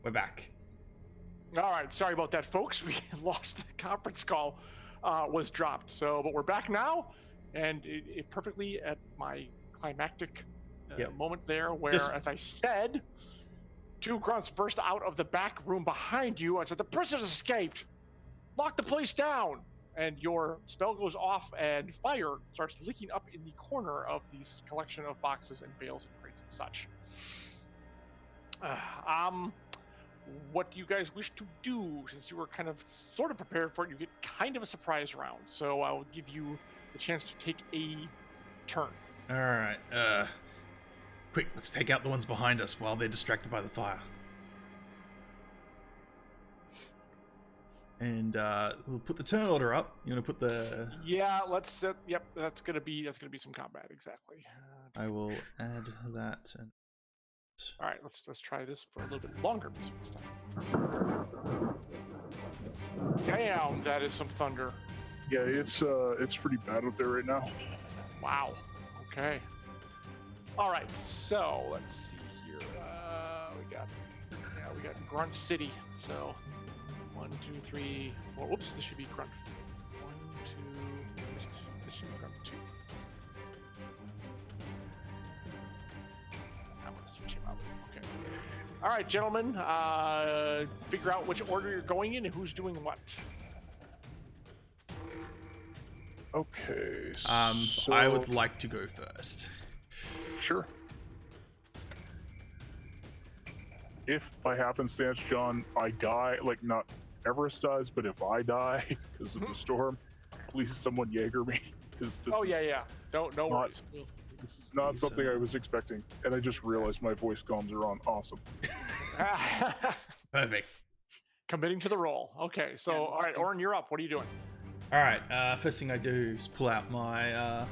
we're back. All right, sorry about that, folks. We lost the conference call, was dropped. So, but we're back now, and it perfectly at my climactic moment there, where, as I said, 2 grunts burst out of the back room behind you and said, "The prisoners escaped. Lock the place down." And your spell goes off, and fire starts licking up in the corner of these collection of boxes and bales and crates and such. What do you guys wish to do? Since you were kind of sort of prepared for it, you get kind of a surprise round. So I'll give you the chance to take a turn. All right. Quick, let's take out the ones behind us while they're distracted by the fire. And we'll put the turn order up. You want to put the? Yeah, let's. Yep, that's gonna be some combat, exactly. I will add that. And... All right, let's try this for a little bit longer music this time. Damn, that is some thunder. Yeah, it's pretty bad out there right now. Wow. Okay. All right, so let's see here. We got Grunt City. So 1, 2, 3, 4. Whoops, this should be Grunt. 1, 2. This should be Grunt 2. I'm gonna switch him out. Okay. All right, gentlemen. Figure out which order you're going in and who's doing what. Okay. So... I would like to go first. Sure. If by happenstance, John, I die, like not Everest dies, but if I die because of the storm, please someone Jaeger me. Oh yeah. No worries. This is not something I was expecting, and I just realized my voice comms are on. Awesome. Perfect. Committing to the role. Okay, so all right, Oren, you're up. What are you doing? All right. First thing I do is pull out my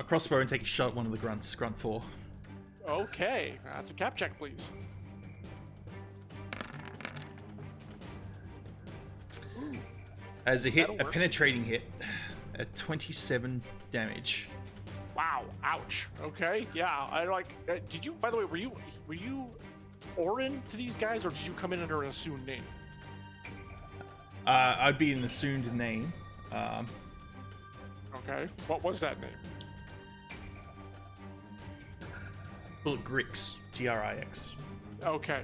crossbow and take a shot at one of the grunts. Grunt 4. Okay, that's a cap check, please. As a penetrating hit at 27 damage. Wow! Ouch. Okay, yeah. I like. Did you? By the way, were you Oren to these guys, or did you come in under an assumed name? I'd be an assumed name. Okay. What was that name? Grix. Grix. Okay.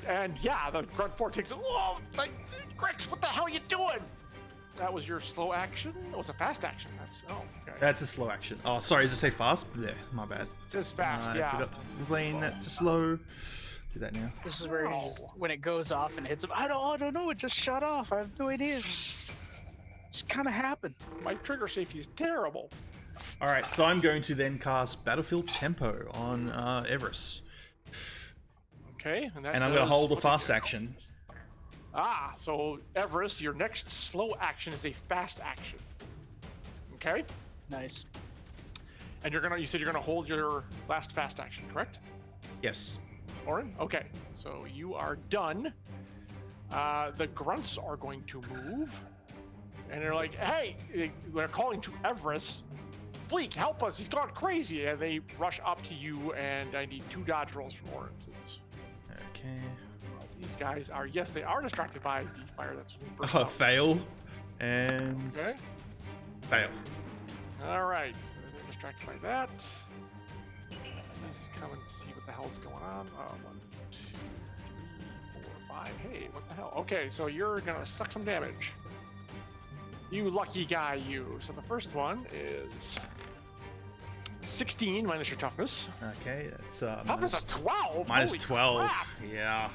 And yeah, the Grunt 4 takes it. Whoa! Like, Grix, what the hell are you doing? That was your slow action? Oh, it's a fast action. Okay. That's a slow action. Oh, sorry, does it say fast? There, my bad. It says fast, yeah. I forgot to explain that to slow. Do that now. This is where when it goes off and hits him. I don't know. It just shut off. I have no idea. It just kind of happened. My trigger safety is terrible. All right, so I'm going to then cast Battlefield Tempo on Evras. Okay, and I'm going to hold a fast action. So Everest, your next slow action is a fast action. Okay. Nice. And you said you're gonna hold your last fast action, correct? Yes. Oren? Okay. So you are done. The grunts are going to move, and they're like, "Hey!" They're calling to Everest. Fleek, help us! He's gone crazy! And they rush up to you, and I need 2 dodge rolls from Oren, please. Okay. These guys are, yes, they are distracted by the fire that's... fail. And... Okay. Fail. Alright, so they're distracted by that. He's coming to see what the hell's going on. 1, 2, 3, 4, 5. Hey, what the hell? Okay, so you're gonna suck some damage. You lucky guy, you. So the first one is 16 minus your toughness. Okay, that's toughness of 12. Minus Holy 12. Crap. Yeah.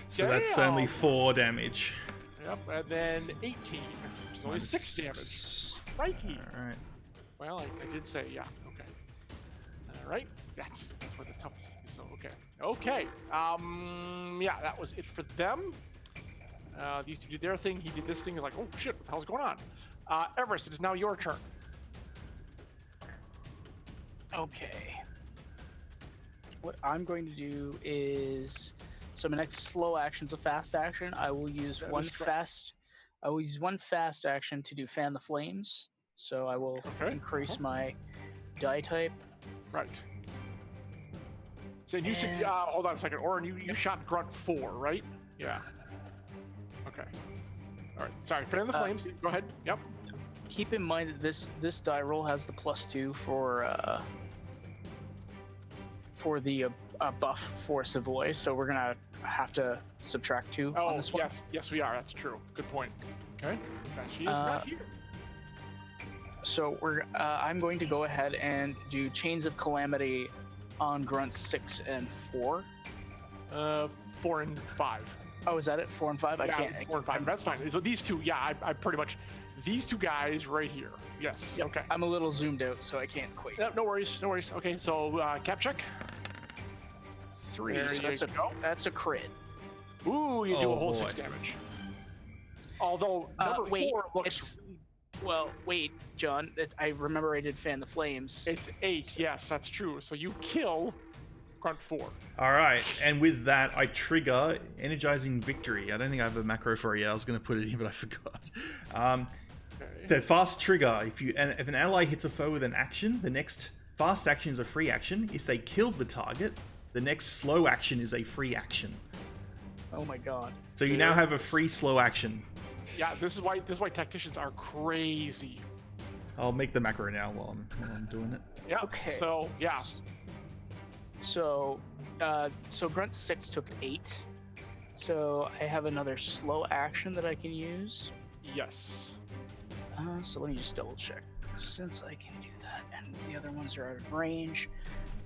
So Damn. that's only 4 damage. Yep, and then 18, which is only 6 damage. Crikey. All right. Well, I did say, yeah. Okay. All right. That's where the toughest is. So okay. Okay. Yeah, that was it for them. These two did their thing. He did this thing. You're like, oh shit, what the hell's going on? Everest, it is now your turn. Okay. What I'm going to do is, so my next slow action's a fast action. I will use one fast action to do fan the flames. So I will increase my die type. Right. So and you said, hold on a second, Orin, you shot grunt 4, right? Yeah. Okay. All right. Sorry, fan the flames. Go ahead. Yep. Keep in mind that this die roll has the +2 for the buff for Savoy, so we're gonna have to subtract 2 on this one. Yes, we are. That's true. Good point. Okay. She is not here. So I'm going to go ahead and do Chains of Calamity on grunts 6 and 4. 4 and 5. Oh, is that it? 4 and 5? I can't. 4 and 5. That's fine. So these two, I pretty much these two guys right here. Yes. Yep. Okay. I'm a little zoomed out, so I can't quite. No worries. No worries. Okay. So cap check. 3. There So that's a crit. Ooh, you do a whole boy. 6 damage. Although number 4 looks. Well, wait, John. I remember I did Fan the Flames. It's 8. Yes, that's true. So you kill grunt 4. All right, and with that, I trigger Energizing Victory. I don't think I have a macro for it yet. I was going to put it in, but I forgot. So fast trigger. If an ally hits a foe with an action, the next fast action is a free action. If they killed the target, the next slow action is a free action. Oh my god. So you now have a free slow action. Yeah, this is why tacticians are crazy. I'll make the macro now while I'm doing it. Yeah. Okay. So yeah. So grunt 6 took 8. So I have another slow action that I can use. Yes. So let me just double check. Since I can do that, and the other ones are out of range,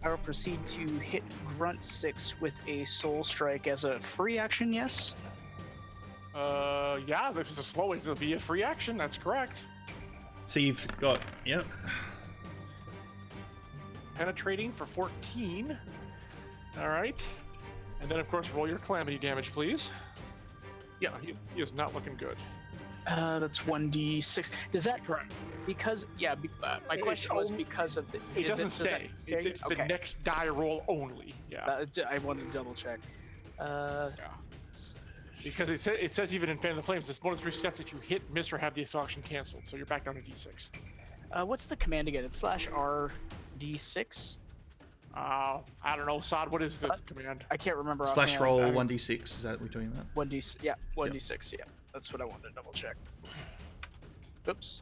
I will proceed to hit grunt 6 with a soul strike as a free action. Yes. Yeah, this is a slow. It'll be a free action. That's correct. So you've got, yep. Penetrating for 14. All right. And then, of course, roll your calamity damage, please. Yeah, he is not looking good. That's 1d6. Does that correct? Because my question was because of the. It doesn't stay. It's the next die roll only. Yeah. I wanted to double check. Yeah. Because it says even in Fan of the Flames, this bonus resets if you hit, miss, or have the assault action canceled. So you're back down to d6. What's the command again? It's /RD6. I don't know, Sod. What is the command? I can't remember. / roll 1d6. Is that what we're doing that? 1d. Yeah, 1d6. Yeah, that's what I wanted to double check. Oops.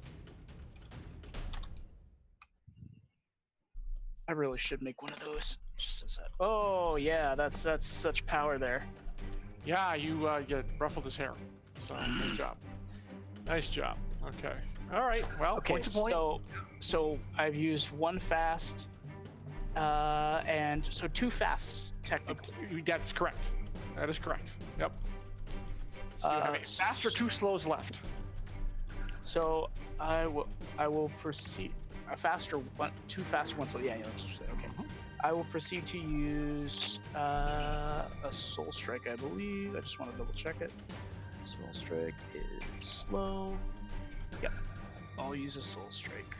I really should make one of those. Just as that. Oh yeah, that's such power there. Yeah, you ruffled his hair. So good job. Nice job. Okay. All right. Well, Okay. point to point. So I've used one fast, and so 2 fasts technically. That's correct. That is correct. Yep. So you have a fast or 2 slows left. So I will proceed a faster one, 2 faster ones. So yeah, let's just say okay. I will proceed to use a soul strike, I believe. I just want to double check it. Soul strike is slow. Yep. I'll use a soul strike.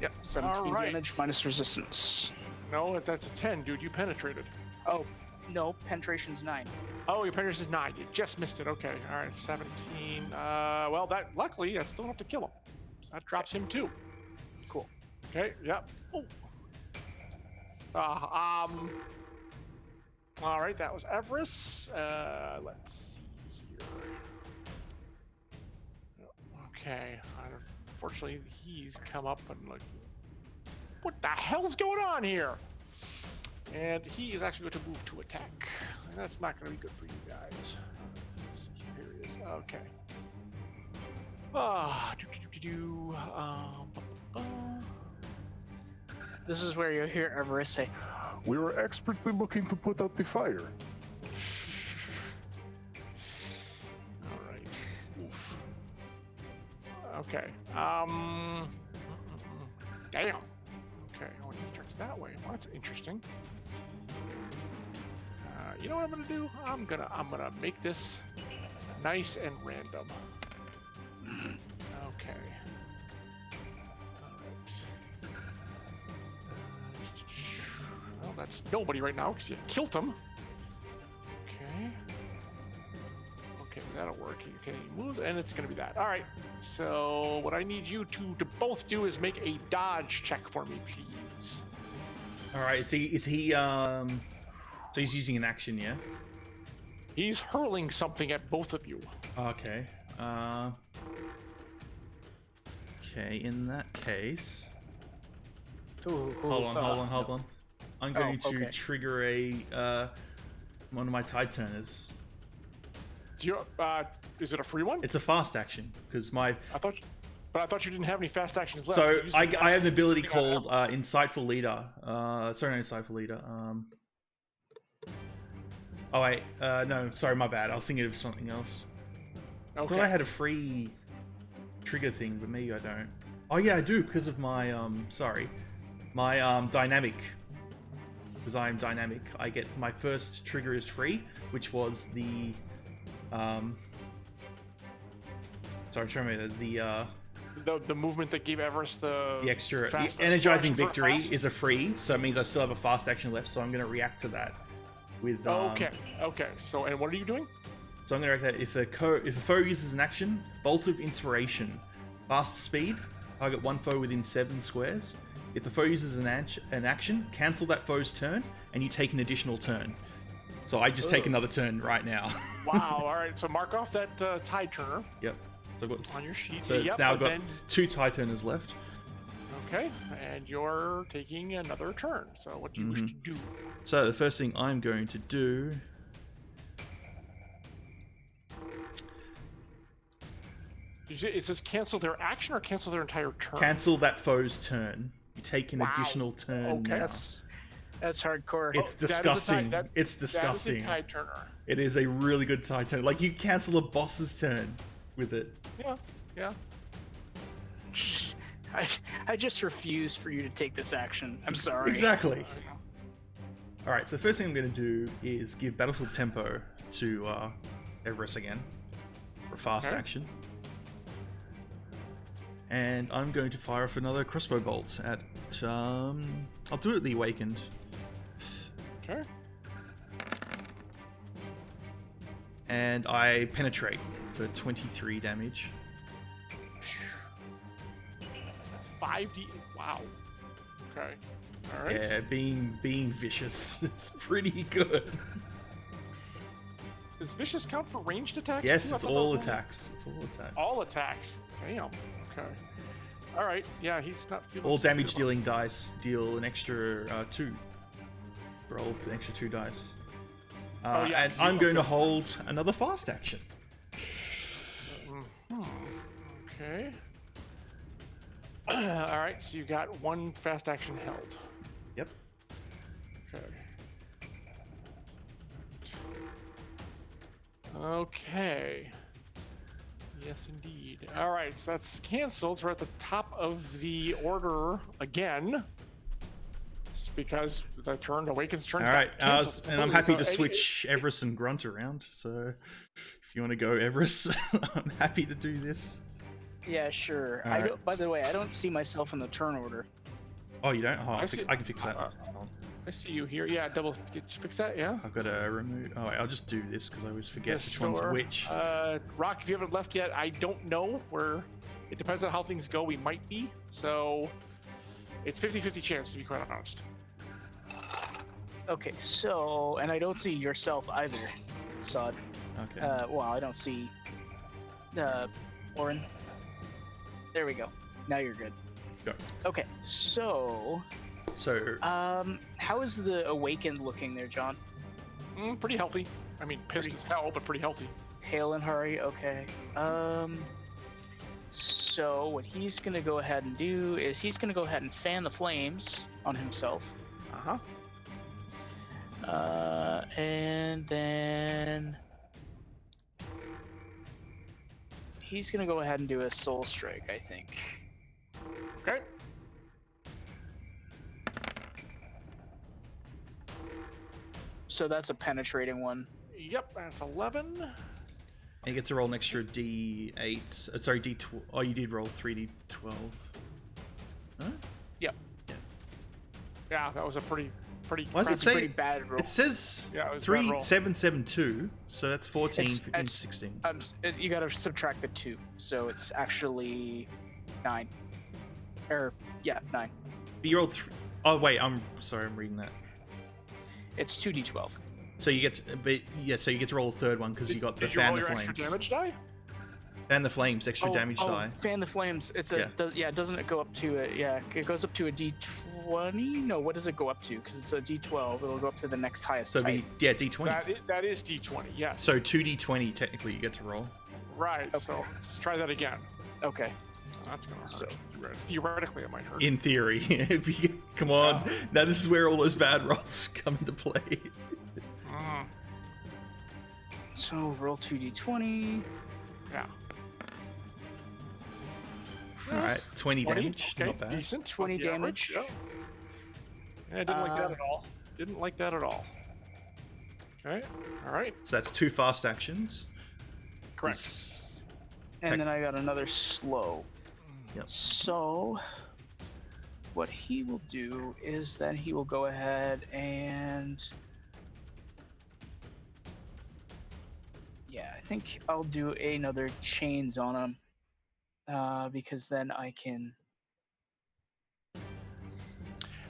Yep. 17 damage minus resistance. No, that's a 10, dude. You penetrated. Oh, no, penetration's 9. Oh, your penetration's 9. You just missed it. Okay. All right. 17. Well, luckily that's still enough to kill him. So that drops him too. Cool. Okay. Yep. Oh. All right. That was Evras. Let's see here. Okay. Unfortunately, he's come up and like, what the hell's going on here? And he is actually going to move to attack. And that's not going to be good for you guys. Let's see. Here he is. Okay. This is where you'll hear Everest say, We were expertly looking to put out the fire. All right. Oof. Okay. Damn. Okay. Oh, he starts that way. Well, that's interesting. You know what I'm gonna do? I'm gonna make this nice and random. Okay. All right. Well, that's nobody right now because you killed him. Okay. Okay, that'll work. Okay, he moves, and it's gonna be that. All right. So what I need you to both do is make a dodge check for me, please. All right. Is he so he's using an action, yeah? He's hurling something at both of you. Okay. Okay. In that case, hold on. I'm going to trigger a one of my tide turners. Do you, is it a free one? It's a fast action because my. I thought you didn't have any fast actions left. So I have an ability called Insightful Leader. Sorry, not Insightful Leader. Oh wait, no, sorry, my bad. I was thinking of something else. Okay. I thought I had a free trigger thing, but maybe I don't. Oh yeah, I do because of my my dynamic. Because I am dynamic, I get my first trigger is free, which was the sorry, show me the movement that gave Evras the extra fast, energizing fast, victory fast? is a free, so it means I still have a fast action left. So I'm going to react to that with. Okay. So and what are you doing? So I'm going to react that if a foe uses an action, Bolt of Inspiration, fast speed, target one foe within 7 squares. If the foe uses an action, cancel that foe's turn, and you take an additional turn. So I just take another turn right now. Wow! All right, so mark off that tide turner. Yep. So I've got on your sheet. So it's now got 2 tide turners left. Okay, and you're taking another turn. So what do you wish to do? So the first thing I'm going to do. It says cancel their action or cancel their entire turn. Cancel that foe's turn. You take an additional turn. Okay, now. That's hardcore. It's disgusting. It's That disgusting. is a tide turner. It is a really good tide turn. Like you cancel a boss's turn with it. Yeah. I just refuse for you to take this action. I'm sorry. Exactly. All right. So the first thing I'm going to do is give Battlefield Tempo to Evras again for a fast action. And I'm going to fire off another crossbow bolt at, I'll do it at the Awakened. Okay. And I penetrate for 23 damage. That's 5d. Wow. Okay. All right. Yeah, being vicious is pretty good. Does vicious count for ranged attacks? Yes, too? it's all attacks. It's all attacks. All attacks. Damn. Okay. All right. Yeah, he's not feeling. All so damage good. dealing dice deal an extra 2. Roll an extra 2 dice. And I'm going to hold another fast action. Okay. All right. So you got 1 fast action held. Yep. Okay. Yes, indeed. All right, so that's canceled. So we're at the top of the order again. It's because the turn, Awaken's turn. All right, and I'm happy to So switch Evras and Grunt around. So if you want to go Evras, I'm happy to do this. Yeah, sure. All right. By the way, I don't see myself in the turn order. Oh, you don't? Oh, I I can fix that. I see you here. Yeah, fix that. Yeah. I've got to remove. Oh, wait, I'll just do this because I always forget which one's which. Rock, if you haven't left yet, I don't know where. It depends on how things go. We might be. So it's 50-50 chance, to be quite honest. Okay, so, and I don't see yourself either, Sod. Okay. Well, I don't see Orin. There we go. Now you're good. Go. Okay, so how is the Awakened looking there, John? Pretty healthy. I mean, pissed as hell, but pretty healthy. Hale and hurry. Okay. So what he's gonna go ahead and do is he's gonna go ahead and fan the flames on himself. And then he's gonna go ahead and do a soul strike, I think. Okay. So that's a penetrating one. Yep, that's 11. And he gets to roll an extra D8. Sorry, D12. Oh, you did roll 3D12. Huh? Yep. Yeah. Yeah, that was a pretty pretty. Why does it say? Pretty bad roll. It says Yeah, it was a bad roll. 3772, so that's 14, It's- 15, it's- 16. You gotta subtract the 2, so it's actually 9. Or yeah, 9. But you rolled 3. Oh wait, I'm sorry, I'm reading that. It's 2d12. So you get, so you get to roll a third one because you got the Did you fan roll the your flames. extra damage die? Fan the flames, extra damage die. Fan the flames. It's a doesn't it go up to a it goes up to a d20? No, what does it go up to? Because it's a d12. It'll go up to the next highest So type. D20. That is d20. Yes. So 2d20 technically you get to roll. right. Okay. So let's try that again. Okay. That's gonna hurt. Theoretically, it might hurt. In theory, if you come on, now this is where all those bad rolls come into play. So roll 2d20. Yeah. All right, 20 damage, Okay, not bad. decent. 20 Above the damage. average, yeah. I didn't like that at all. Didn't like that at all. Okay. All right. So that's 2 fast actions. Correct. This- And then I got another slow. Yep. So what he will do is then he will go ahead and I think I'll do another chains on him. Because then I can.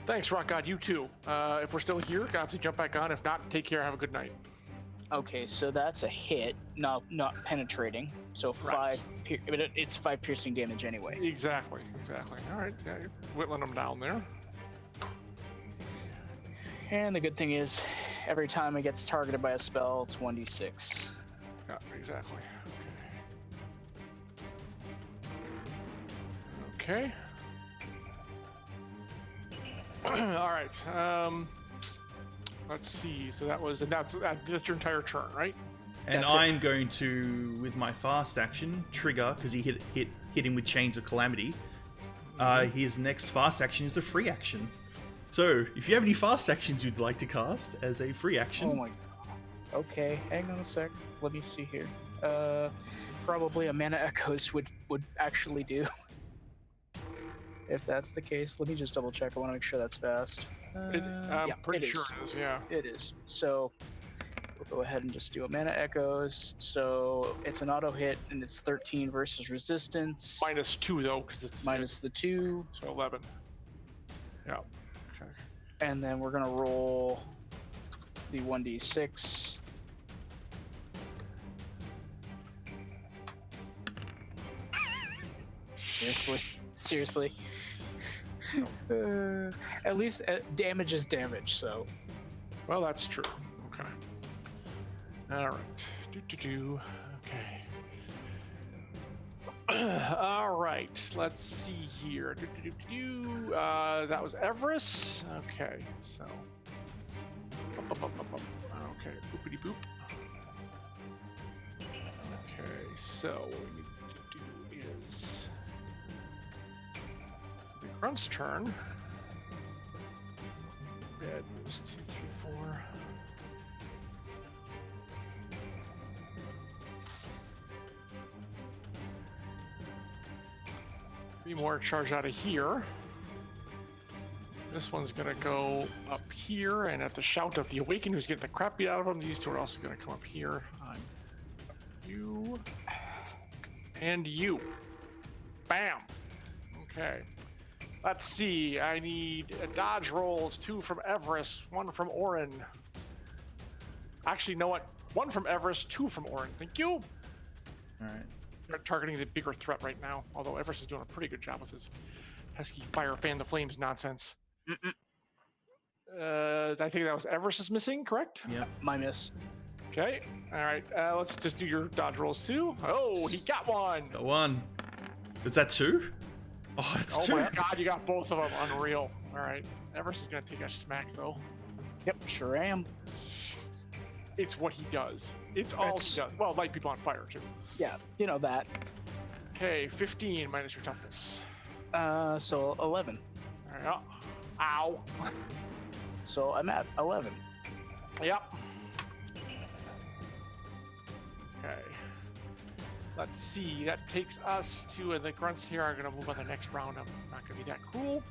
Thanks, Rock God. You too. If we're still here, have to jump back on. If not, take care. Have a good night. Okay, so that's a hit, not penetrating. So Right. but it's 5 piercing damage anyway. Exactly. All right. Yeah, you're whittling them down there. And the good thing is, every time it gets targeted by a spell, it's 1d6. Yeah, exactly. Okay. All right. Let's see. So that's your entire turn, right? And That's it. I'm going to, with my fast action, trigger, because he hit him with Chains of Calamity. His next fast action is a free action. So, if you have any fast actions you'd like to cast as a free action, Oh my. Okay, hang on a sec. Let me see here. Probably a Mana Echoes would actually do. If that's the case, let me just double check. I want to make sure that's fast. I'm pretty sure it is. Yeah. It is. So we'll go ahead and just do a Mana Echoes. So it's an auto hit, and it's 13 versus resistance. -2 though, because it's Minus the 2. So 11. Yeah. Okay. And then we're gonna roll the 1d6. Seriously. At least damage is damage, so. Well, that's true. Okay. All right. Okay. All right. Let's see here. That was Evras. Okay. So. Okay. Boopity boop. Okay. So what we need to do is the grunt's turn. Bad moves 2, 3, 4. Three more charge out of here. This one's gonna go up here, and at the shout of the Awakened, who's getting the crap beat out of him, these two are also gonna come up here on you and you. Bam. Okay. Let's see. I need dodge rolls, 2 from Evras, 1 from Orin. Actually, you know what? 1 from Evras, 2 from Orin. Thank you. all right. They're targeting the bigger threat right now, although Evras is doing a pretty good job with his pesky fire fan the flames nonsense. I think that was Everest missing, correct? Yeah. My miss. Okay. All right. Let's just do your dodge rolls too. Oh, he got one. Got 1. Is that 2? Oh, that's Oh 2. my God, you got both of them. Unreal. All right. Everest is gonna take a smack though. Yep, sure am. It's what he does. It's all he does. Well, light people on fire too. Yeah, you know that. Okay, 15 minus your toughness. So 11. All right. Ow. So I'm at 11. Yep. Okay. Let's see. That takes us to the grunts here are going to move on the next round. I'm not going to be that cruel.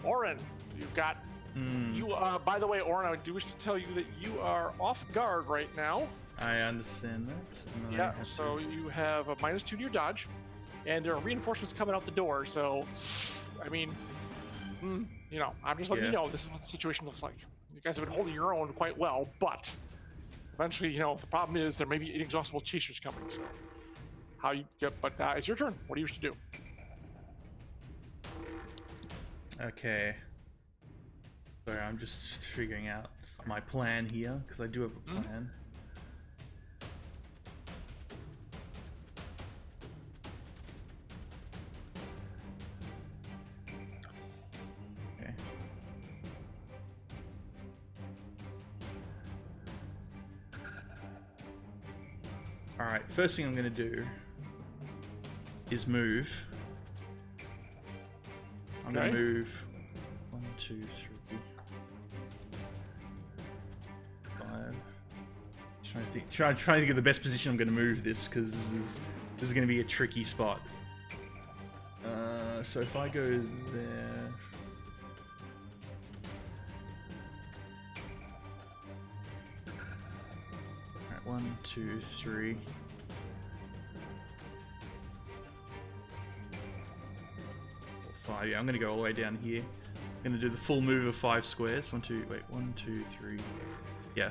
Orin, you've got You, by the way, Orin, I do wish to tell you that you are off guard right now. I understand that. Yeah, so you have a -2 to your dodge, and there are reinforcements coming out the door. So, I mean, you know, I'm just letting you know this is what the situation looks like. You guys have been holding your own quite well, but eventually, you know, the problem is there may be inexhaustible chasers coming. So, how you get? But it's your turn. What do you wish to do? Okay. Sorry, I'm just figuring out my plan here because I do have a plan. Okay. All right. First thing I'm gonna do is move. I'm gonna move 1, 2, 3, 5. Trying to think of the best position I'm gonna move this because this is gonna be a tricky spot. So if I go there. Alright, 1, 2, 3. Yeah, I'm gonna go all the way down here. I'm gonna do the full move of 5 squares. 1, 2, 3. Yeah.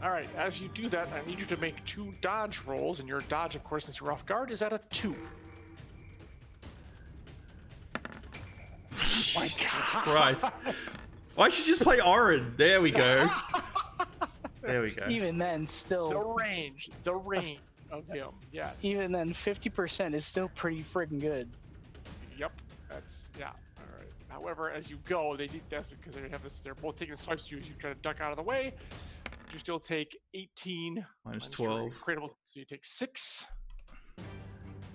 All right. As you do that, I need you to make 2 dodge rolls, and your dodge, of course, since you're off guard, is at a 2. Jesus Christ! Why should you just play Orin? There we go. There we go. Even then, still. The range of him. Yes. Even then, 50% is still pretty freaking good. Yep. That's All right. However, as you go, they need that because they have this. They're both taking swipes to you as you try to duck out of the way. You still take 18 minus 12. Incredible. So you take 6.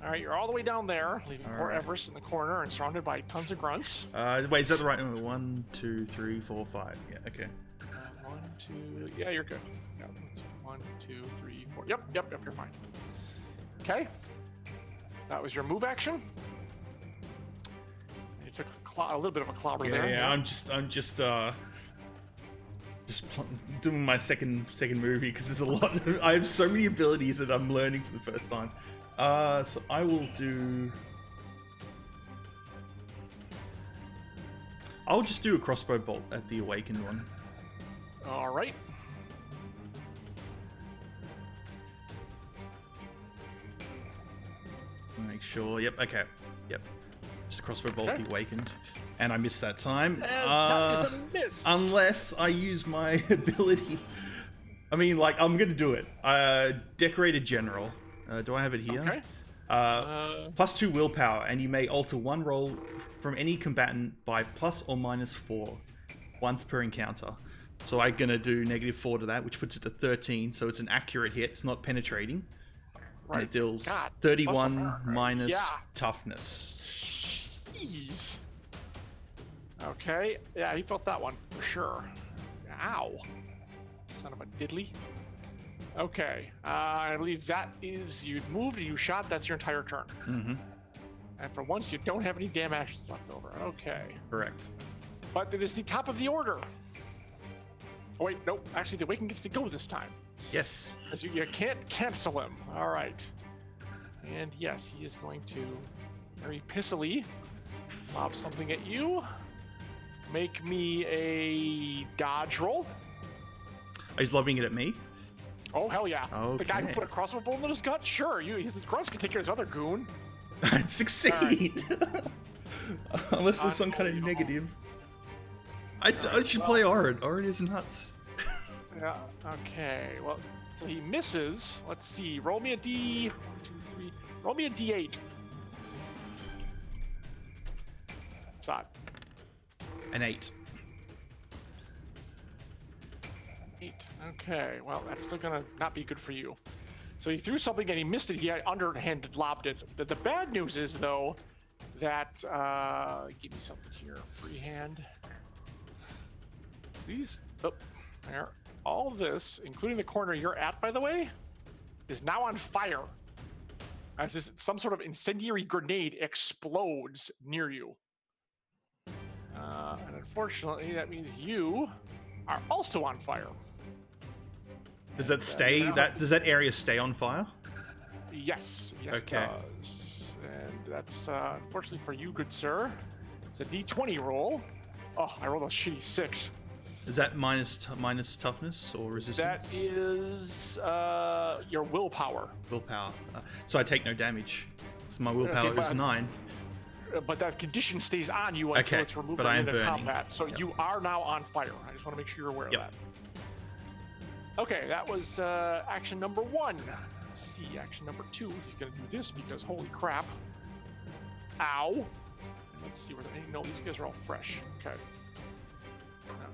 All right, you're all the way down there, leaving poor Evras in the corner and surrounded by tons of grunts. Wait, is that the right number? 1, 2, 3, 4, 5. Yeah. Okay. 1, 2. Yeah, you're good. Yeah, 1, 2, 3, 4. Yep. You're fine. Okay. That was your move action. You took a little bit of a clobber there. Yeah. I'm just doing my second movie because there's a lot. I have so many abilities that I'm learning for the first time. So I will do. I'll just do a crossbow bolt at the awakened one. All right. Make sure. Yep. Okay. Yep. Just a crossbow bolt at the awakened. And I missed that time. That is a miss. Unless I use my ability. I mean, like, I'm gonna do it. Decorated General. Do I have it here? Okay. +2 willpower, and you may alter one roll from any combatant by +or -4 once per encounter. So I'm gonna do -4 to that, which puts it to 13. So it's an accurate hit. It's not penetrating. Right. And it deals God, 31 minus toughness. Jeez. Okay. Yeah, he felt that one for sure. Ow. Son of a diddly. Okay. I believe that is you moved and you shot. That's your entire turn. Mm-hmm. And for once, you don't have any damn actions left over. Okay. Correct. But it is the top of the order. Oh, wait, nope. Actually, the Awaken gets to go this time. Yes. Because you can't cancel him. All right. And yes, he is going to very pissily lob something at you. Make me a dodge roll. He's lobbing it at me? Oh, hell yeah. Okay. The guy who put a crossbow bolt in his gut? Sure. His grunts can take care of his other goon. I'd succeed. Right. Unless there's some kind of unbelievable. negative. I should play Orin. Orin is nuts. Yeah, okay. Well, so he misses. Let's see. Roll me a D. 1, 2, 3. Roll me a D8. What's that? An 8. 8. Okay. Well, that's still gonna not be good for you. So he threw something and he missed it. He underhanded lobbed it. The bad news is though that give me something here. Freehand. These. Oh, there. All this, including the corner you're at, by the way, is now on fire. As this, some sort of incendiary grenade explodes near you. And unfortunately, that means you are also on fire. Does that stay? Does that area stay on fire? Yes, Okay. it does. And that's unfortunately for you, good sir. It's a D20 roll. Oh, I rolled a shitty 6. Is that minus toughness or resistance? That is your willpower. Willpower. So I take no damage. So my willpower is 9. But that condition stays on you until it's removed but I am into burning. combat. So you are now on fire. I just want to make sure you're aware of that. Okay, that was action number 1. Let's see, action number 2. He's going to do this because holy crap. Ow. And let's see where no, these guys are all fresh. Okay.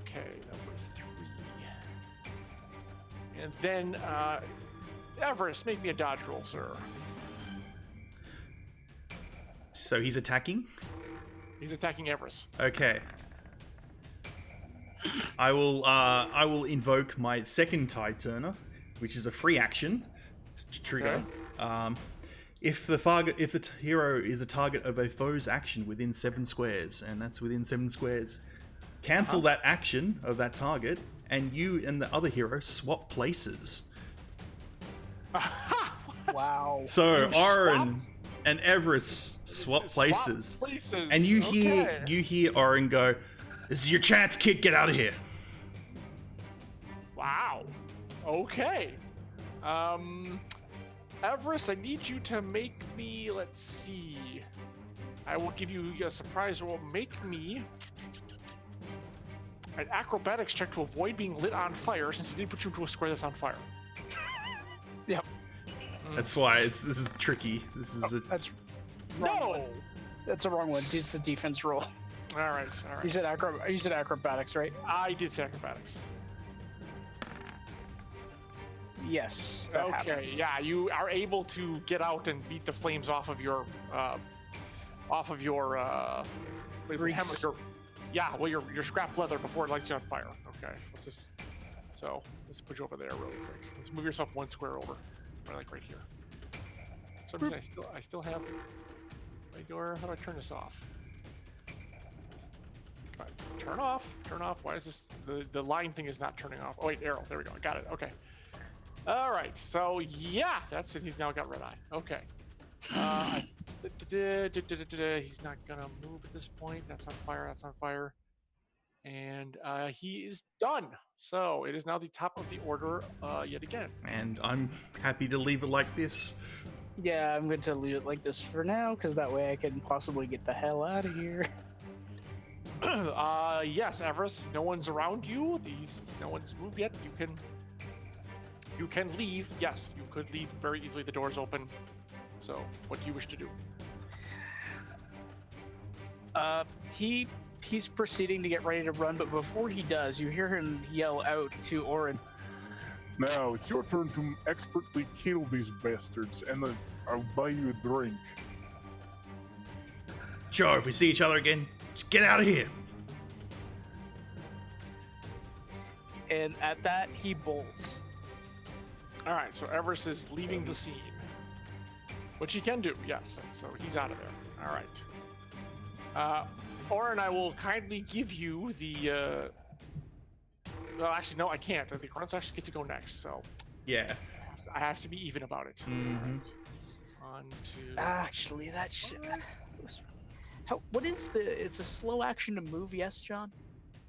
Okay, number 3. And then Evras, make me a dodge roll, sir. So he's attacking? He's attacking Evras. Okay. I will invoke my second Tide Turner, which is a free action to trigger. Okay. If the hero is a target of a foe's action within 7 squares, and that's within 7 squares, cancel that action of that target, and you and the other hero swap places. Wow. So Oren and Everest swap places. And you hear Oren go, "This is your chance, kid. Get out of here." Wow. Okay. Everest, I need you to make me, let's see. I will give you a surprise roll. Make me an acrobatics check to avoid being lit on fire, since it did put you into a square that's on fire. Yep. That's why this is tricky. This is That's wrong one. That's a wrong one. It's a defense roll. All right. You said acrobatics, right? I did say acrobatics. Yes. Okay. Yeah, you are able to get out and beat the flames off of your Grease. your scrap leather before it lights you on fire. Okay. Let's put you over there really quick. Let's move yourself 1 square over. Like right here. For some reason I still have regular. How do I turn this off? Come on, turn off. Why is this the line thing is not turning off? Oh wait, arrow. There we go. I got it. Okay. All right. So yeah, that's it. He's now got red eye. Okay. He's not gonna move at this point. That's on fire. And he is done. So it is now the top of the order yet again. and I'm happy to leave it like this. Yeah, I'm going to leave it like this for now, because that way I can possibly get the hell out of here. Yes, Everest. No one's around you. No one's moved yet. You can leave. Yes, you could leave very easily. The door's open. So, what do you wish to do? He's proceeding to get ready to run, but before he does, you hear him yell out to Oren. Now it's your turn to expertly kill these bastards, and then I'll buy you a drink. Sure, if we see each other again, just get out of here. And at that, he bolts. All right, so Everest is leaving the scene, which he can do. Yes, so he's out of there. All right. Oren, I will kindly give you the. Well, actually, no, I can't. The grunts actually get to go next, so Yeah. I have to be even about it. Mhm. All right. 1, 2. Actually, that shit. What is it's a slow action to move, yes, John?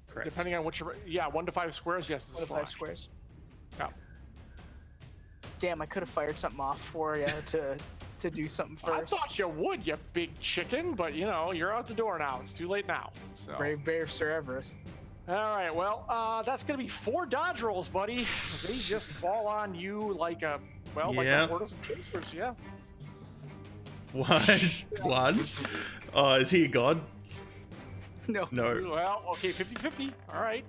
Correct. Depending on which. 1 to 5 squares. Yes, it's 1 to 5 slash. squares. Yeah. Damn, I could have fired something off for you to do something I first. thought you would, you big chicken, but you're out the door now. It's too late now. So. Brave bear, Sir Everest. All right, well, that's gonna be 4 dodge rolls, buddy. They just fall on you like a horde of chasers, yeah. One. Is he a god? No. No. Well, okay, 50-50. All right.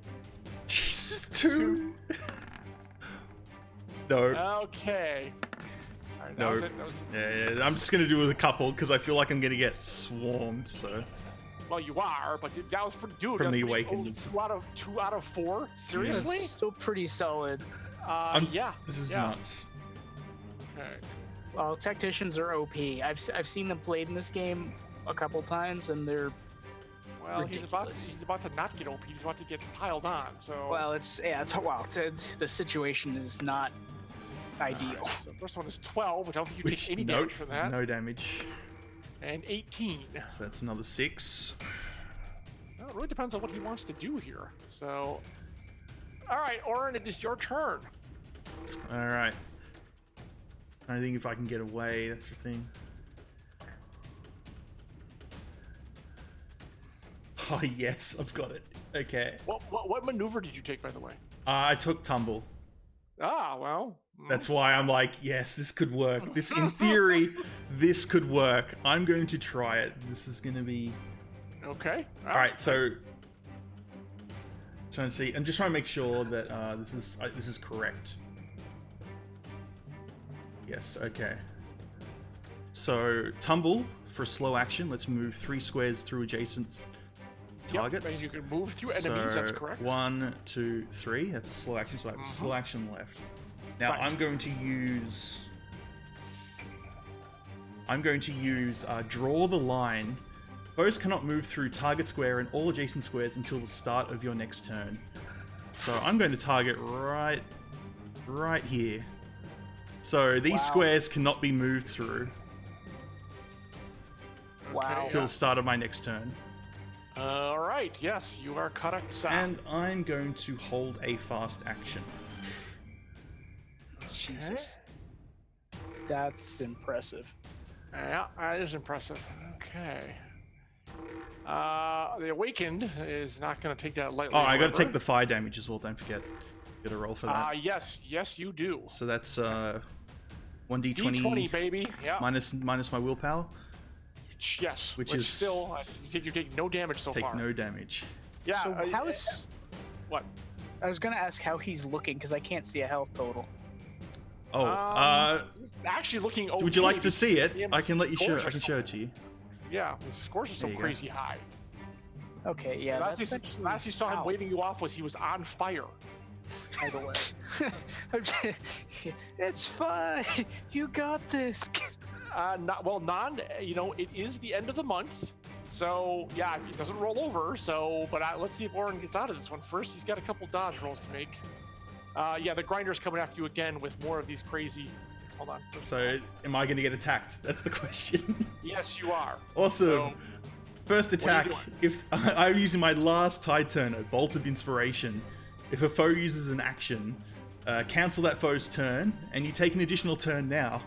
Jesus, 2. No. Okay. All right, that No. was it. That was it. Yeah, I'm just gonna do a couple because I feel like I'm gonna get swarmed. So. Well, you are, but that was pretty. Dude, From that the was pretty- awakening. 2 out of 4. Seriously? That's still pretty solid. Yeah. This is yeah. nuts. Okay. Well, tacticians are OP. I've seen them played in this game a couple times, and they're Well, ridiculous. he's about to not get OP. He's about to get piled on. So. Well, it's the situation is not ideal. Right, so first one is 12, which I don't think you Which, take any nope, damage from that. no damage. And 18. So that's another 6. Well, it really depends on what he wants to do here. So, all right, Orin, it is your turn. All right. I think if I can get away, that's the thing. Oh yes, I've got it. Okay. What maneuver did you take, by the way? I took tumble. Ah, well. That's why I'm like, yes, this could work. This, in theory, this could work. I'm going to try it. This is going to be... Okay. All right, so... Trying to see. I'm just trying to make sure that this is correct. Yes, okay. So, tumble for a slow action. Let's move 3 squares through adjacent targets. Yep, and you can move through enemies, so that's correct. 1, 2, 3. That's a slow action, so I have a slow action left. Now Right. I'm going to use draw the line. Foes cannot move through target square and all adjacent squares until the start of your next turn. So I'm going to target right here. So these squares cannot be moved through Wow. until the start of my next turn. All right, yes, you are correct, sir. And I'm going to hold a fast action. Jesus. That's impressive. Yeah, that is impressive. Okay. The Awakened is not going to take that lightly. Oh, I got however. to take the fire damage as well. Don't forget. Get a roll for that. Yes, you do. So that's 1d20 D20, baby. Yeah. minus my willpower. Yes. Which is still, you take no damage so Take far. no damage. Yeah. So how's... What? I was gonna ask how he's looking because I can't see a health total. Oh, He's actually looking okay. would you like to because see it? his I can let you show. scores I are can so- show it to you. Yeah, his scores are so There you go. crazy high. Okay, yeah. last, that's you, actually... last you saw him Ow. waving you off was he was on fire. By the way. It's fine. You got this. It is the end of the month. So, yeah, it doesn't roll over. So, but let's see if Orin gets out of this one first. He's got a couple dodge rolls to make. The Grinder's coming after you again with more of these crazy... Hold on. So, am I going to get attacked? That's the question. Yes, you are. Awesome. So, First are you attack. doing? If I'm using my last tide turner, Bolt of Inspiration. If a foe uses an action, cancel that foe's turn, and you take an additional turn now.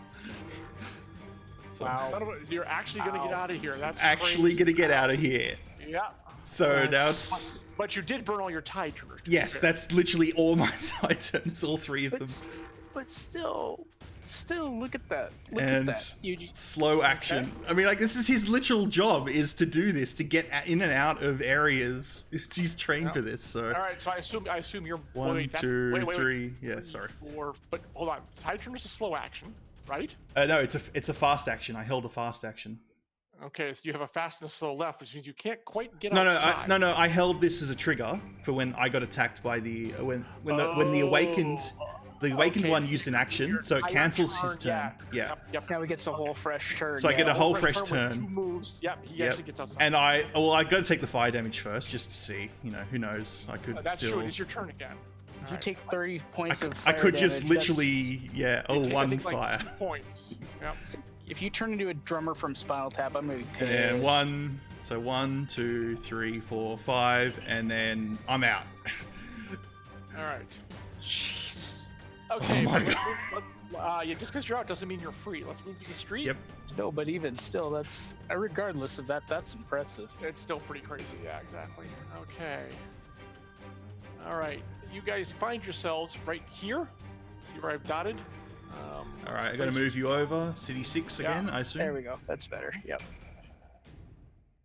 So Wow. You're actually going to get out of here. That's actually crazy. going to get out of here. Yeah. So now it's... But you did burn all your tide turners. to be Yes, fair. that's literally all my tide turns, all 3 of them. But still, look at that. Look And at that. You slow action. I mean, like, this is his literal job, is to do this, to get in and out of areas. He's trained for this, so... All right, so I assume you're... 1, wait, 2, 3... Yeah, sorry. 4, but hold on. Tide turn is a slow action, right? No, it's a fast action. I held a fast action. Okay, so you have a fast and a slow left, which means you can't quite get No, outside. I held this as a trigger for when I got attacked by the when the awakened Okay. one used an action, so it I cancels his turn, turn. Yeah. Yep. now he gets a whole fresh turn. So I get a whole fresh with turn. 2 moves. Yep, he Yep. actually gets outside. And I got to take the fire damage first, just to see. Who knows? I could That's still. true. It is your turn again. You Alright. take 30 points of I fire could just damage, that's- literally, You take, I one think, fire. Like 2 points. Yep. If you turn into a drummer from Spinal Tap, I'm gonna be pissed. And 1, so 1, 2, 3, 4, 5, and then I'm out. All right. Jesus. Okay. Oh my Just because you're out doesn't mean you're free. Let's move to the street. Yep. No, but even still, that's regardless of that, that's impressive. It's still pretty crazy. Yeah, exactly. Okay. All right. You guys find yourselves right here. See where I've dotted? All right, I got to move you over. City 6 again, I assume. There we go. That's better. Yep.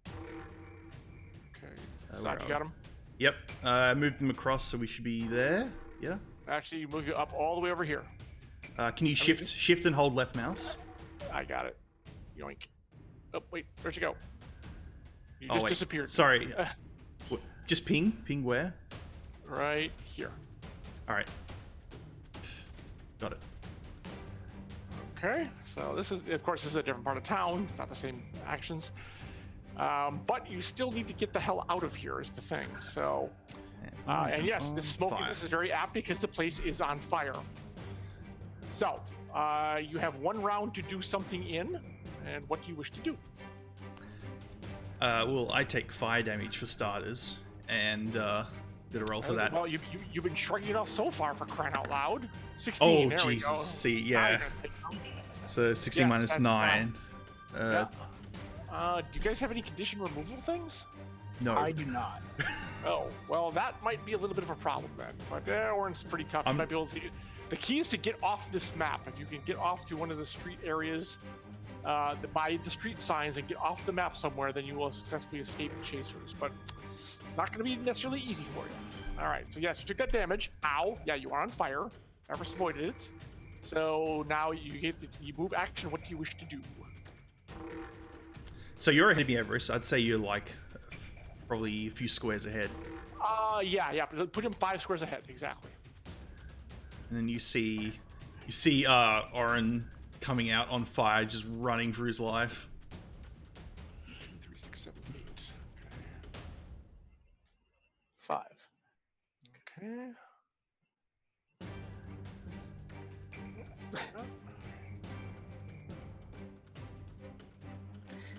Okay. where Zach, are you got him? Yep. Moved them across, so we should be there. Yeah. Actually, move you up all the way over here. Can you shift and hold left mouse? I got it. Yoink. Oh, wait. Where'd you go? You Oh, just wait. disappeared. Sorry. Just ping. Ping where? Right here. All right. Got it. Okay. So this is, of course, this is a different part of town. It's not the same actions. But you still need to get the hell out of here is the thing. So, and yes, the smoking, this is very apt because the place is on fire. So, you have 1 round to do something in, and what do you wish to do? Well, I take fire damage for starters, and did a roll for that. Well, you've been shrugging it off so far, for crying out loud. 16. Oh, there Jesus. we go. See, yeah. So 16 Yes, minus that's, 9. Yeah. Do you guys have any condition removal things? No. I do not. Oh, well, that might be a little bit of a problem then. But Orin's pretty tough. You might be able to. The key is to get off this map. If you can get off to one of the street areas, by the street signs, and get off the map somewhere, then you will successfully escape the chasers. But it's not going to be necessarily easy for you. All right. So yes, you took that damage. Ow. Yeah, you are on fire. Evras avoided it. So now you move action. What do you wish to do? So you're ahead of me, Everest. I'd say you're like probably a few squares ahead. Yeah. Put him 5 squares ahead, exactly. And then you see Orin coming out on fire, just running for his life. 3, 6, 7, 8. Okay. 5. Okay.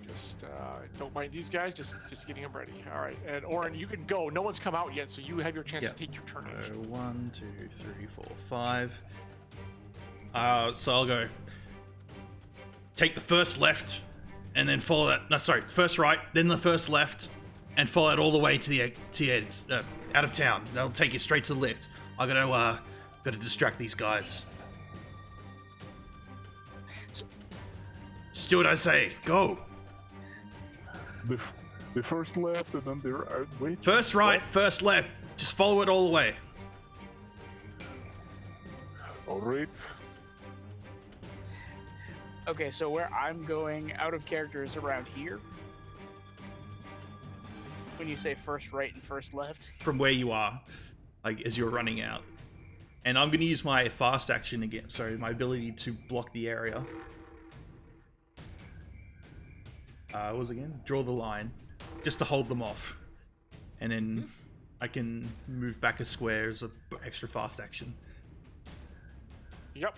Just don't mind these guys. Just getting them ready. All right, and Orin, you can go. No one's come out yet, so you have your chance to take your turn. 1, 2, 3, 4, 5. So I'll go. Take the first left, and then follow that. No, sorry, first right, then the first left, and follow it all the way to the out of town. That'll take you straight to the lift. I gotta distract these guys. Just do what I say. Go. The first left, and then they're out. Wait. First right, first left. Just follow it all the way. All right. Okay, so where I'm going out of character is around here. When you say first right and first left. From where you are, like as you're running out. And I'm going to use my fast action again. Sorry, my ability to block the area. What was it again? Draw the line. Just to hold them off. And then I can move back a square as an extra fast action. Yep.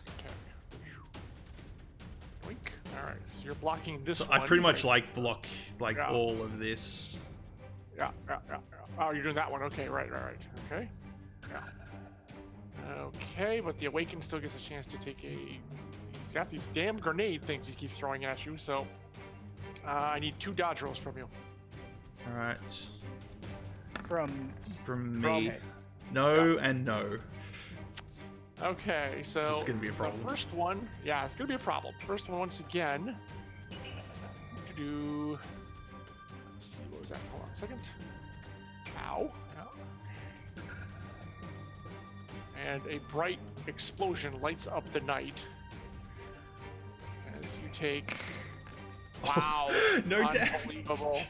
Okay. Boink. All right, so you're blocking this So one. I pretty much like block Yeah. all of this. Yeah. Oh, you're doing that one. Okay, right. Okay. Yeah. Okay, but the Awakened still gets a chance to take a... He's got these damn grenade things he keeps throwing at you, so... I need 2 dodge rolls from you. Alright. From me. No and no. Okay, so... This is going to be a problem. The first one... Yeah, it's going to be a problem. First one, once again... To do... Let's see, what was that? Hold on a second. Ow. Yeah. And a bright explosion lights up the night. As you take... Wow. No unbelievable.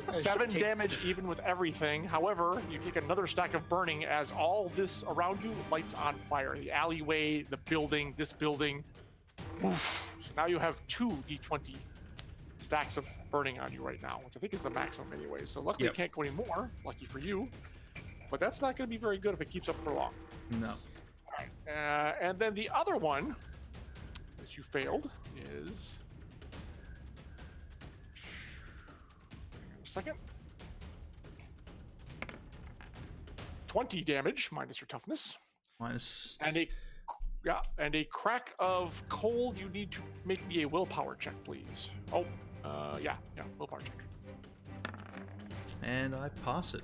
7 damage even with everything. However, you take another stack of burning as all this around you lights on fire. The alleyway, the building, this building. Oof. So now you have 2 D20 stacks of burning on you right now, which I think is the maximum anyway. So luckily you can't go any more. Lucky for you. But that's not going to be very good if it keeps up for long. No. All right. And then the other one that you failed is... Second. 20 damage minus your toughness. Minus. And a crack of cold. You need to make me a willpower check, please. Oh, yeah, willpower check. And I pass it.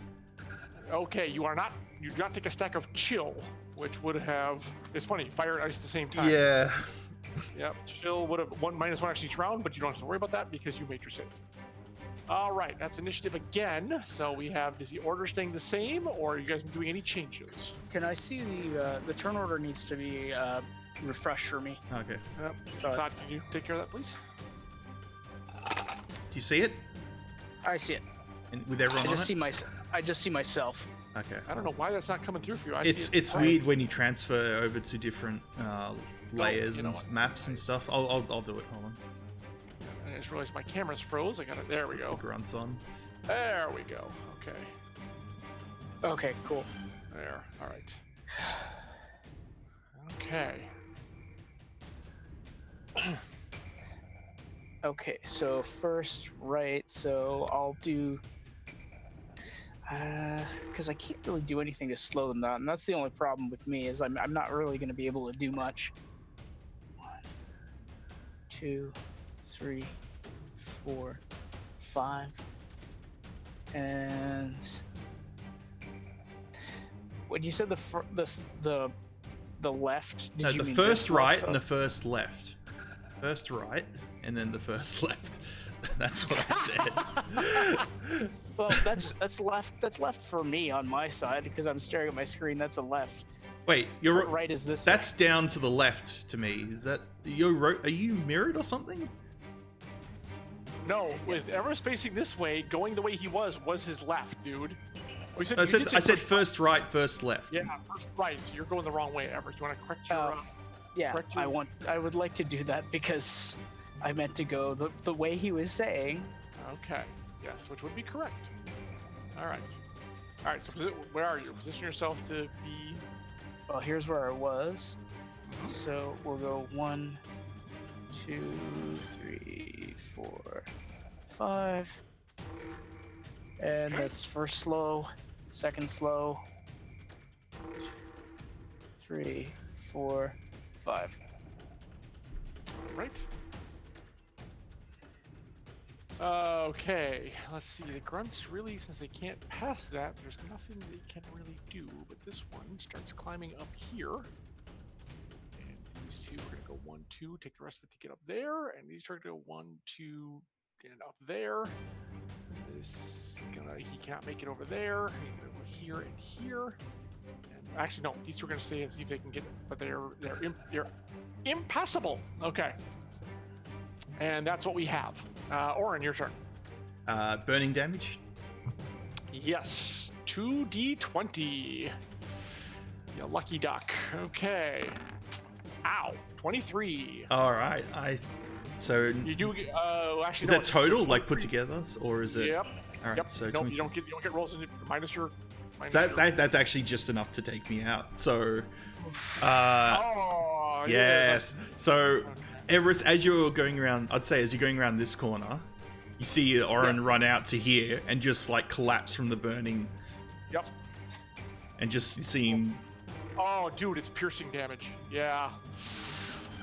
Okay, you do not take a stack of chill, which would have... It's funny, fire and ice at the same time. Yeah. Yep, chill would have -1 actually each round, but you don't have to worry about that because you made your save. All right, that's initiative again. So we have, is the order staying the same, or are you guys doing any changes? Can I see the turn order needs to be refreshed for me? Okay. Yep. Sorry. Sod, can you take care of that, please? Do you see it? I see it. And with everyone on it? I just see myself. Okay. I don't know why that's not coming through for you. It's weird when you transfer over to different layers you know and what? maps and stuff. I'll do it. Hold on. just realized my camera's froze. I got it. There we go. Grunts on. There we go. Okay. Okay, cool. There. All right. Okay. Okay, so first, right, so I'll do... because I can't really do anything to slow them down. And that's the only problem with me, is I'm not really going to be able to do much. 1, 2, 3, 4, 5, and when you said the left, did No, you the mean first this right left? and the first left. First right and then the first left. That's what I said. Well, that's left. That's left for me on my side because I'm staring at my screen. That's a left. Wait, you're Right is this. That's down to the left to me. Is that are you mirrored or something? No, with Evras facing this way, going the way he was his left, dude. Oh, you said, I you did say said first right, first left. Yeah, first right. So you're going the wrong way, Evras. You want to correct your? Yeah, correct your... I would like to do that because I meant to go the way he was saying. Okay. Yes, which would be correct. All right. All right. So where are you? Position yourself to be. Well, here's where I was. So we'll go 1, 2, 3, 4, 5, and Okay. that's first slow, second slow. 3, 4, 5. Right. Okay, let's see. The grunts really, since they can't pass that, there's nothing they can really do. But this one starts climbing up here. And these two are going to go 1, 2, take the rest of it to get up there. And these are going to go 1, 2, and up there. This he can't make it over there. He's going to go here and here. And actually, no, these two are going to stay and see if they can get it. But they're impassable. Okay. And that's what we have. Oren, your turn. Burning damage. Yes. 2d20. You lucky duck. Okay. Ow. 23. All right. So You do. Actually, is no, that it's total, just like put 23. together, or is it? Yep. All right. Yep. So Nope, 20... you don't get rolls in it minus your. that's actually just enough to take me out. So. Oh. Yes. So. Okay. Everest, as you're going around, I'd say as you're going around this corner, you see Oren run out to here and just like collapse from the burning. Yep. And just see him. Oh, dude, it's piercing damage. Yeah.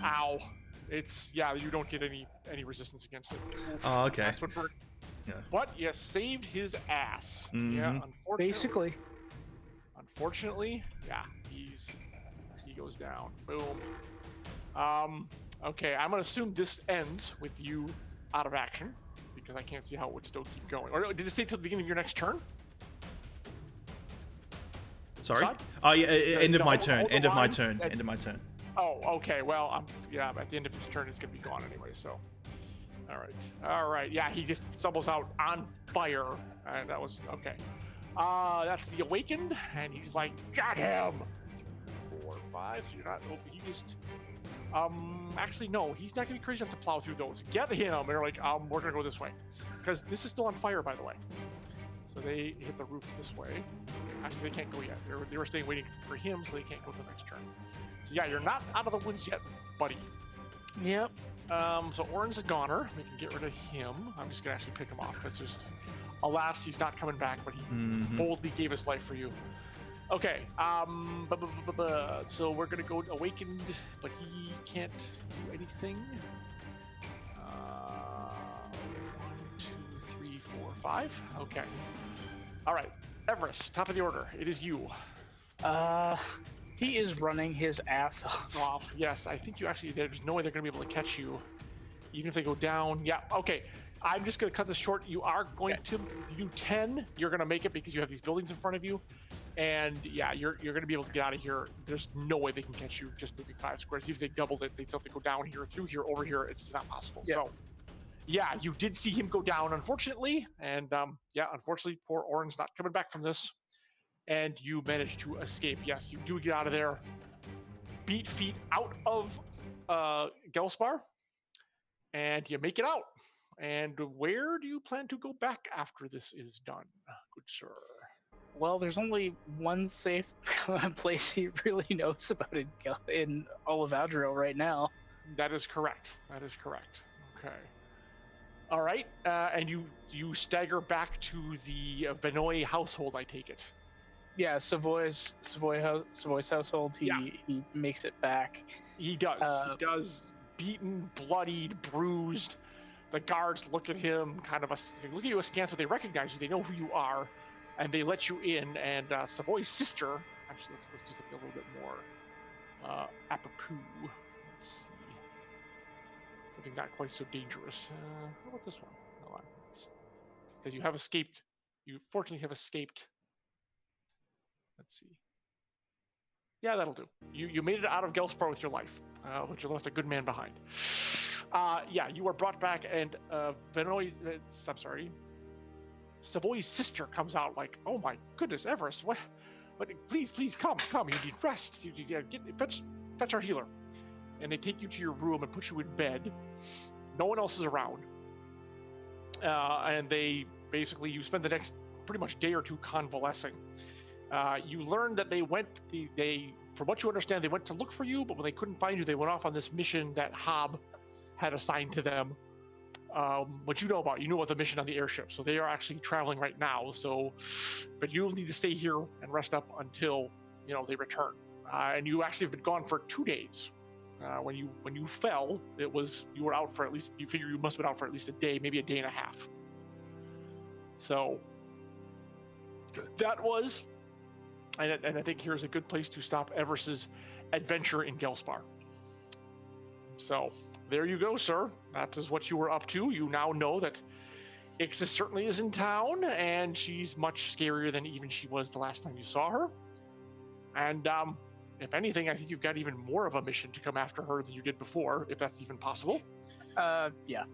Ow. It's you don't get any resistance against it. Oof. Oh, okay. That's what hurt. Yeah. But you saved his ass. Mhm. Yeah, unfortunately. Basically. Unfortunately, he goes down. Boom. Okay, I'm gonna assume this ends with you out of action because I can't see how it would still keep going. Or did it say till the beginning of your next turn? Sorry. Sorry? Oh yeah. End of No, my hold- turn. hold the End of my line. turn. End of my turn. Oh, okay. Well, at the end of this turn, it's gonna be gone anyway. So, all right. Yeah, he just stumbles out on fire, and that was okay. That's the awakened, and he's like, got him. 4, 5. So you're not. He just. Actually, no. He's not gonna be crazy enough to plow through those. Get him. And they're like, we're gonna go this way, because this is still on fire, by the way. So they hit the roof this way. Actually, they can't go yet. They were staying waiting for him, so they can't go to the next turn. So yeah, you're not out of the woods yet, buddy. Yep. So Oren's a goner. We can get rid of him. I'm just gonna actually pick him off because alas, he's not coming back, but he boldly gave his life for you. Okay. So we're gonna go awakened, but he can't do anything. 1, 2, 3, 4, 5. Okay. All right. Everest, top of the order. It is you. He is running his ass off. Yes, I think there's no way they're going to be able to catch you, even if they go down. Yeah, okay. I'm just going to cut this short. You are going to do 10. You're going to make it because you have these buildings in front of you. And yeah, you're going to be able to get out of here. There's no way they can catch you just moving 5 squares. Even if they doubled it, they'd have to go down here, through here, over here. It's not possible. Yeah. So yeah, you did see him go down, unfortunately. And unfortunately, poor Oren's not coming back from this. And you managed to escape. Yes, you do get out of there. Beat feet out of Gelspar, and you make it out. And where do you plan to go back after this is done, good sir? Well, there's only one safe place he really knows about in all of Adriel right now. That is correct. That is correct. Okay. All right. And you stagger back to the Vinoy household, I take it. Yeah, Savoy's household. He makes it back. He does. He does. Beaten, bloodied, bruised. The guards look at him, they look at you askance, but they recognize you. They know who you are, and they let you in. And Savoy's sister. Actually, let's do something a little bit more apropos. Let's see. Something not quite so dangerous. How about this one? Hold on. Because you have escaped. You fortunately have escaped. Let's see. Yeah, that'll do. You made it out of Gelspar with your life, but you left a good man behind. Yeah, you are brought back, and Savoy's sister comes out like, oh my goodness, Evras, what? Please come. You need rest. You fetch our healer. And they take you to your room and put you in bed. No one else is around. And they basically, you spend the next pretty much day or two convalescing. You learn that from what you understand, they went to look for you, but when they couldn't find you, they went off on this mission that Hob had assigned to them. What you know about the mission on the airship. So they are actually traveling right now. But you'll need to stay here and rest up until, they return. And you actually have been gone for 2 days. When you fell, you were out for at least, you figure you must have been out for at least a day, maybe a day and a half. So that was, and I think here's a good place to stop Evers's adventure in Gelspar. So there you go, sir. That is what you were up to. You now know that Ixis certainly is in town, and she's much scarier than even she was the last time you saw her. And if anything, I think you've got even more of a mission to come after her than you did before, if that's even possible. Yeah.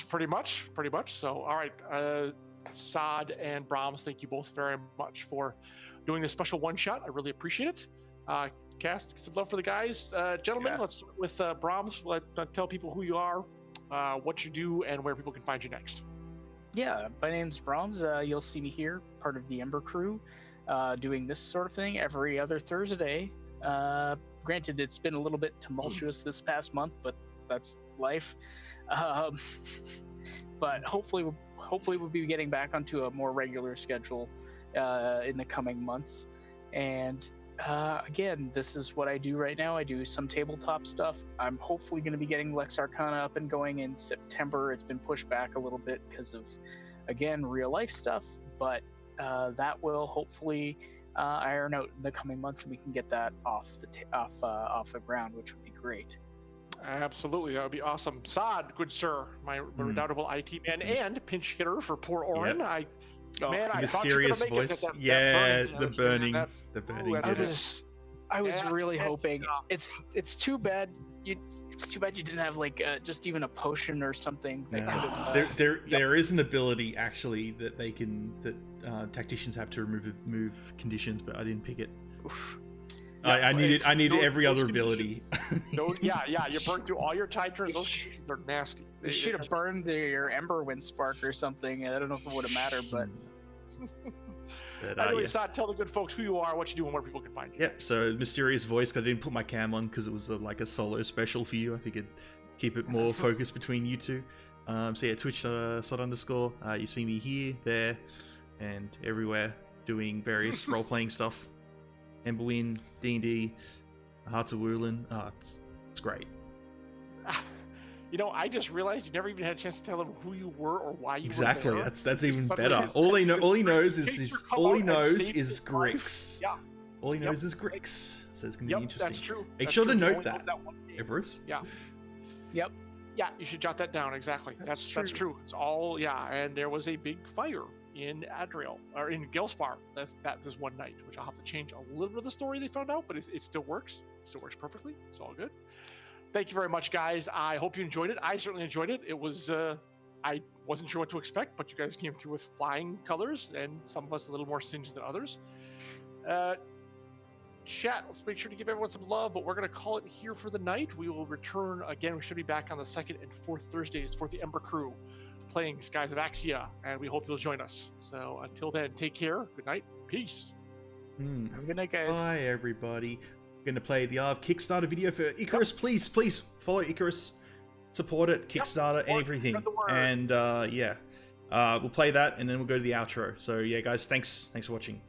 Pretty much. So, all right, Saad and Brahms, thank you both very much for doing this special one-shot. I really appreciate it. Cast, get some love for the guys. Gentlemen, Let's start with Brahms. Tell people who you are, what you do, and where people can find you next. Yeah, my name's Brahms. You'll see me here, part of the Ember crew, doing this sort of thing every other Thursday. Granted, it's been a little bit tumultuous this past month, but that's life. But hopefully we'll be getting back onto a more regular schedule in the coming months. And again, this is what I do right now. I do some tabletop stuff. I'm hopefully going to be getting Lex Arcana up and going in September. It's been pushed back a little bit because of, again, real life stuff, but that will hopefully iron out in the coming months, and we can get that off the ground, which would be great. Absolutely, that would be awesome. Saad, good sir, my redoubtable IT man and pinch hitter for poor Orin. Yep. I mysterious voice. The burning. I was really hoping. It's too bad you didn't have just even a potion or something. There is an ability actually that they can tacticians have to remove conditions, but I didn't pick it. Oof. I needed every other ability. You burned through all your titrants. Those conditions are nasty. You should have burned your Emberwind spark or something. I don't know if it would have mattered, but. Anyway, Saad, tell the good folks who you are, what you do, and where people can find you. Yep. So mysterious voice. Cause I didn't put my cam on because it was like a solo special for you. I figured keep it more focused between you two. Twitch _. You see me here, there, and everywhere doing various role playing stuff. Emberwind, D&D, Hearts of Woolan. It's great. I just realized you never even had a chance to tell him who you were or why you were there. That's even better. All he knows is Grix. Yeah. All he knows is Grix. So it's gonna be interesting. That's true. Make sure to note that, Evras. Yeah. Yep. Yeah, you should jot that down. Exactly. That's true. It's all and there was a big fire in Adriel or in Gelspar this one night, which I'll have to change a little bit of the story they found out, but it still works. It still works perfectly. It's all good. Thank you very much, guys. I hope you enjoyed it. I certainly enjoyed it. It was I wasn't sure what to expect, but you guys came through with flying colors, and some of us a little more singed than others. chat. Let's make sure to give everyone some love, but we're going to call it here for the night. We will return again. We should be back on the second and fourth Thursdays for the Ember Crew playing Skies of Axia, and we hope you'll join us. So until then, take care. Good night. Peace. Have a good night, guys. Bye, everybody. We're going to play the Kickstarter video for Icarus. Please follow Icarus. Support it. Kickstarter, support, everything. spread the word. And we'll play that, and then we'll go to the outro. So yeah, guys, thanks for watching.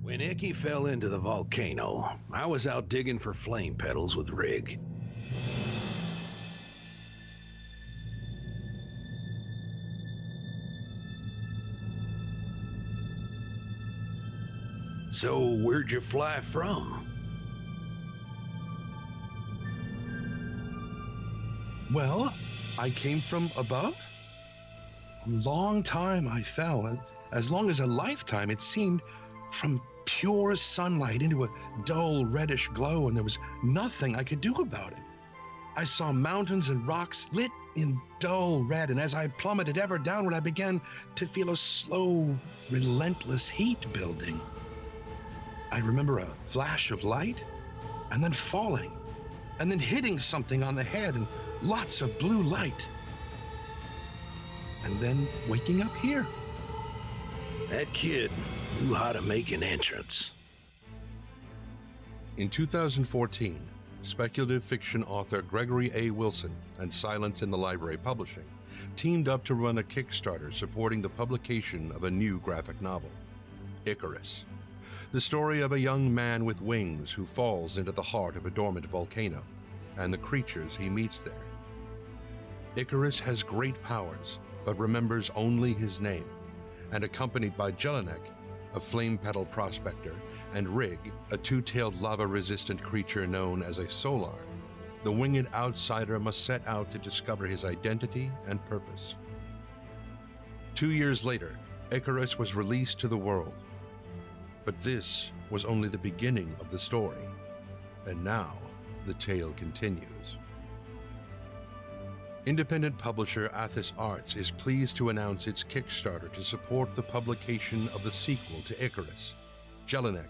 When Icky fell into the volcano, I was out digging for flame petals with Rig. So, where'd you fly from? Well, I came from above. A long time I fell. As long as a lifetime, it seemed, from pure sunlight into a dull reddish glow, and there was nothing I could do about it. I saw mountains and rocks lit in dull red, and as I plummeted ever downward, I began to feel a slow, relentless heat building. I remember a flash of light, and then falling, and then hitting something on the head, and lots of blue light. And then waking up here. That kid knew how to make an entrance. In 2014, speculative fiction author Gregory A. Wilson and Silence in the Library Publishing teamed up to run a Kickstarter supporting the publication of a new graphic novel, Icarus, the story of a young man with wings who falls into the heart of a dormant volcano and the creatures he meets there. Icarus has great powers, but remembers only his name, and accompanied by Jelinek, a flame petal prospector, and Rig, a two-tailed lava-resistant creature known as a solar, the winged outsider must set out to discover his identity and purpose. 2 years later, Icarus was released to the world. But this was only the beginning of the story, and now the tale continues. Independent publisher Athos Arts is pleased to announce its Kickstarter to support the publication of the sequel to Icarus, Jelinek,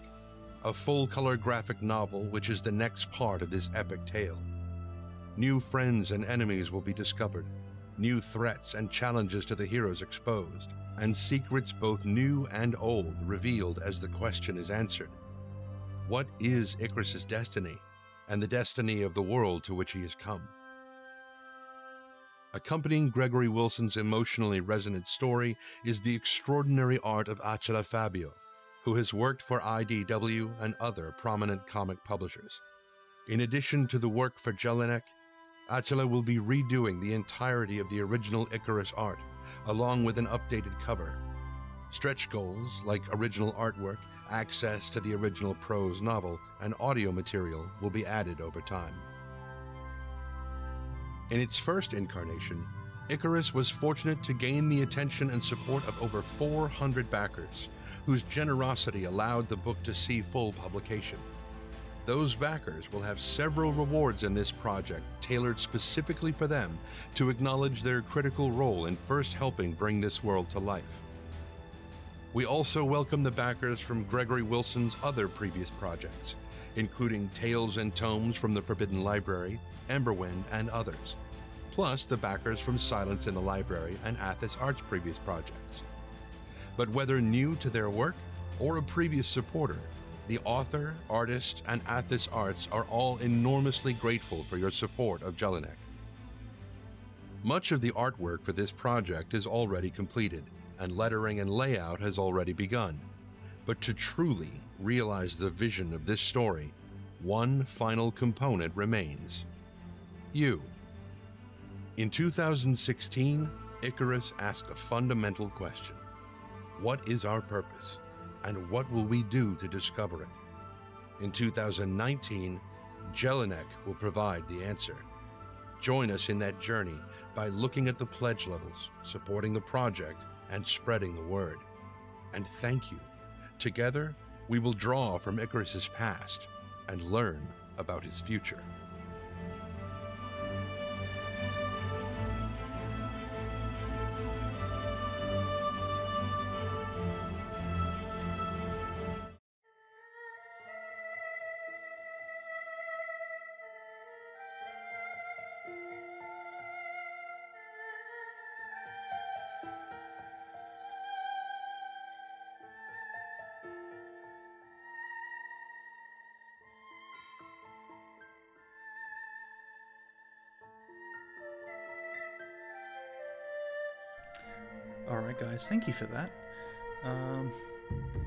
a full-color graphic novel which is the next part of this epic tale. New friends and enemies will be discovered, new threats and challenges to the heroes exposed, and secrets both new and old revealed as the question is answered. What is Icarus's destiny, and the destiny of the world to which he has come? Accompanying Gregory Wilson's emotionally resonant story is the extraordinary art of Attila Fabio, who has worked for IDW and other prominent comic publishers. In addition to the work for Jelinek, Attila will be redoing the entirety of the original Icarus art, along with an updated cover. Stretch goals like original artwork, access to the original prose novel, and audio material will be added over time. In its first incarnation, Icarus was fortunate to gain the attention and support of over 400 backers, whose generosity allowed the book to see full publication. Those backers will have several rewards in this project tailored specifically for them to acknowledge their critical role in first helping bring this world to life. We also welcome the backers from Gregory Wilson's other previous projects, including Tales and Tomes from the Forbidden Library, Emberwind, and others, plus the backers from Silence in the Library and Athos Arts' previous projects. But whether new to their work or a previous supporter, the author, artist, and Athos Arts are all enormously grateful for your support of Jelinek. Much of the artwork for this project is already completed, and lettering and layout has already begun. But to truly realize the vision of this story, one final component remains: you. In 2016, Icarus asked a fundamental question. What is our purpose, and what will we do to discover it? In 2019, Jelinek will provide the answer. Join us in that journey by looking at the pledge levels, supporting the project, and spreading the word. And thank you. Together, we will draw from Icarus's past and learn about his future. Alright guys, thank you for that.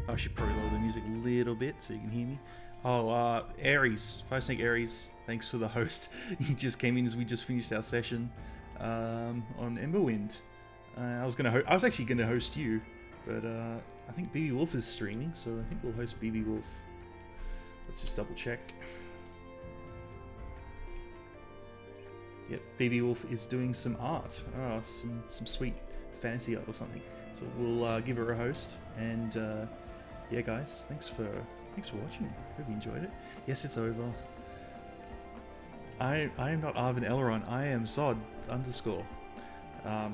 I should probably lower the music a little bit so you can hear me. Oh, Aries, Fire Snake Aries, thanks for the host. He just came in as we just finished our session on Emberwind. I was actually gonna host you, but I think BB Wolf is streaming, so I think we'll host BB Wolf. Let's just double check. Yep, BB Wolf is doing some art. Oh, some sweet fantasy art or something. So we'll give her a host. And yeah, guys, thanks for watching. Hope you enjoyed it. Yes, it's over. I am not Arvin Elrond. I am Zod _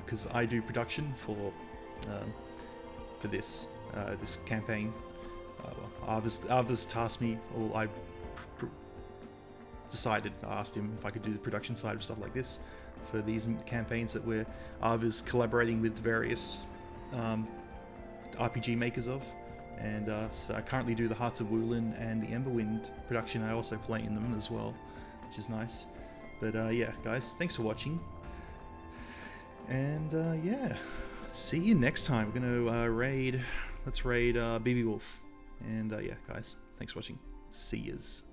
because I do production for this campaign. Arvis tasked me, or I decided, I asked him if I could do the production side of stuff like this for these campaigns that Arvis collaborating with various RPG makers of. And so I currently do the Hearts of Wulin and the Emberwind production. I also play in them as well, which is nice. But yeah, guys, thanks for watching. And yeah, see you next time. We're gonna let's raid BB Wolf. And yeah, guys, thanks for watching. See yous.